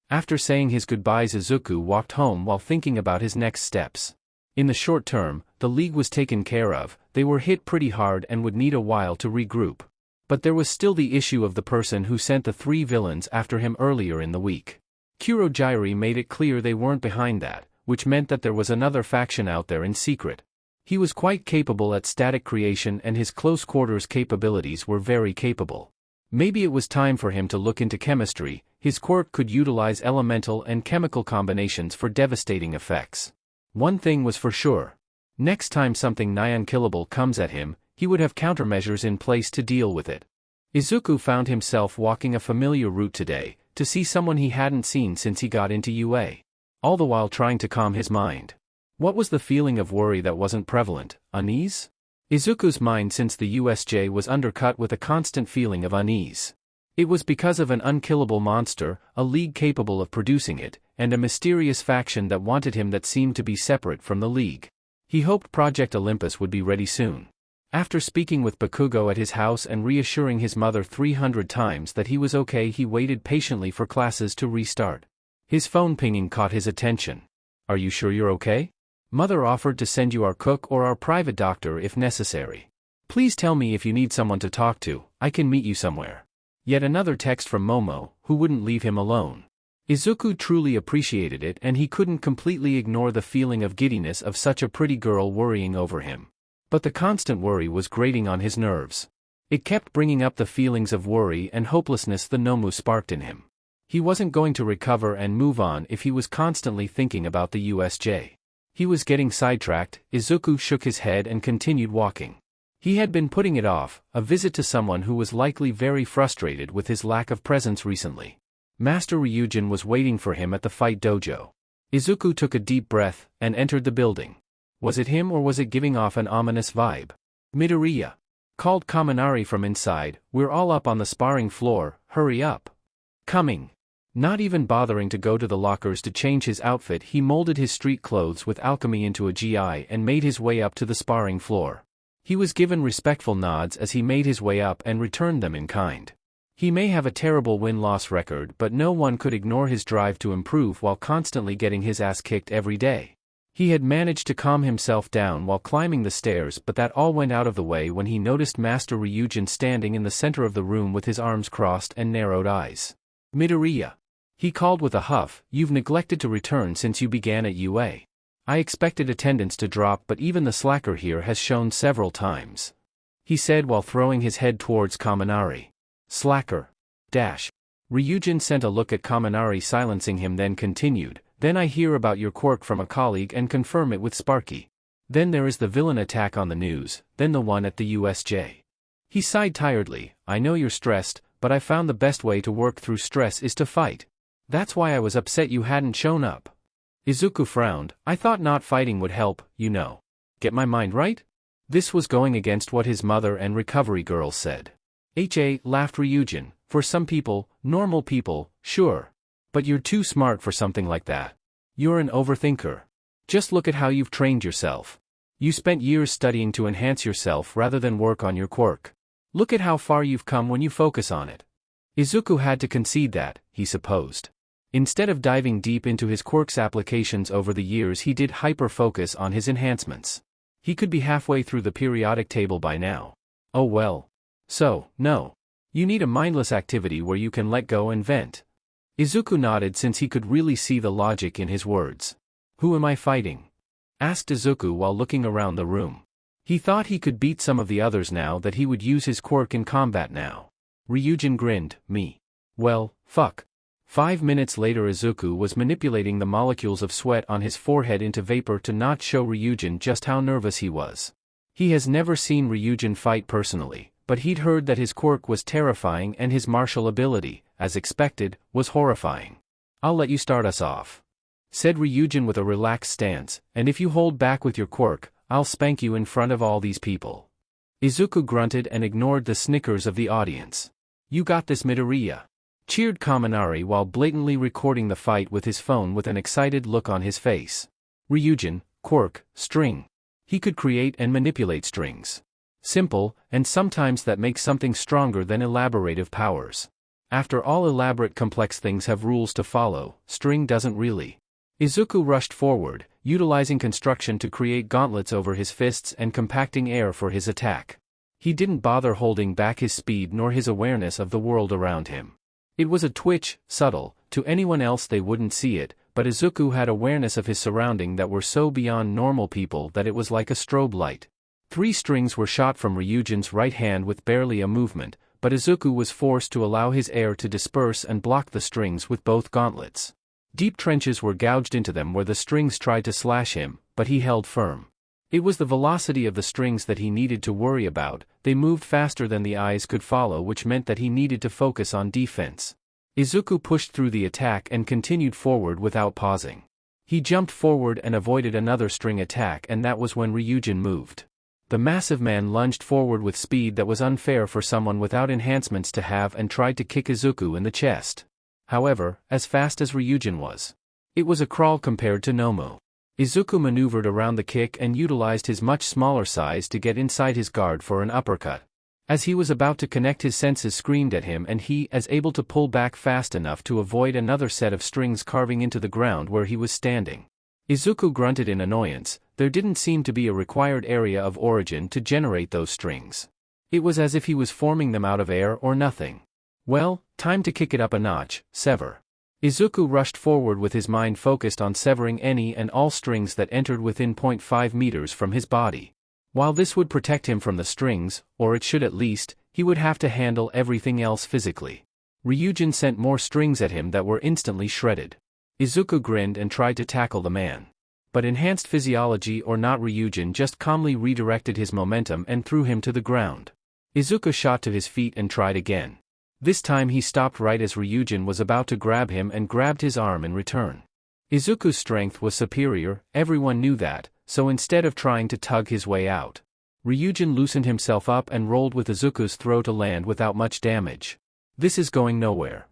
After saying his goodbyes, Izuku walked home while thinking about his next steps. In the short term, the League was taken care of. They were hit pretty hard and would need a while to regroup. But there was still the issue of the person who sent the 3 villains after him earlier in the week. Kurojiiri made it clear they weren't behind that, which meant that there was another faction out there in secret. He was quite capable at static creation and his close quarters capabilities were very capable. Maybe it was time for him to look into chemistry. His quirk could utilize elemental and chemical combinations for devastating effects. One thing was for sure. Next time something nigh unkillable comes at him, he would have countermeasures in place to deal with it. Izuku found himself walking a familiar route today, to see someone he hadn't seen since he got into UA. All the while trying to calm his mind. What was the feeling of worry that wasn't prevalent? Unease? Izuku's mind since the USJ was undercut with a constant feeling of unease. It was because of an unkillable monster, a League capable of producing it, and a mysterious faction that wanted him that seemed to be separate from the League. He hoped Project Olympus would be ready soon. After speaking with Bakugo at his house and reassuring his mother 300 times that he was okay, he waited patiently for classes to restart. His phone pinging caught his attention. Are you sure you're okay? Mother offered to send you our cook or our private doctor if necessary. Please tell me if you need someone to talk to, I can meet you somewhere. Yet another text from Momo, who wouldn't leave him alone. Izuku truly appreciated it and he couldn't completely ignore the feeling of giddiness of such a pretty girl worrying over him. But the constant worry was grating on his nerves. It kept bringing up the feelings of worry and hopelessness the Nomu sparked in him. He wasn't going to recover and move on if he was constantly thinking about the USJ. He was getting sidetracked. Izuku shook his head and continued walking. He had been putting it off, a visit to someone who was likely very frustrated with his lack of presence recently. Master Ryujin was waiting for him at the fight dojo. Izuku took a deep breath and entered the building. Was it him or was it giving off an ominous vibe? Midoriya. Called Kaminari from inside, "We're all up on the sparring floor, hurry up." Coming. Not even bothering to go to the lockers to change his outfit, he molded his street clothes with alchemy into a GI and made his way up to the sparring floor. He was given respectful nods as he made his way up and returned them in kind. He may have a terrible win-loss record, but no one could ignore his drive to improve while constantly getting his ass kicked every day. He had managed to calm himself down while climbing the stairs, but that all went out of the way when he noticed Master Ryujin standing in the center of the room with his arms crossed and narrowed eyes. "Midoriya," he called with a huff, "you've neglected to return since you began at UA. I expected attendance to drop, but even the slacker here has shown several times," he said while throwing his head towards Kaminari. "Slacker. Dash." Ryujin sent a look at Kaminari, silencing him, then continued, "Then I hear about your quirk from a colleague and confirm it with Sparky. Then there is the villain attack on the news, then the one at the USJ." He sighed tiredly, "I know you're stressed, but I found the best way to work through stress is to fight. That's why I was upset you hadn't shown up." Izuku frowned, "I thought not fighting would help, you know. Get my mind right?" This was going against what his mother and recovery girls said. Laughed Ryujin, "For some people, normal people, sure. But you're too smart for something like that. You're an overthinker. Just look at how you've trained yourself. You spent years studying to enhance yourself rather than work on your quirk. Look at how far you've come when you focus on it." Izuku had to concede that, he supposed. Instead of diving deep into his quirk's applications over the years, he did hyper-focus on his enhancements. He could be halfway through the periodic table by now. Oh well. So, no. You need a mindless activity where you can let go and vent. Izuku nodded since he could really see the logic in his words. "Who am I fighting?" asked Izuku while looking around the room. He thought he could beat some of the others now that he would use his quirk in combat now. Ryujin grinned, "Me. Well, fuck." 5 minutes later, Izuku was manipulating the molecules of sweat on his forehead into vapor to not show Ryujin just how nervous he was. He has never seen Ryujin fight personally, but he'd heard that his quirk was terrifying and his martial ability, as expected, was horrifying. "I'll let you start us off," said Ryujin with a relaxed stance, "and if you hold back with your quirk, I'll spank you in front of all these people." Izuku grunted and ignored the snickers of the audience. "You got this, Midoriya," cheered Kaminari while blatantly recording the fight with his phone with an excited look on his face. Ryujin, quirk, string. He could create and manipulate strings. Simple, and sometimes that makes something stronger than elaborative powers. After all, elaborate complex things have rules to follow, string doesn't really. Izuku rushed forward, utilizing construction to create gauntlets over his fists and compacting air for his attack. He didn't bother holding back his speed nor his awareness of the world around him. It was a twitch, subtle, to anyone else they wouldn't see it, but Izuku had awareness of his surroundings that were so beyond normal people that it was like a strobe light. 3 strings were shot from Ryujin's right hand with barely a movement, but Izuku was forced to allow his air to disperse and block the strings with both gauntlets. Deep trenches were gouged into them where the strings tried to slash him, but he held firm. It was the velocity of the strings that he needed to worry about. They moved faster than the eyes could follow, which meant that he needed to focus on defense. Izuku pushed through the attack and continued forward without pausing. He jumped forward and avoided another string attack, and that was when Ryujin moved. The massive man lunged forward with speed that was unfair for someone without enhancements to have and tried to kick Izuku in the chest. However, as fast as Ryujin was, it was a crawl compared to Nomu. Izuku maneuvered around the kick and utilized his much smaller size to get inside his guard for an uppercut. As he was about to connect, his senses screamed at him and he was able to pull back fast enough to avoid another set of strings carving into the ground where he was standing. Izuku grunted in annoyance. There didn't seem to be a required area of origin to generate those strings. It was as if he was forming them out of air or nothing. Well, time to kick it up a notch, sever. Izuku rushed forward with his mind focused on severing any and all strings that entered within 0.5 meters from his body. While this would protect him from the strings, or it should at least, he would have to handle everything else physically. Ryujin sent more strings at him that were instantly shredded. Izuku grinned and tried to tackle the man. But enhanced physiology or not, Ryujin just calmly redirected his momentum and threw him to the ground. Izuku shot to his feet and tried again. This time he stopped right as Ryujin was about to grab him and grabbed his arm in return. Izuku's strength was superior, everyone knew that, so instead of trying to tug his way out, Ryujin loosened himself up and rolled with Izuku's throw to land without much damage. This is going nowhere.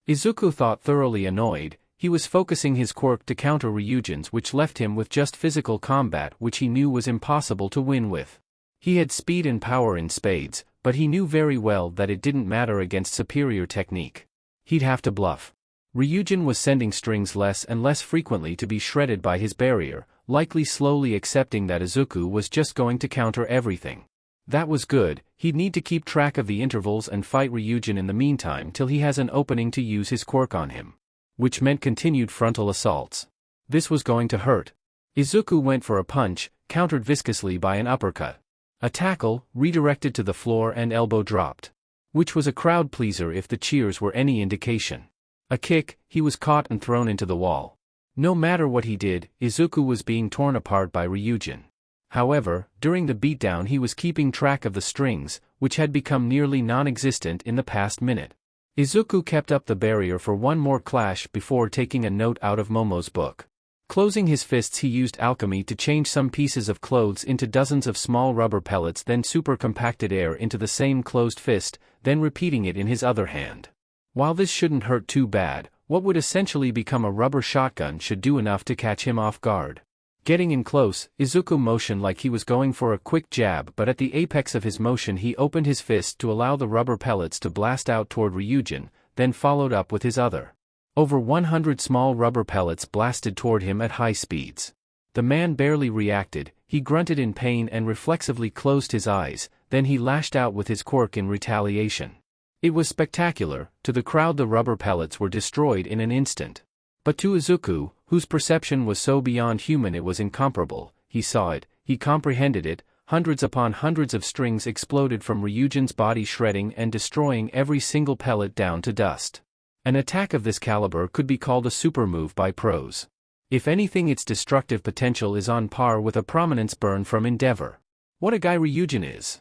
Izuku thought, thoroughly annoyed. He was focusing his quirk to counter Ryujin's, which left him with just physical combat, which he knew was impossible to win with. He had speed and power in spades, but he knew very well that it didn't matter against superior technique. He'd have to bluff. Ryujin was sending strings less and less frequently to be shredded by his barrier, likely slowly accepting that Izuku was just going to counter everything. That was good. He'd need to keep track of the intervals and fight Ryujin in the meantime till he has an opening to use his quirk on him. Which meant continued frontal assaults. This was going to hurt. Izuku went for a punch, countered viscously by an uppercut. A tackle, redirected to the floor and elbow dropped. Which was a crowd pleaser if the cheers were any indication. A kick, he was caught and thrown into the wall. No matter what he did, Izuku was being torn apart by Ryujin. However, during the beatdown he was keeping track of the strings, which had become nearly non-existent in the past minute. Izuku kept up the barrier for one more clash before taking a note out of Momo's book. Closing his fists, he used alchemy to change some pieces of clothes into dozens of small rubber pellets, then super compacted air into the same closed fist, then repeating it in his other hand. While this shouldn't hurt too bad, what would essentially become a rubber shotgun should do enough to catch him off guard. Getting in close, Izuku motioned like he was going for a quick jab, but at the apex of his motion he opened his fist to allow the rubber pellets to blast out toward Ryujin, then followed up with his other. Over 100 small rubber pellets blasted toward him at high speeds. The man barely reacted. He grunted in pain and reflexively closed his eyes, then he lashed out with his quirk in retaliation. It was spectacular. To the crowd the rubber pellets were destroyed in an instant. But to Izuku, whose perception was so beyond human it was incomparable, he saw it, he comprehended it. Hundreds upon hundreds of strings exploded from Ryujin's body, shredding and destroying every single pellet down to dust. An attack of this caliber could be called a super move by pros. If anything, its destructive potential is on par with a prominence burn from Endeavor. What a guy Ryujin is!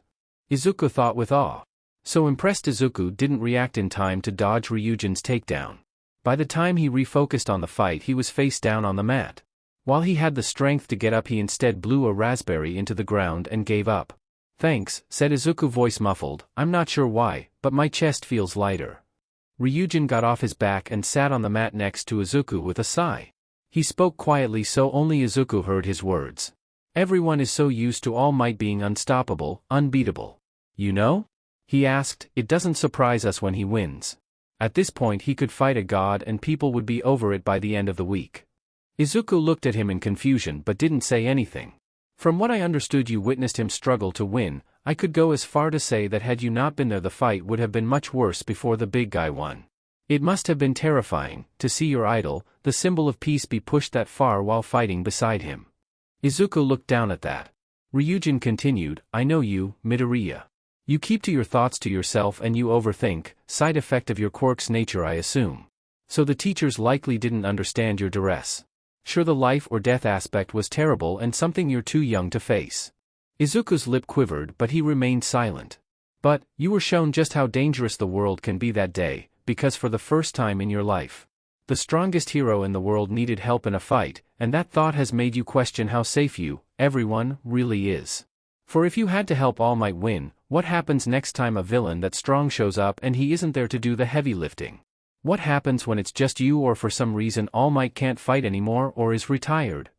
Izuku thought with awe. So impressed Izuku didn't react in time to dodge Ryujin's takedown. By the time he refocused on the fight he was face down on the mat. While he had the strength to get up he instead blew a raspberry into the ground and gave up. "Thanks," said Izuku, voice muffled. "I'm not sure why, but my chest feels lighter." Ryujin got off his back and sat on the mat next to Izuku with a sigh. He spoke quietly so only Izuku heard his words. "Everyone is so used to All Might being unstoppable, unbeatable. You know?" he asked. "It doesn't surprise us when he wins. At this point he could fight a god and people would be over it by the end of the week." Izuku looked at him in confusion but didn't say anything. "From what I understood you witnessed him struggle to win. I could go as far to say that had you not been there the fight would have been much worse before the big guy won. It must have been terrifying, to see your idol, the symbol of peace, be pushed that far while fighting beside him." Izuku looked down at that. Ryujin continued, "I know you, Midoriya. You keep to your thoughts to yourself and you overthink, side effect of your quirk's nature I assume. So the teachers likely didn't understand your duress. Sure, the life or death aspect was terrible and something you're too young to face." Izuku's lip quivered but he remained silent. "But, you were shown just how dangerous the world can be that day, because for the first time in your life, the strongest hero in the world needed help in a fight, and that thought has made you question how safe you, everyone, really is. For if you had to help All Might win, what happens next time a villain that strong shows up and he isn't there to do the heavy lifting? What happens when it's just you or for some reason All Might can't fight anymore or is retired?"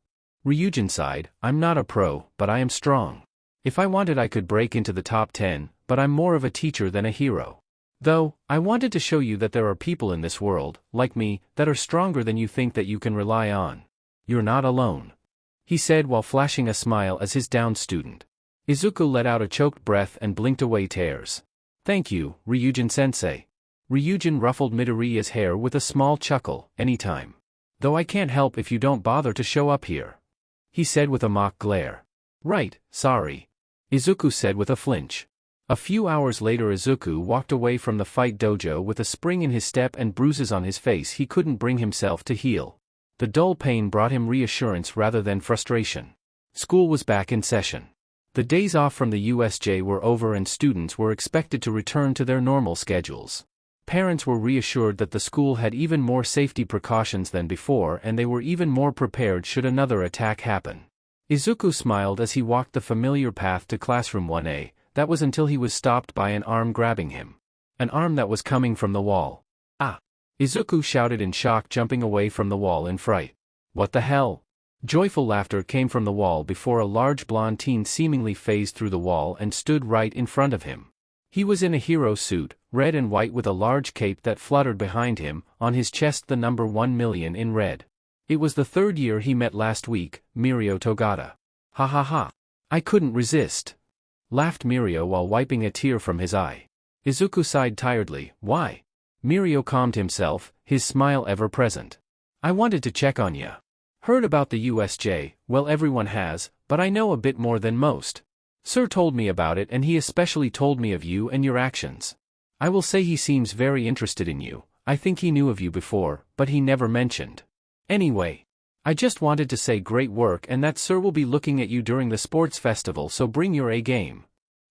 Ryujin sighed, "I'm not a pro, but I am strong. If I wanted I could break into the top 10, but I'm more of a teacher than a hero. Though, I wanted to show you that there are people in this world, like me, that are stronger than you think that you can rely on. You're not alone," he said while flashing a smile as his downed student. Izuku let out a choked breath and blinked away tears. "Thank you, Ryujin-sensei." Ryujin ruffled Midoriya's hair with a small chuckle. "Anytime. Though I can't help if you don't bother to show up here," he said with a mock glare. "Right, sorry," Izuku said with a flinch. A few hours later Izuku walked away from the fight dojo with a spring in his step and bruises on his face he couldn't bring himself to heal. The dull pain brought him reassurance rather than frustration. School was back in session. The days off from the USJ were over and students were expected to return to their normal schedules. Parents were reassured that the school had even more safety precautions than before and they were even more prepared should another attack happen. Izuku smiled as he walked the familiar path to classroom 1A, that was until he was stopped by an arm grabbing him. An arm that was coming from the wall. Ah! Izuku shouted in shock, jumping away from the wall in fright. What the hell? Joyful laughter came from the wall before a large blonde teen seemingly phased through the wall and stood right in front of him. He was in a hero suit, red and white with a large cape that fluttered behind him, on his chest the number 1,000,000 in red. It was the third year he met last week, Mirio Togata. Ha ha ha. I couldn't resist. Laughed Mirio while wiping a tear from his eye. Izuku sighed tiredly. Why? Mirio calmed himself, his smile ever present. I wanted to check on ya. Heard about the USJ, well everyone has, but I know a bit more than most. Sir told me about it and he especially told me of you and your actions. I will say he seems very interested in you. I think he knew of you before, but he never mentioned. Anyway, I just wanted to say great work and that Sir will be looking at you during the sports festival, so bring your A game.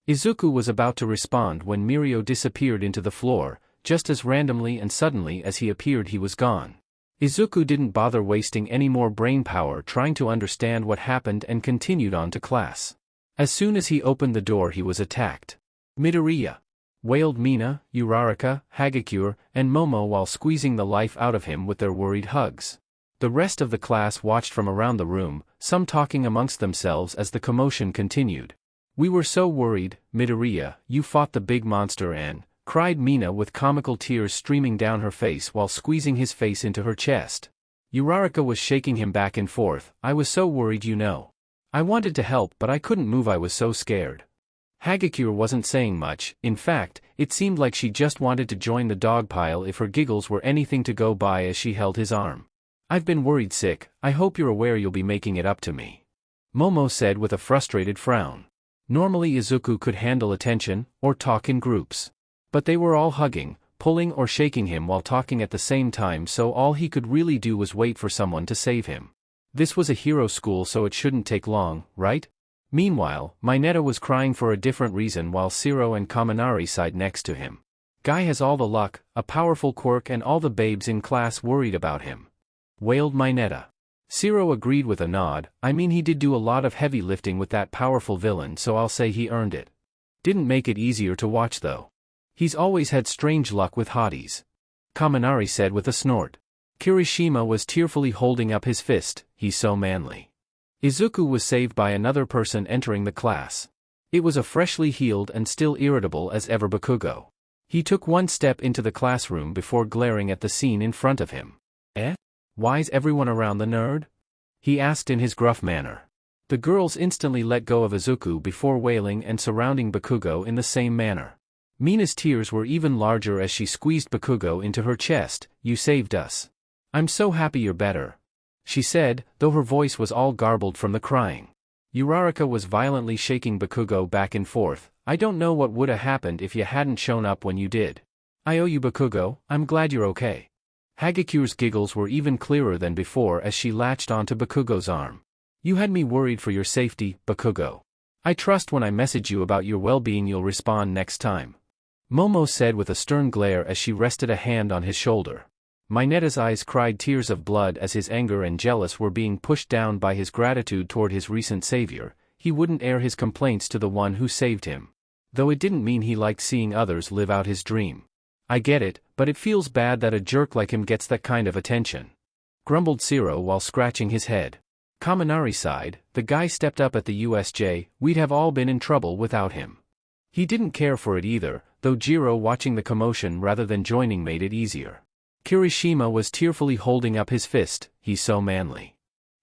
Izuku was about to respond when Mirio disappeared into the floor, just as randomly and suddenly as he appeared he was gone. Izuku didn't bother wasting any more brain power trying to understand what happened and continued on to class. As soon as he opened the door he was attacked. Midoriya! Wailed Mina, Uraraka, Hagakure, and Momo while squeezing the life out of him with their worried hugs. The rest of the class watched from around the room, some talking amongst themselves as the commotion continued. We were so worried, Midoriya, you fought the big monster and, cried Mina with comical tears streaming down her face while squeezing his face into her chest. Uraraka was shaking him back and forth. I was so worried, you know. I wanted to help but I couldn't move, I was so scared. Hagakure wasn't saying much, in fact, it seemed like she just wanted to join the dog pile if her giggles were anything to go by as she held his arm. I've been worried sick, I hope you're aware you'll be making it up to me. Momo said with a frustrated frown. Normally Izuku could handle attention, or talk in groups. But they were all hugging, pulling or shaking him while talking at the same time, so all he could really do was wait for someone to save him. This was a hero school so it shouldn't take long, right? Meanwhile, Mineta was crying for a different reason while Shiro and Kaminari sighed next to him. Guy has all the luck, a powerful quirk, and all the babes in class worried about him. Wailed Mineta. Shiro agreed with a nod. I mean, he did do a lot of heavy lifting with that powerful villain, so I'll say he earned it. Didn't make it easier to watch though. He's always had strange luck with hotties. Kaminari said with a snort. Kirishima was tearfully holding up his fist. He's so manly. Izuku was saved by another person entering the class. It was a freshly healed and still irritable as ever Bakugo. He took one step into the classroom before glaring at the scene in front of him. Eh? Why's everyone around the nerd? He asked in his gruff manner. The girls instantly let go of Izuku before wailing and surrounding Bakugo in the same manner. Mina's tears were even larger as she squeezed Bakugo into her chest. You saved us. I'm so happy you're better, she said, though her voice was all garbled from the crying. Uraraka was violently shaking Bakugo back and forth. I don't know what woulda happened if you hadn't shown up when you did. I owe you, Bakugo, I'm glad you're okay. Hagakure's giggles were even clearer than before as she latched onto Bakugo's arm. You had me worried for your safety, Bakugo. I trust when I message you about your well-being you'll respond next time. Momo said with a stern glare as she rested a hand on his shoulder. Mineta's eyes cried tears of blood as his anger and jealous were being pushed down by his gratitude toward his recent savior. He wouldn't air his complaints to the one who saved him. Though it didn't mean he liked seeing others live out his dream. I get it, but it feels bad that a jerk like him gets that kind of attention. Grumbled Shiro while scratching his head. Kaminari sighed. The guy stepped up at the USJ, we'd have all been in trouble without him. He didn't care for it either, though Jiro watching the commotion rather than joining made it easier. Kirishima was tearfully holding up his fist. He's so manly.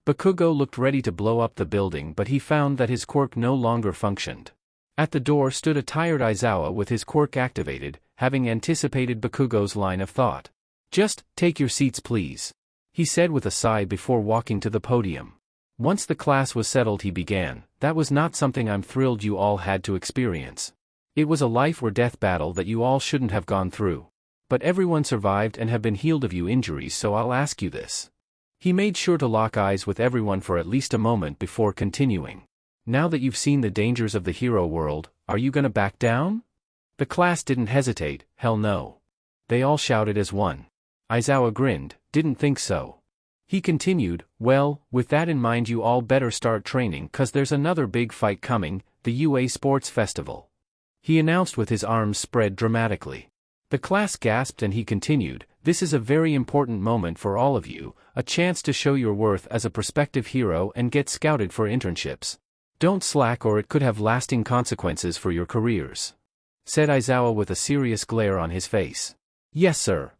Bakugo looked ready to blow up the building, but he found that his quirk no longer functioned. At the door stood a tired Aizawa with his quirk activated, having anticipated Bakugo's line of thought. Just take your seats please, he said with a sigh before walking to the podium. Once the class was settled he began. That was not something I'm thrilled you all had to experience. It was a life or death battle that you all shouldn't have gone through. But everyone survived and have been healed of you injuries, so I'll ask you this. He made sure to lock eyes with everyone for at least a moment before continuing. Now that you've seen the dangers of the hero world, are you gonna back down? The class didn't hesitate. Hell no. They all shouted as one. Aizawa grinned. Didn't think so. He continued, well, with that in mind you all better start training cause there's another big fight coming, the UA Sports Festival. He announced with his arms spread dramatically. The class gasped and he continued, this is a very important moment for all of you, a chance to show your worth as a prospective hero and get scouted for internships. Don't slack or it could have lasting consequences for your careers. Said Aizawa with a serious glare on his face. Yes sir.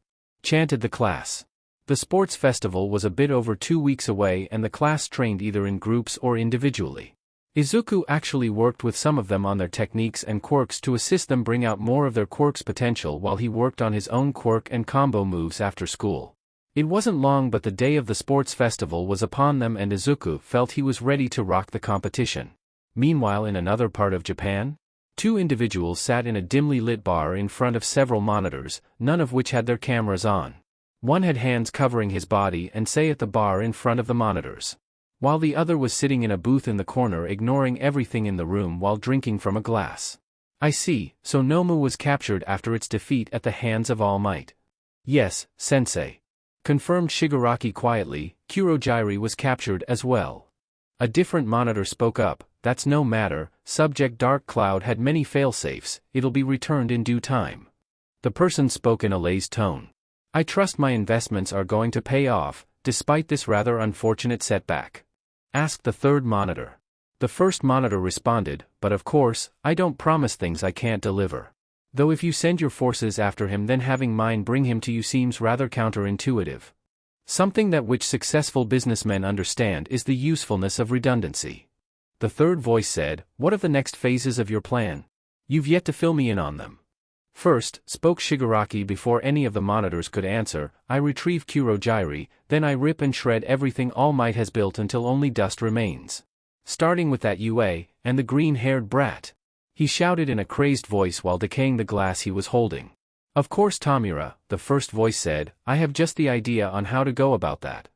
Chanted the class. The sports festival was a bit over 2 weeks away and the class trained either in groups or individually. Izuku actually worked with some of them on their techniques and quirks to assist them bring out more of their quirk's potential while he worked on his own quirk and combo moves after school. It wasn't long but the day of the sports festival was upon them and Izuku felt he was ready to rock the competition. Meanwhile in another part of Japan, 2 individuals sat in a dimly lit bar in front of several monitors, none of which had their cameras on. One had hands covering his body and sat at the bar in front of the monitors, while the other was sitting in a booth in the corner ignoring everything in the room while drinking from a glass. I see, so Nomu was captured after its defeat at the hands of All Might. Yes, sensei. Confirmed Shigaraki quietly, Kurojairi was captured as well. A different monitor spoke up, that's no matter, Subject Dark Cloud had many failsafes, it'll be returned in due time. The person spoke in a lazed tone. I trust my investments are going to pay off, despite this rather unfortunate setback. Asked the third monitor. The first monitor responded, but of course, I don't promise things I can't deliver. Though if you send your forces after him then having mine bring him to you seems rather counterintuitive. Something that which successful businessmen understand is the usefulness of redundancy. The third voice said, what of the next phases of your plan? You've yet to fill me in on them. First, spoke Shigaraki before any of the monitors could answer, I retrieve Kurojairi, then I rip and shred everything All Might has built until only dust remains. Starting with that UA, and the green-haired brat. He shouted in a crazed voice while decaying the glass he was holding. Of course Tamura, the first voice said, I have just the idea on how to go about that.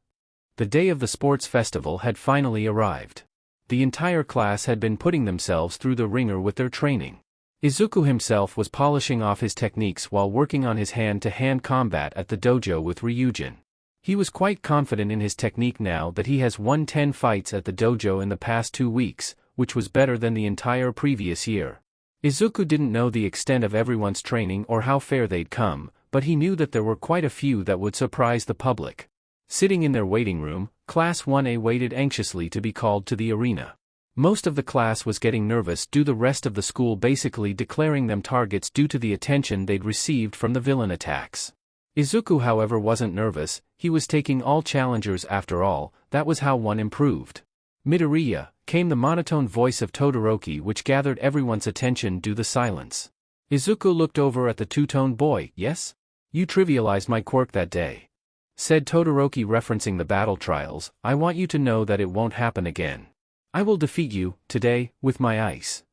The day of the sports festival had finally arrived. The entire class had been putting themselves through the ringer with their training. Izuku himself was polishing off his techniques while working on his hand-to-hand combat at the dojo with Ryujin. He was quite confident in his technique now that he has won 10 fights at the dojo in the past 2 weeks, which was better than the entire previous year. Izuku didn't know the extent of everyone's training or how far they'd come, but he knew that there were quite a few that would surprise the public. Sitting in their waiting room, Class 1A waited anxiously to be called to the arena. Most of the class was getting nervous due to the rest of the school basically declaring them targets due to the attention they'd received from the villain attacks. Izuku however wasn't nervous, he was taking all challengers after all, that was how one improved. Midoriya, came the monotone voice of Todoroki which gathered everyone's attention due to the silence. Izuku looked over at the two-toned boy, yes? You trivialized my quirk that day. Said Todoroki referencing the battle trials, I want you to know that it won't happen again. I will defeat you, today, with my ice.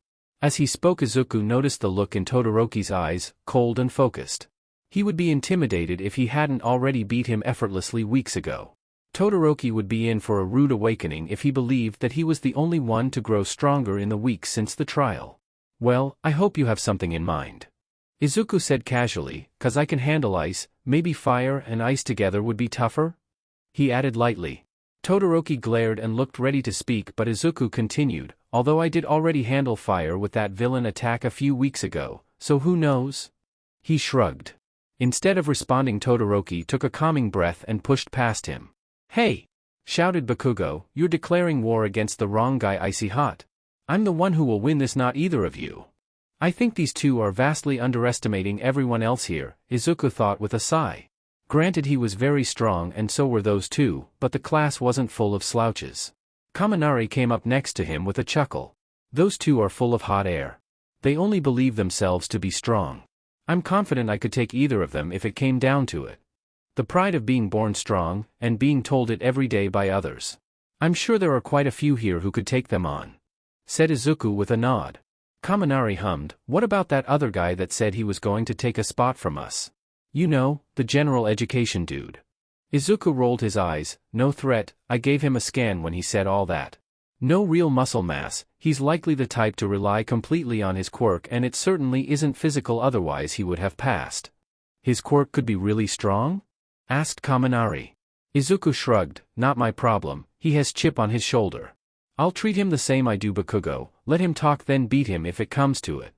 As he spoke Izuku noticed the look in Todoroki's eyes, cold and focused. He would be intimidated if he hadn't already beat him effortlessly weeks ago. Todoroki would be in for a rude awakening if he believed that he was the only one to grow stronger in the weeks since the trial. Well, I hope you have something in mind. Izuku said casually, cause I can handle ice, maybe fire and ice together would be tougher? He added lightly. Todoroki glared and looked ready to speak but Izuku continued, although I did already handle fire with that villain attack a few weeks ago, so who knows? He shrugged. Instead of responding Todoroki took a calming breath and pushed past him. Hey! Shouted Bakugo, you're declaring war against the wrong guy icy hot. I'm the one who will win this not either of you. I think these two are vastly underestimating everyone else here, Izuku thought with a sigh. Granted he was very strong and so were those two, but the class wasn't full of slouches. Kaminari came up next to him with a chuckle. Those two are full of hot air. They only believe themselves to be strong. I'm confident I could take either of them if it came down to it. The pride of being born strong, and being told it every day by others. I'm sure there are quite a few here who could take them on. Said Izuku with a nod. Kaminari hummed, what about that other guy that said he was going to take a spot from us? You know, the general education dude. Izuku rolled his eyes, no threat, I gave him a scan when he said all that. No real muscle mass, he's likely the type to rely completely on his quirk and it certainly isn't physical otherwise he would have passed. His quirk could be really strong? Asked Kaminari. Izuku shrugged, not my problem, he has chip on his shoulder. I'll treat him the same I do Bakugo, let him talk then beat him if it comes to it.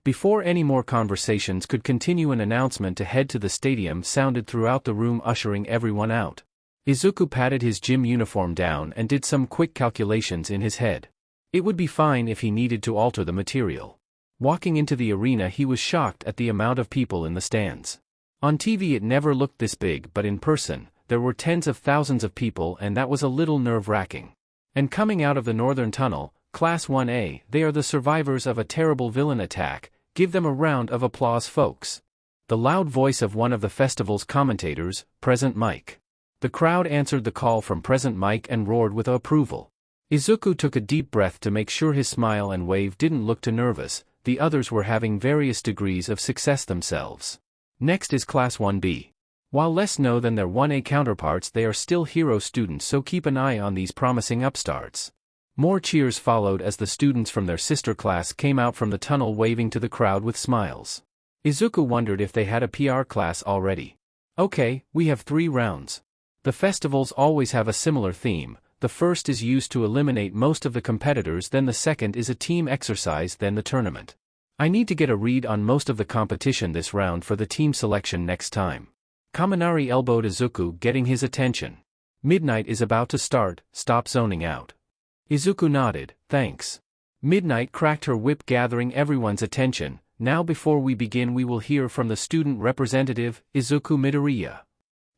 Before any more conversations could continue, an announcement to head to the stadium sounded throughout the room, ushering everyone out. Izuku patted his gym uniform down and did some quick calculations in his head. It would be fine if he needed to alter the material. Walking into the arena, he was shocked at the amount of people in the stands. On TV it never looked this big, but in person, there were tens of thousands of people, and that was a little nerve-wracking. And coming out of the northern tunnel, Class 1A, they are the survivors of a terrible villain attack. Give them a round of applause, folks. The loud voice of one of the festival's commentators, Present Mike. The crowd answered the call from Present Mike and roared with approval. Izuku took a deep breath to make sure his smile and wave didn't look too nervous. The others were having various degrees of success themselves. Next is Class 1B. While less know than their 1A counterparts, they are still hero students, so keep an eye on these promising upstarts. More cheers followed as the students from their sister class came out from the tunnel waving to the crowd with smiles. Izuku wondered if they had a PR class already. Okay, we have 3 rounds. The festivals always have a similar theme. The first is used to eliminate most of the competitors, then the second is a team exercise, then the tournament. I need to get a read on most of the competition this round for the team selection next time. Kaminari elbowed Izuku, getting his attention. Midnight is about to start, stop zoning out. Izuku nodded, thanks. Midnight cracked her whip, gathering everyone's attention. Now before we begin we will hear from the student representative, Izuku Midoriya.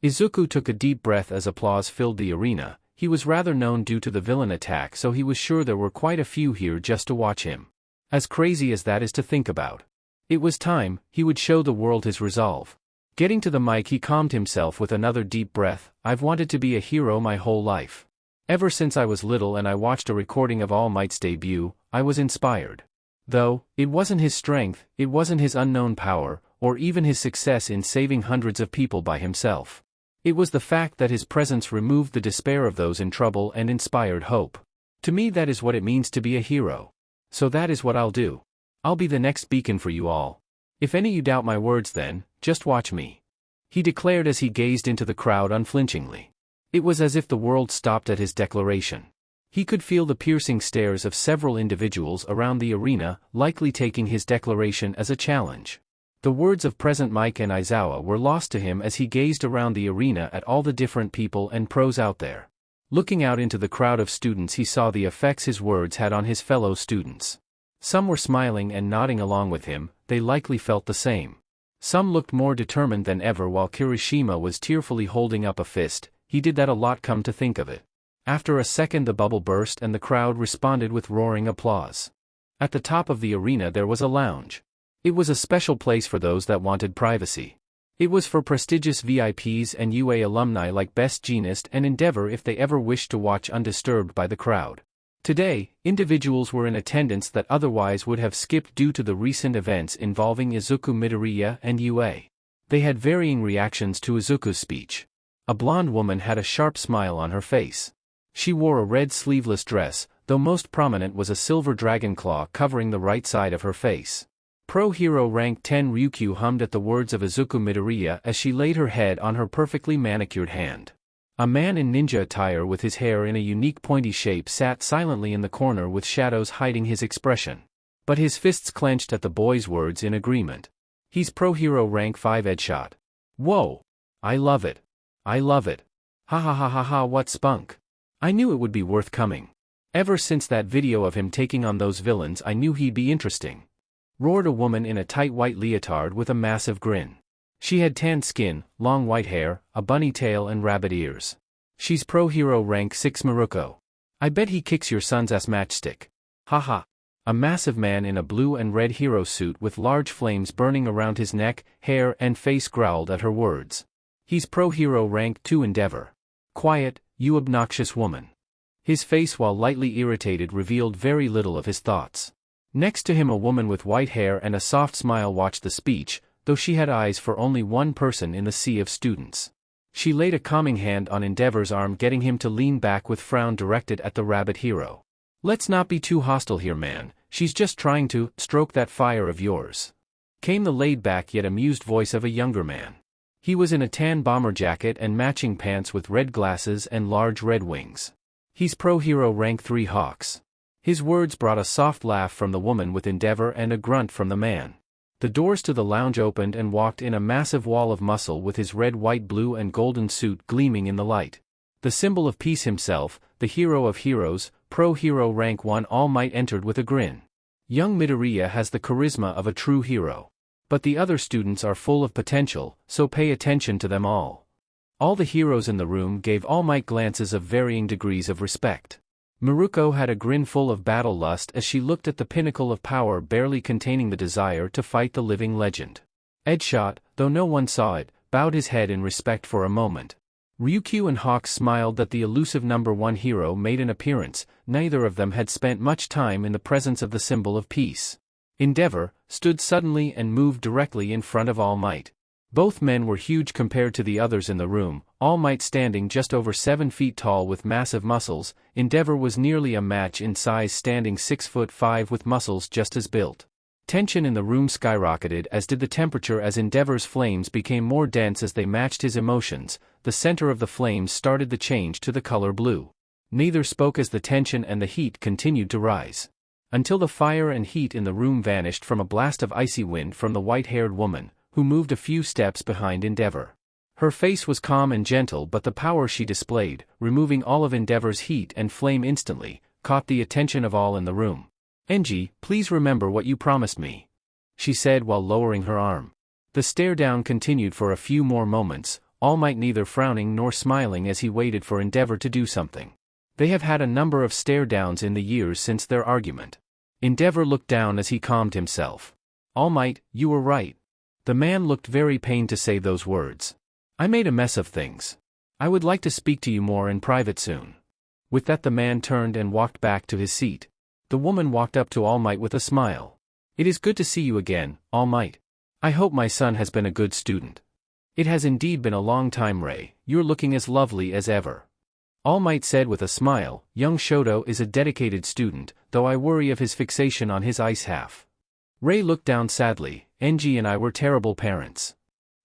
Izuku took a deep breath as applause filled the arena. He was rather known due to the villain attack, so he was sure there were quite a few here just to watch him. As crazy as that is to think about. It was time, he would show the world his resolve. Getting to the mic, he calmed himself with another deep breath. I've wanted to be a hero my whole life. Ever since I was little and I watched a recording of All Might's debut, I was inspired. Though, it wasn't his strength, it wasn't his unknown power, or even his success in saving hundreds of people by himself. It was the fact that his presence removed the despair of those in trouble and inspired hope. To me, that is what it means to be a hero. So that is what I'll do. I'll be the next beacon for you all. If any you doubt my words, then, just watch me. He declared as he gazed into the crowd unflinchingly. It was as if the world stopped at his declaration. He could feel the piercing stares of several individuals around the arena, likely taking his declaration as a challenge. The words of Present Mike and Aizawa were lost to him as he gazed around the arena at all the different people and pros out there. Looking out into the crowd of students, he saw the effects his words had on his fellow students. Some were smiling and nodding along with him, they likely felt the same. Some looked more determined than ever, while Kirishima was tearfully holding up a fist. He did that a lot, come to think of it. After a second the bubble burst and the crowd responded with roaring applause. At the top of the arena there was a lounge. It was a special place for those that wanted privacy. It was for prestigious VIPs and UA alumni like Best Jeanist and Endeavor if they ever wished to watch undisturbed by the crowd. Today, individuals were in attendance that otherwise would have skipped due to the recent events involving Izuku Midoriya and UA. They had varying reactions to Izuku's speech. A blonde woman had a sharp smile on her face. She wore a red sleeveless dress, though most prominent was a silver dragon claw covering the right side of her face. Pro Hero Rank 10 Ryukyu hummed at the words of Izuku Midoriya as she laid her head on her perfectly manicured hand. A man in ninja attire with his hair in a unique pointy shape sat silently in the corner with shadows hiding his expression. But his fists clenched at the boy's words in agreement. He's Pro Hero Rank 5 Edshot. Whoa! I love it. I love it. Ha ha ha ha ha, what spunk. I knew it would be worth coming. Ever since that video of him taking on those villains I knew he'd be interesting. Roared a woman in a tight white leotard with a massive grin. She had tanned skin, long white hair, a bunny tail and rabbit ears. She's Pro Hero Rank 6 Maruko. I bet he kicks your son's ass matchstick. Haha. A massive man in a blue and red hero suit with large flames burning around his neck, hair and face growled at her words. He's Pro Hero Rank 2 Endeavor. Quiet, you obnoxious woman. His face, while lightly irritated, revealed very little of his thoughts. Next to him a woman with white hair and a soft smile watched the speech, though she had eyes for only one person in the sea of students. She laid a calming hand on Endeavor's arm, getting him to lean back with frown directed at the rabbit hero. Let's not be too hostile here, man, she's just trying to stroke that fire of yours. Came the laid-back yet amused voice of a younger man. He was in a tan bomber jacket and matching pants with red glasses and large red wings. He's pro-hero rank 3 Hawks. His words brought a soft laugh from the woman with Endeavor and a grunt from the man. The doors to the lounge opened and walked in a massive wall of muscle with his red, white, blue and golden suit gleaming in the light. The symbol of peace himself, the hero of heroes, pro-hero rank 1 All Might entered with a grin. Young Midoriya has the charisma of a true hero. But the other students are full of potential, so pay attention to them all. All the heroes in the room gave All Might glances of varying degrees of respect. Miruko had a grin full of battle lust as she looked at the pinnacle of power barely containing the desire to fight the living legend. Edshot, though no one saw it, bowed his head in respect for a moment. Ryukyu and Hawks smiled that the elusive number 1 hero made an appearance. Neither of them had spent much time in the presence of the symbol of peace. Endeavor stood suddenly and moved directly in front of All Might. Both men were huge compared to the others in the room, All Might standing just over 7 feet tall with massive muscles. Endeavor was nearly a match in size, standing 6'5" with muscles just as built. Tension in the room skyrocketed, as did the temperature, as Endeavor's flames became more dense as they matched his emotions. The center of the flames started the change to the color blue. Neither spoke as the tension and the heat continued to rise. Until the fire and heat in the room vanished from a blast of icy wind from the white-haired woman, who moved a few steps behind Endeavor. Her face was calm and gentle, but the power she displayed, removing all of Endeavor's heat and flame instantly, caught the attention of all in the room. "Enji, please remember what you promised me," she said while lowering her arm. The stare-down continued for a few more moments, All Might neither frowning nor smiling as he waited for Endeavor to do something. They have had a number of stare-downs in the years since their argument. Endeavor looked down as he calmed himself. "All Might, you were right." The man looked very pained to say those words. "I made a mess of things. I would like to speak to you more in private soon." With that, the man turned and walked back to his seat. The woman walked up to All Might with a smile. "It is good to see you again, All Might. I hope my son has been a good student." "It has indeed been a long time, Ray. You're looking as lovely as ever." All Might said with a smile. "Young Shoto is a dedicated student, though I worry of his fixation on his ice half." Ray looked down sadly. "Enji and I were terrible parents."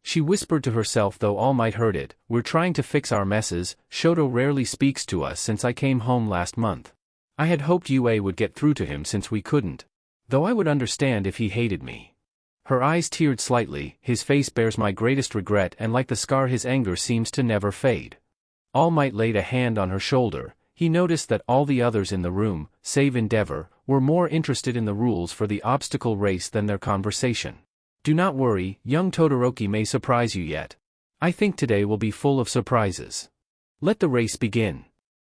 She whispered to herself, though All Might heard it. "We're trying to fix our messes. Shoto rarely speaks to us since I came home last month. I had hoped UA would get through to him since we couldn't. Though I would understand if he hated me." Her eyes teared slightly. "His face bears my greatest regret, and like the scar, his anger seems to never fade." All Might laid a hand on her shoulder. He noticed that all the others in the room, save Endeavor, were more interested in the rules for the obstacle race than their conversation. "Do not worry, young Todoroki may surprise you yet. I think today will be full of surprises. Let the race begin,"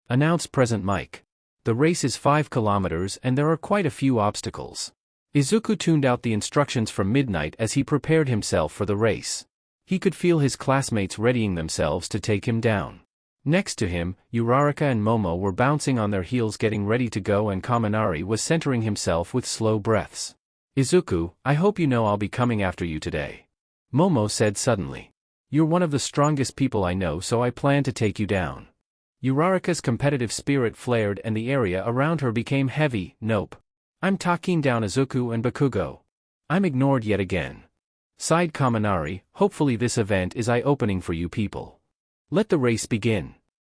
announced President Mike. The race is 5 kilometers and there are quite a few obstacles. Izuku tuned out the instructions from midnight as he prepared himself for the race. He could feel his classmates readying themselves to take him down. Next to him, Uraraka and Momo were bouncing on their heels getting ready to go, and Kaminari was centering himself with slow breaths. "Izuku, I hope you know I'll be coming after you today," Momo said suddenly. "You're one of the strongest people I know, so I plan to take you down." Uraraka's competitive spirit flared and the area around her became heavy. "Nope. I'm taking down Izuku and Bakugo." "I'm ignored yet again," sighed Kaminari. "Hopefully this event is eye-opening for you people." "Let the race begin,"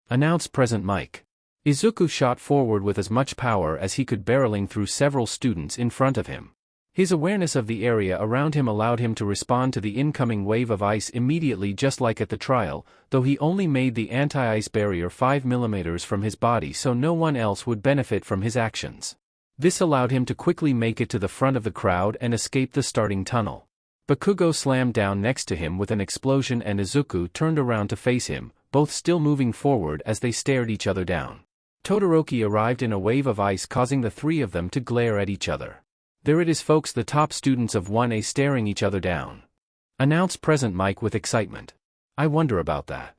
announced President Mike. Izuku shot forward with as much power as he could, barreling through several students in front of him. His awareness of the area around him allowed him to respond to the incoming wave of ice immediately, just like at the trial, though he only made the anti-ice barrier 5 millimeters from his body so no one else would benefit from his actions. This allowed him to quickly make it to the front of the crowd and escape the starting tunnel. Bakugo slammed down next to him with an explosion and Izuku turned around to face him, both still moving forward as they stared each other down. Todoroki arrived in a wave of ice, causing the three of them to glare at each other. "There it is, folks, the top students of 1A staring each other down," announced President Mike with excitement. "I wonder about that."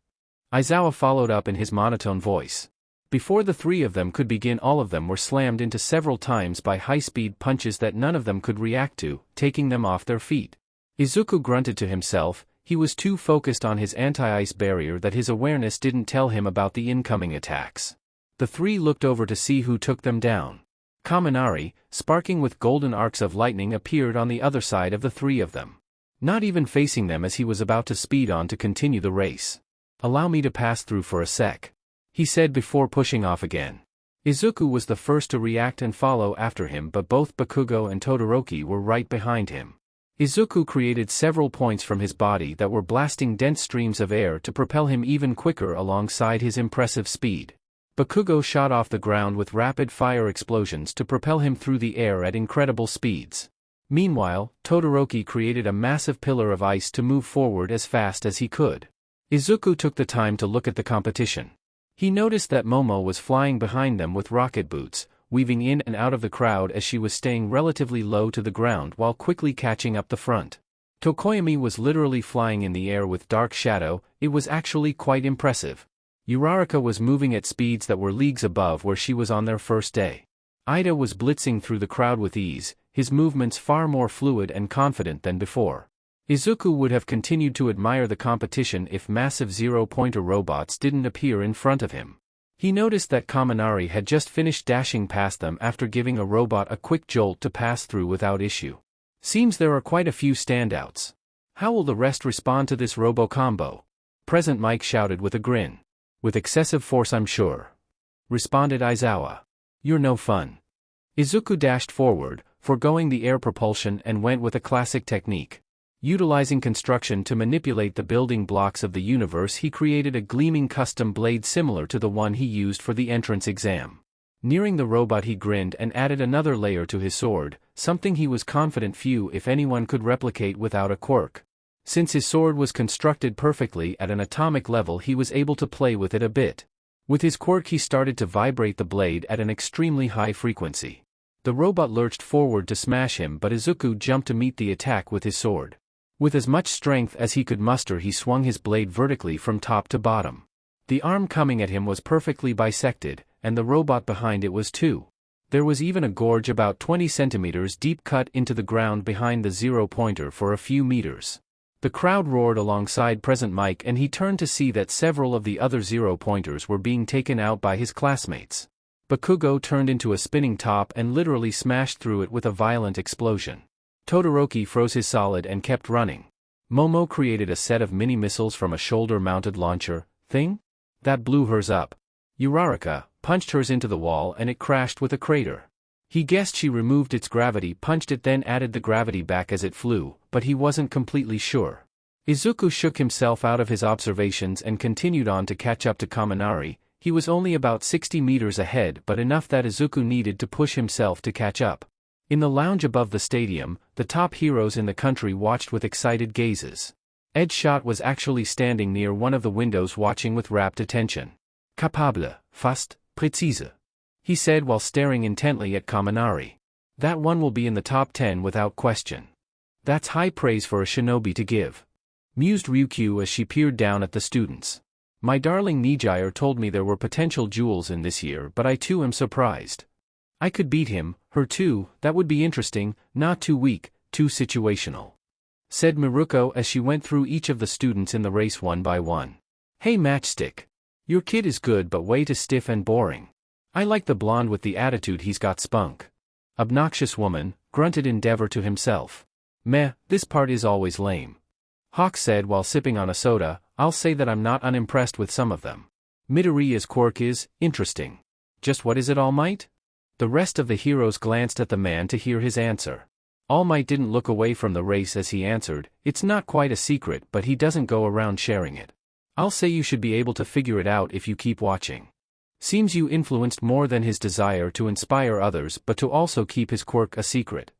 Aizawa followed up in his monotone voice. Before the three of them could begin, all of them were slammed into several times by high-speed punches that none of them could react to, taking them off their feet. Izuku grunted to himself. He was too focused on his anti-ice barrier that his awareness didn't tell him about the incoming attacks. The three looked over to see who took them down. Kaminari, sparking with golden arcs of lightning, appeared on the other side of the three of them. not even facing them as he was about to speed on to continue the race. "Allow me to pass through for a sec," he said before pushing off again. Izuku was the first to react and follow after him, but both Bakugo and Todoroki were right behind him. Izuku created several points from his body that were blasting dense streams of air to propel him even quicker alongside his impressive speed. Bakugo shot off the ground with rapid-fire explosions to propel him through the air at incredible speeds. Meanwhile, Todoroki created a massive pillar of ice to move forward as fast as he could. Izuku took the time to look at the competition. He noticed that Momo was flying behind them with rocket boots, weaving in and out of the crowd as she was staying relatively low to the ground while quickly catching up the front. Tokoyami was literally flying in the air with dark shadow. It was actually quite impressive. Uraraka was moving at speeds that were leagues above where she was on their first day. Ida was blitzing through the crowd with ease, his movements far more fluid and confident than before. Izuku would have continued to admire the competition if massive zero-pointer robots didn't appear in front of him. He noticed that Kaminari had just finished dashing past them after giving a robot a quick jolt to pass through without issue. Seems there are quite a few standouts. How will the rest respond to this robo-combo? Present Mike shouted with a grin. "With excessive force, I'm sure," responded Aizawa. "You're no fun." Izuku dashed forward, foregoing the air propulsion, and went with a classic technique. Utilizing construction to manipulate the building blocks of the universe, he created a gleaming custom blade similar to the one he used for the entrance exam. Nearing the robot, he grinned and added another layer to his sword, something he was confident few if anyone could replicate without a quirk. Since his sword was constructed perfectly at an atomic level, he was able to play with it a bit. With his quirk, he started to vibrate the blade at an extremely high frequency. The robot lurched forward to smash him, but Izuku jumped to meet the attack with his sword. With as much strength as he could muster, he swung his blade vertically from top to bottom. The arm coming at him was perfectly bisected, and the robot behind it was too. There was even a gorge about 20 centimeters deep cut into the ground behind the zero-pointer for a few meters. The crowd roared alongside Present Mike, and he turned to see that several of the other zero-pointers were being taken out by his classmates. Bakugo turned into a spinning top and literally smashed through it with a violent explosion. Todoroki froze his solid and kept running. Momo created a set of mini-missiles from a shoulder-mounted launcher thing that blew hers up. Uraraka punched hers into the wall and it crashed with a crater. He guessed she removed its gravity, punched it, then added the gravity back as it flew, but he wasn't completely sure. Izuku shook himself out of his observations and continued on to catch up to Kaminari. He was only about 60 meters ahead, but enough that Izuku needed to push himself to catch up. In the lounge above the stadium, the top heroes in the country watched with excited gazes. Ed Shot was actually standing near one of the windows watching with rapt attention. "Capable, fast, précise," he said while staring intently at Kaminari. "That one will be in the top 10 without question." "That's high praise for a shinobi to give," mused Ryukyu as she peered down at the students. "My darling Nijire told me there were potential jewels in this year, but I too am surprised. I could beat him, her too. That would be interesting, not too weak, too situational," said Miruko as she went through each of the students in the race one by one. "Hey Matchstick. Your kid is good but way too stiff and boring. I like the blonde with the attitude, he's got spunk." "Obnoxious woman," grunted Endeavor to himself. "Meh, this part is always lame." Hawk said while sipping on a soda, "I'll say that I'm not unimpressed with some of them. Midoriya's quirk is interesting. Just what is it, All Might?" The rest of the heroes glanced at the man to hear his answer. All Might didn't look away from the race as he answered, "It's not quite a secret, but he doesn't go around sharing it. I'll say you should be able to figure it out if you keep watching. Seems you influenced more than his desire to inspire others but to also keep his quirk a secret,"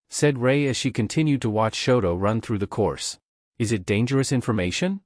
said Rei as she continued to watch Shoto run through the course. "Is it dangerous information?"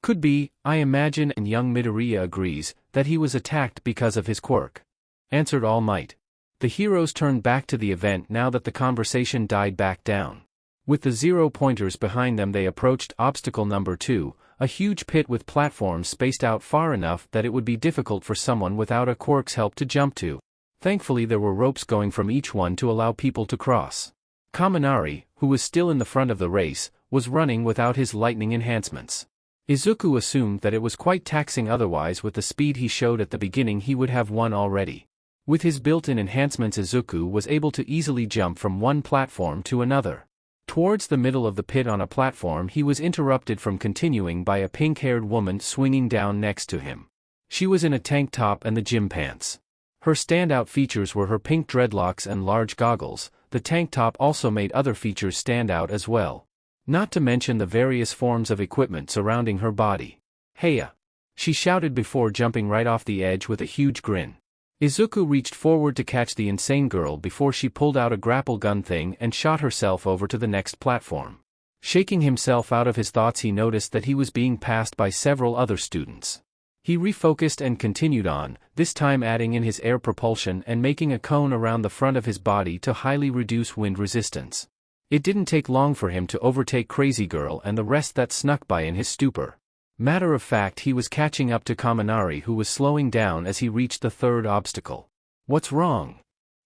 "Could be, I imagine, and young Midoriya agrees that he was attacked because of his quirk," answered All Might. The heroes turned back to the event now that the conversation died back down. With the zero-pointers behind them, they approached obstacle number 2, a huge pit with platforms spaced out far enough that it would be difficult for someone without a quirk's help to jump to. Thankfully there were ropes going from each one to allow people to cross. Kaminari, who was still in the front of the race, was running without his lightning enhancements. Izuku assumed that it was quite taxing, otherwise with the speed he showed at the beginning he would have won already. With his built-in enhancements, Izuku was able to easily jump from one platform to another. Towards the middle of the pit on a platform he was interrupted from continuing by a pink-haired woman swinging down next to him. She was in a tank top and the gym pants. Her standout features were her pink dreadlocks and large goggles. The tank top also made other features stand out as well. Not to mention the various forms of equipment surrounding her body. "Heya!" she shouted before jumping right off the edge with a huge grin. Izuku reached forward to catch the insane girl before she pulled out a grapple gun thing and shot herself over to the next platform. Shaking himself out of his thoughts, he noticed that he was being passed by several other students. He refocused and continued on, this time adding in his air propulsion and making a cone around the front of his body to highly reduce wind resistance. It didn't take long for him to overtake Crazy Girl and the rest that snuck by in his stupor. Matter of fact, he was catching up to Kaminari, who was slowing down as he reached the third obstacle. "What's wrong?"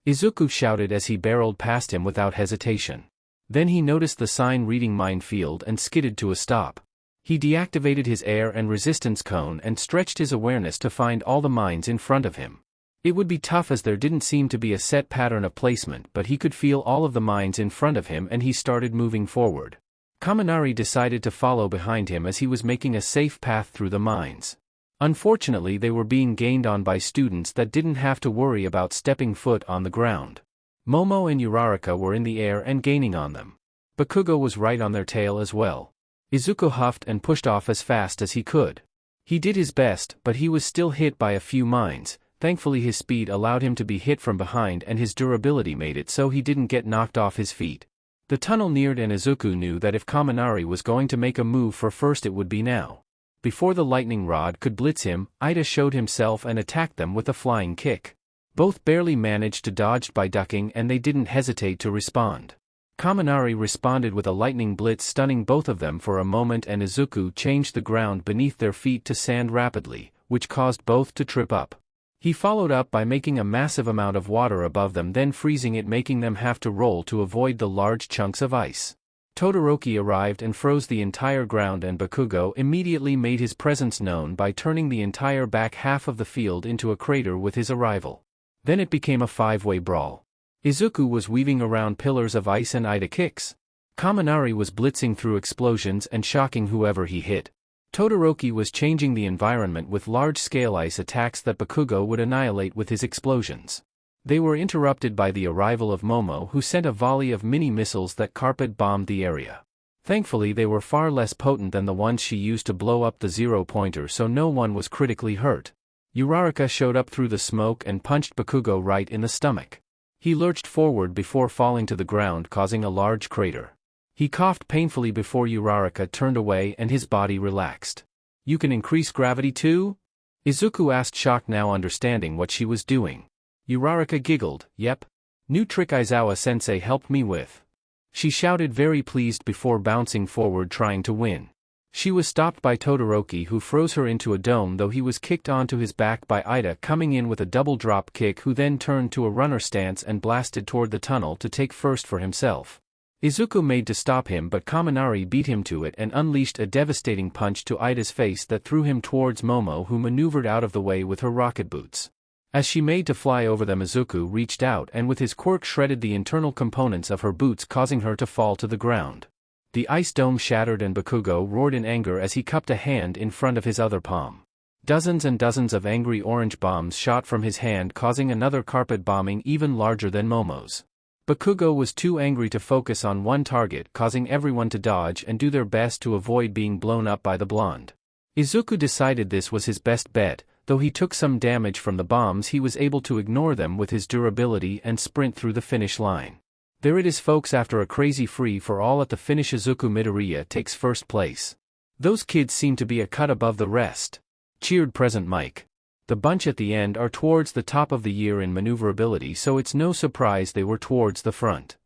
Izuku shouted as he barreled past him without hesitation. Then he noticed the sign reading minefield and skidded to a stop. He deactivated his air and resistance cone and stretched his awareness to find all the mines in front of him. It would be tough as there didn't seem to be a set pattern of placement, but he could feel all of the mines in front of him and he started moving forward. Kaminari decided to follow behind him as he was making a safe path through the mines. Unfortunately, they were being gained on by students that didn't have to worry about stepping foot on the ground. Momo and Uraraka were in the air and gaining on them. Bakugo was right on their tail as well. Izuku huffed and pushed off as fast as he could. He did his best, but he was still hit by a few mines. Thankfully his speed allowed him to be hit from behind and his durability made it so he didn't get knocked off his feet. The tunnel neared and Izuku knew that if Kaminari was going to make a move for first, it would be now. Before the lightning rod could blitz him, Ida showed himself and attacked them with a flying kick. Both barely managed to dodge by ducking and they didn't hesitate to respond. Kaminari responded with a lightning blitz, stunning both of them for a moment, and Izuku changed the ground beneath their feet to sand rapidly, which caused both to trip up. He followed up by making a massive amount of water above them, then freezing it, making them have to roll to avoid the large chunks of ice. Todoroki arrived and froze the entire ground, and Bakugo immediately made his presence known by turning the entire back half of the field into a crater with his arrival. Then it became a five-way brawl. Izuku was weaving around pillars of ice and Ida kicks. Kaminari was blitzing through explosions and shocking whoever he hit. Todoroki was changing the environment with large-scale ice attacks that Bakugo would annihilate with his explosions. They were interrupted by the arrival of Momo, who sent a volley of mini-missiles that carpet-bombed the area. Thankfully they were far less potent than the ones she used to blow up the zero-pointer, so no one was critically hurt. Uraraka showed up through the smoke and punched Bakugo right in the stomach. He lurched forward before falling to the ground, causing a large crater. He coughed painfully before Uraraka turned away and his body relaxed. "You can increase gravity too?" Izuku asked, shocked now understanding what she was doing. Uraraka giggled, "Yep. New trick Aizawa-sensei helped me with," she shouted, very pleased, before bouncing forward trying to win. She was stopped by Todoroki, who froze her into a dome, though he was kicked onto his back by Ida, coming in with a double drop kick, who then turned to a runner stance and blasted toward the tunnel to take first for himself. Izuku made to stop him, but Kaminari beat him to it and unleashed a devastating punch to Ida's face that threw him towards Momo, who maneuvered out of the way with her rocket boots. As she made to fly over them, Izuku reached out and with his quirk shredded the internal components of her boots, causing her to fall to the ground. The ice dome shattered and Bakugo roared in anger as he cupped a hand in front of his other palm. Dozens and dozens of angry orange bombs shot from his hand, causing another carpet bombing even larger than Momo's. Bakugo was too angry to focus on one target, causing everyone to dodge and do their best to avoid being blown up by the blonde. Izuku decided this was his best bet. Though he took some damage from the bombs, he was able to ignore them with his durability and sprint through the finish line. There it is, folks. After a crazy free-for-all at the finish, Izuku Midoriya takes first place. "Those kids seem to be a cut above the rest," cheered Present Mike. "The bunch at the end are towards the top of the year in maneuverability, so it's no surprise they were towards the front,"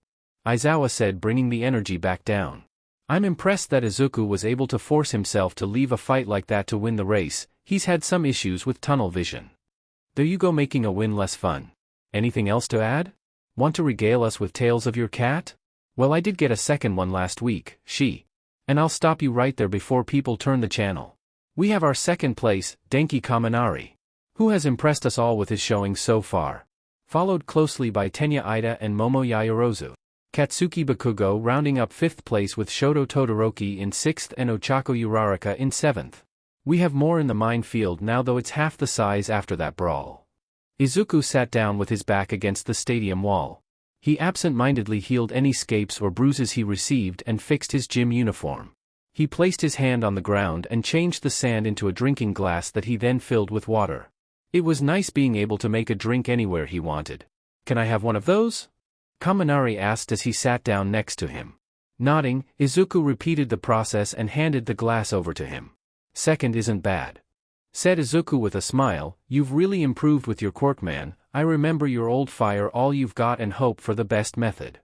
Aizawa said, bringing the energy back down. "I'm impressed that Izuku was able to force himself to leave a fight like that to win the race. He's had some issues with tunnel vision. There you go, making a win less fun. Anything else to add? Want to regale us with tales of your cat? Well, I did get a second one last week, and I'll stop you right there before people turn the channel. We have our second place, Denki Kaminari, who has impressed us all with his showing so far, followed closely by Tenya Ida and Momo Yaoyorozu. Katsuki Bakugo rounding up 5th place with Shoto Todoroki in 6th and Ochako Uraraka in 7th. We have more in the minefield now, though it's half the size after that brawl. Izuku sat down with his back against the stadium wall. He absent-mindedly healed any scapes or bruises he received and fixed his gym uniform. He placed his hand on the ground and changed the sand into a drinking glass that he then filled with water. It was nice being able to make a drink anywhere he wanted. "Can I have one of those?" Kaminari asked as he sat down next to him. Nodding, Izuku repeated the process and handed the glass over to him. "Second isn't bad," said Izuku with a smile. "You've really improved with your quirk, man. I remember your old fire all you've got and hope for the best method."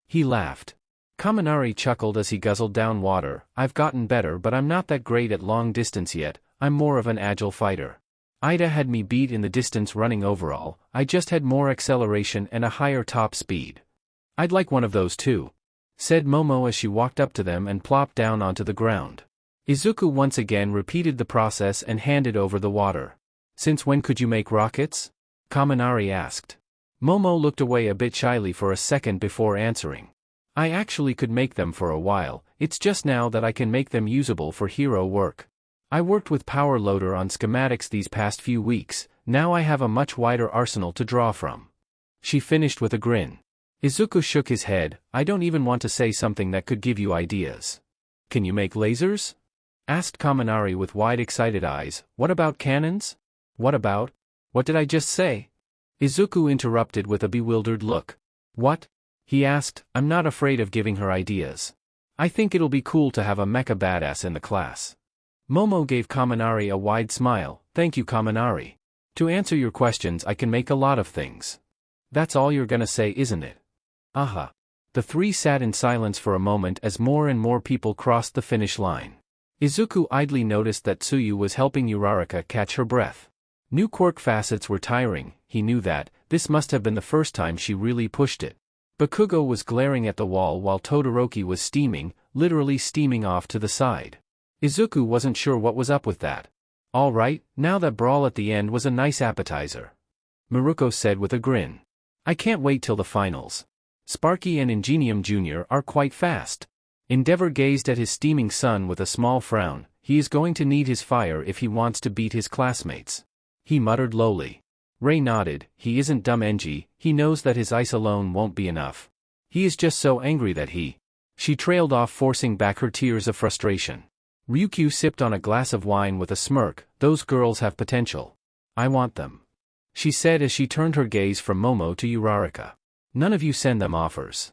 He laughed. Kaminari chuckled as he guzzled down water. "I've gotten better, but I'm not that great at long distance yet. I'm more of an agile fighter. Ida had me beat in the distance running overall. I just had more acceleration and a higher top speed." "I'd like one of those too," said Momo as she walked up to them and plopped down onto the ground. Izuku once again repeated the process and handed over the water. "Since when could you make rockets?" Kaminari asked. Momo looked away a bit shyly for a second before answering. "I actually could make them for a while, it's just now that I can make them usable for hero work. I worked with Power Loader on schematics these past few weeks, now I have a much wider arsenal to draw from." She finished with a grin. Izuku shook his head. "I don't even want to say something that could give you ideas." "Can you make lasers?" asked Kaminari with wide excited eyes. "What about cannons?" What did I just say?" Izuku interrupted with a bewildered look. "What?" he asked. "I'm not afraid of giving her ideas. I think it'll be cool to have a mecha badass in the class." Momo gave Kaminari a wide smile. "Thank you, Kaminari. To answer your questions, I can make a lot of things." "That's all you're gonna say, isn't it?" "Aha." The three sat in silence for a moment as more and more people crossed the finish line. Izuku idly noticed that Tsuyu was helping Uraraka catch her breath. New quirk facets were tiring, he knew that. This must have been the first time she really pushed it. Bakugo was glaring at the wall while Todoroki was steaming, literally steaming off to the side. Izuku wasn't sure what was up with that. "All right, now that brawl at the end was a nice appetizer," Miruko said with a grin. "I can't wait till the finals. Sparky and Ingenium Jr. are quite fast." Endeavor gazed at his steaming son with a small frown. He is going to need his fire if he wants to beat his classmates, he muttered lowly. Ray nodded. He isn't dumb, Enji, he knows that his ice alone won't be enough. He is just so angry that he... She trailed off, forcing back her tears of frustration. Ryukyu sipped on a glass of wine with a smirk. "Those girls have potential. I want them," she said as she turned her gaze from Momo to Uraraka. "None of you send them offers."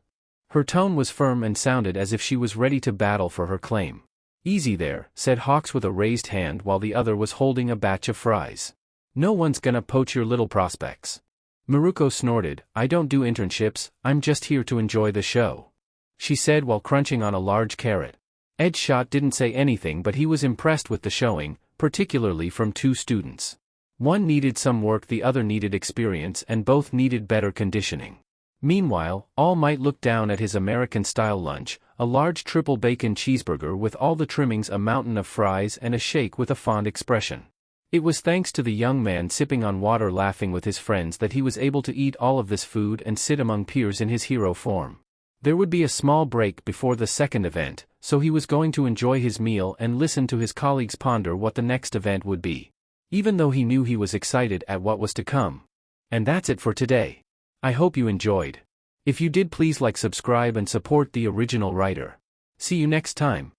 Her tone was firm and sounded as if she was ready to battle for her claim. "Easy there," said Hawks with a raised hand while the other was holding a batch of fries. "No one's gonna poach your little prospects." Miruko snorted. "I don't do internships, I'm just here to enjoy the show," she said while crunching on a large carrot. Edgeshot didn't say anything, but he was impressed with the showing, particularly from two students. One needed some work, the other needed experience, and both needed better conditioning. Meanwhile, All Might looked down at his American-style lunch, a large triple bacon cheeseburger with all the trimmings, a mountain of fries, and a shake with a fond expression. It was thanks to the young man sipping on water laughing with his friends that he was able to eat all of this food and sit among peers in his hero form. There would be a small break before the second event, so he was going to enjoy his meal and listen to his colleagues ponder what the next event would be. Even though he knew he was excited at what was to come. And that's it for today. I hope you enjoyed. If you did, please like, subscribe and support the original writer. See you next time.